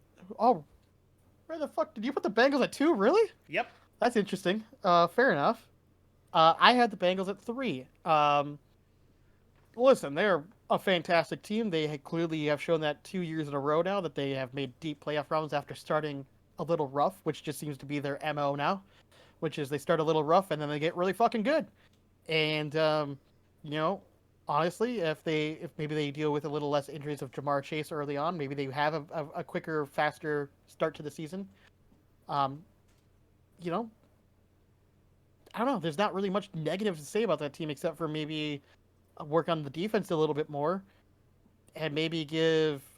Where the fuck did you put the Bengals at 2? Really? Yep. That's interesting. Fair enough. I had the Bengals at 3. Listen, they're a fantastic team. They clearly have shown that 2 years in a row now that they have made deep playoff rounds after starting a little rough, which just seems to be their MO now, which is they start a little rough and then they get really fucking good. And honestly, if maybe they deal with a little less injuries of Jamar Chase early on, maybe they have a quicker, faster start to the season. I don't know. There's not really much negative to say about that team except for maybe work on the defense a little bit more, and maybe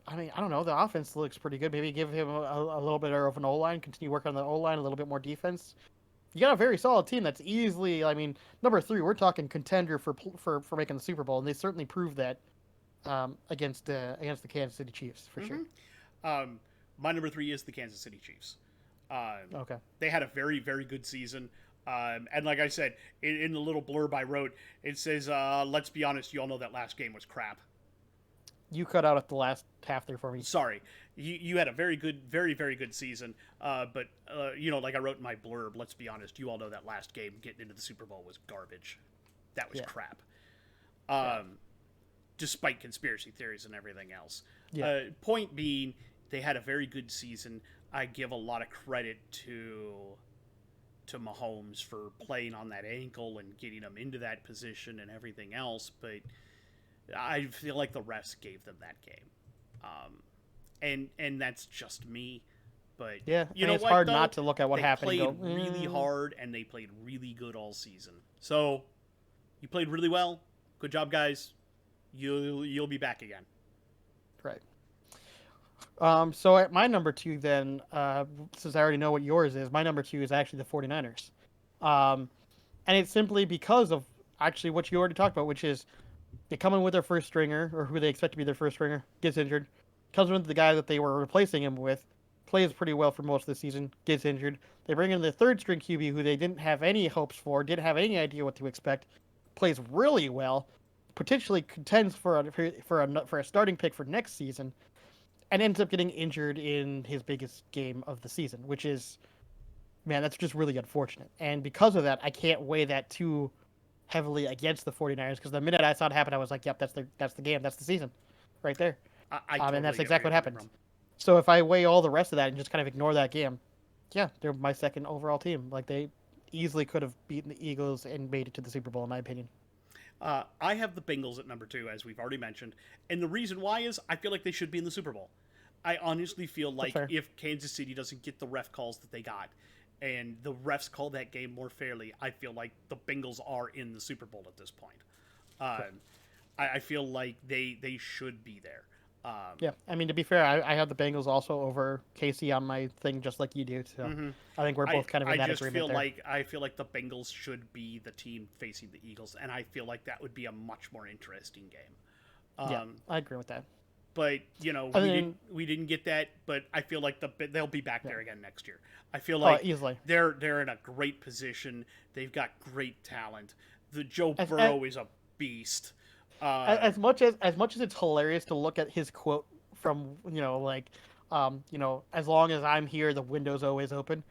I don't know. The offense looks pretty good. Maybe give him a little bit of an O-line. Continue working on the O-line, a little bit more defense. You got a very solid team that's easily, number 3, we're talking contender for making the Super Bowl, and they certainly proved that against the Kansas City Chiefs, for sure. My number 3 is the Kansas City Chiefs. Okay. They had a very, very good season. And like I said, in the little blurb I wrote, it says, let's be honest, you all know that last game was crap. You cut out at the last half there for me. Sorry. You had a very good, very, very good season. But like I wrote in my blurb, let's be honest, you all know that last game getting into the Super Bowl was garbage. That was crap. Despite conspiracy theories and everything else. Yeah. Point being, they had a very good season. I give a lot of credit to to Mahomes for playing on that ankle and getting him into that position and everything else, but I feel like the refs gave them that game. And that's just me. But Yeah, you know it's what, hard though? not to look at what happened They and played go, really hard, and they played really good all season. So, you played really well. Good job, guys. You'll be back again. Right. So at my number 2 then, since I already know what yours is, my number 2 is actually the 49ers. And it's simply because of actually what you already talked about, which is they come in with their first stringer, or who they expect to be their first stringer, gets injured, comes in with the guy that they were replacing him with, plays pretty well for most of the season, gets injured. They bring in the third string QB who they didn't have any hopes for, didn't have any idea what to expect, plays really well, potentially contends for a starting pick for next season, and ends up getting injured in his biggest game of the season, which is, man, that's just really unfortunate. And because of that, I can't weigh that too heavily against the 49ers, because the minute I saw it happen, I was like, yep, that's the game, that's the season, right there. Totally and that's get exactly where what you're coming happened. So if I weigh all the rest of that and just kind of ignore that game, yeah, they're my second overall team. Like, they easily could have beaten the Eagles and made it to the Super Bowl, in my opinion. I have the Bengals at number 2, as we've already mentioned. And the reason why is I feel like they should be in the Super Bowl. I honestly feel like if Kansas City doesn't get the ref calls that they got, and the refs call that game more fairly, I feel like the Bengals are in the Super Bowl at this point. I feel like they should be there. Yeah, I mean, to be fair, I have the Bengals also over Casey on my thing, just like you do. So I think we're both kind of in that agreement there. I feel like the Bengals should be the team facing the Eagles, and I feel like that would be a much more interesting game. Yeah, I agree with that. But we didn't get that. But I feel like they'll be back there again next year. I feel like easily. They're in a great position. They've got great talent. The Joe Burrow is a beast. As much as it's hilarious to look at his quote from as long as I'm here, the window's always open.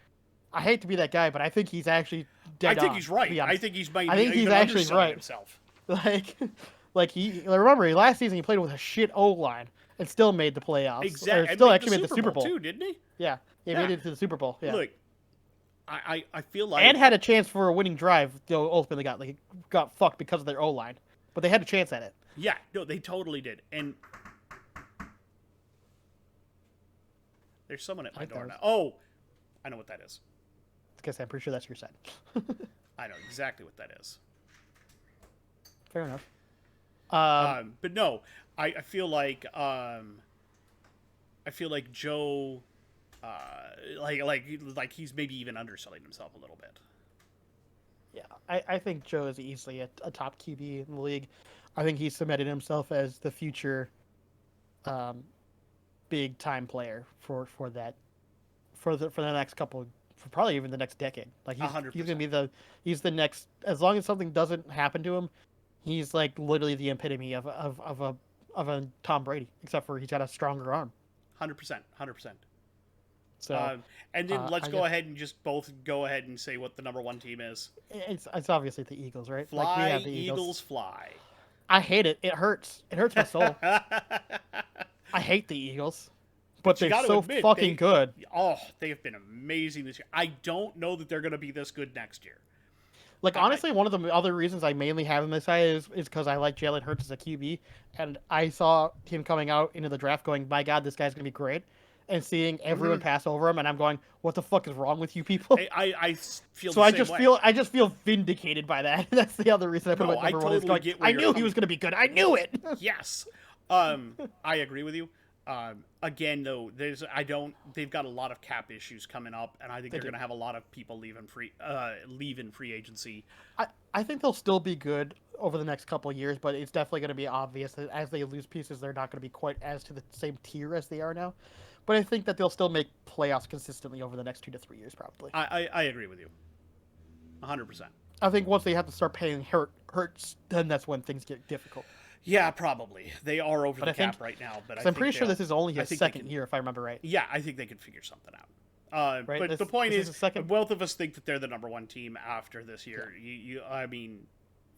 I hate to be that guy, but I think he's actually dead on. I think he's right. I think he's actually right. Himself. Remember last season he played with a shit O-line and still made the playoffs. Exactly. Still actually made the Super Bowl too, didn't he? Yeah, he made it to the Super Bowl. Yeah. Look, I feel like and had a chance for a winning drive. Though ultimately got fucked because of their O-line. But they had a chance at it. Yeah, no, they totally did. And there's someone at my door now. Oh, I know what that is. Because I'm pretty sure that's your side. I know exactly what that is. Fair enough. But no, I feel like Joe, like he's maybe even underselling himself a little bit. Yeah, I think Joe is easily a top QB in the league. I think he's cemented himself as the future big time player for the next couple, for probably even the next decade. Like he's gonna be he's the next, as long as something doesn't happen to him, he's like literally the epitome of a Tom Brady, except for he's got a stronger arm. 100%. So, and then let's go ahead and just both go ahead and say what the number 1 team is. It's obviously the Eagles, right? Fly, we have the Eagles fly. I hate it. It hurts. It hurts my soul. I hate the Eagles, but they're so fucking good. Oh, they have been amazing this year. I don't know that they're going to be this good next year. Like, honestly, one of the other reasons I mainly have him this high is because I like Jalen Hurts as a QB, and I saw him coming out into the draft going, my God, this guy's going to be great. And seeing everyone pass over him, and I'm going, "What the fuck is wrong with you people?" I feel so. I just feel vindicated by that. That's the other reason I put him at number 1. Totally get where I knew he was going to be good. I knew it. Yes, I agree with you. Again, though, they've got a lot of cap issues coming up, and I think they're going to have a lot of people leaving free agency. I think they'll still be good over the next couple of years, but it's definitely going to be obvious that as they lose pieces, they're not going to be quite as to the same tier as they are now. But I think that they'll still make playoffs consistently over the next 2 to 3 years, probably. I agree with you. 100%. I think once they have to start paying Hurts, then that's when things get difficult. Yeah, probably. They are over the cap right now, but I'm pretty sure this is only his second year, if I remember right. Yeah, I think they can figure something out. Right? But the point is, both of us think that they're the number 1 team after this year. Yeah. I mean,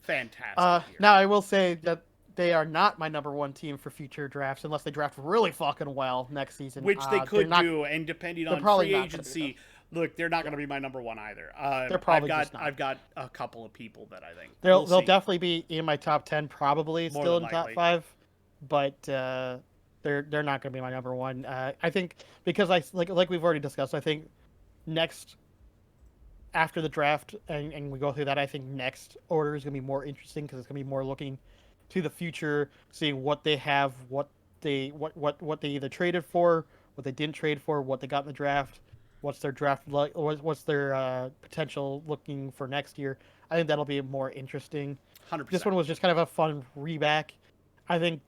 fantastic. Now, I will say that they are not my number 1 team for future drafts unless they draft really fucking well next season. Which they could do, and depending on free agency, Look, they're not going to be my number one either. They're probably just not. I've got a couple of people that I think They'll see. definitely be in my top 10, probably More still than in top likely. 5, but they're not going to be my number one. I think because like we've already discussed, I think next after the draft and we go through that, I think next order is going to be more interesting because it's going to be more looking to the future, seeing what they have, what they either traded for, what they didn't trade for, what they got in the draft, what's their draft what's their potential looking for next year. I think that'll be more interesting. 100%. This one was just kind of a fun reback. I think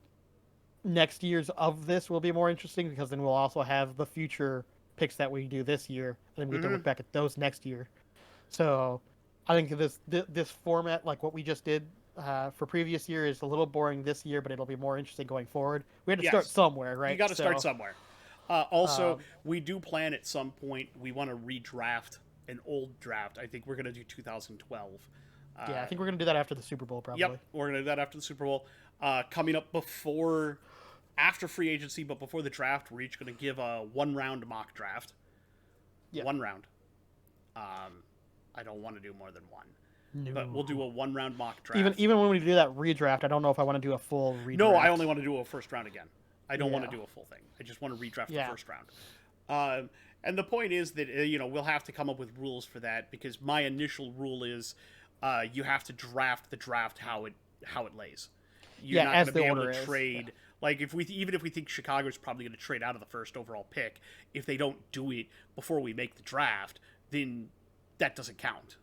next year's of this will be more interesting because then we'll also have the future picks that we do this year, and then we get to look back at those next year. So I think this format, like what we just did for previous year, is a little boring this year, but it'll be more interesting going forward. We had to start somewhere, right? You got to start somewhere. Also, we do plan at some point, we want to redraft an old draft. I think we're going to do 2012. Yeah, I think we're going to do that after the Super Bowl, probably. Yep, we're going to do that after the Super Bowl. Coming up after free agency, but before the draft, we're each going to give a 1-round mock draft. Yeah. 1 round. I don't want to do more than one. No. But we'll do a 1-round mock draft. Even when we do that redraft, I don't know if I want to do a full redraft. No, I only want to do a first round again. I don't want to do a full thing. I just want to redraft the first round. And the point is that we'll have to come up with rules for that because my initial rule is you have to draft the draft how it lays. You're not going to be able to trade. Like even if we think Chicago's probably going to trade out of the first overall pick, if they don't do it before we make the draft, then that doesn't count.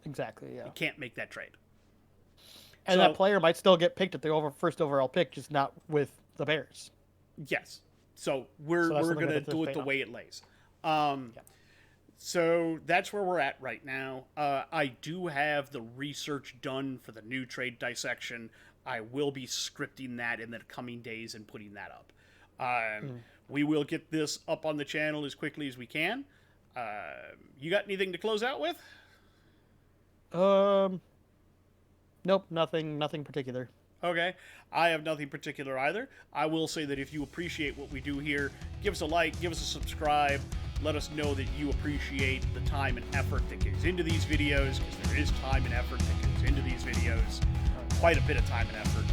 Exactly. Yeah. You can't make that trade. And that player might still get picked at the first overall pick, just not with the Bears. Yes. So we're going to do it the way it lays. So that's where we're at right now. I do have the research done for the new trade dissection. I will be scripting that in the coming days and putting that up. We will get this up on the channel as quickly as we can. You got anything to close out with? Nope, nothing particular. Okay, I have nothing particular either. I will say that if you appreciate what we do here, give us a like, give us a subscribe, let us know that you appreciate the time and effort that goes into these videos, because there is time and effort that goes into these videos. Quite a bit of time and effort.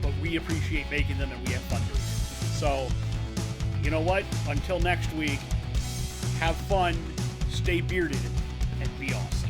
But we appreciate making them, and we have fun doing it. So, you know what? Until next week, have fun, stay bearded, and be awesome.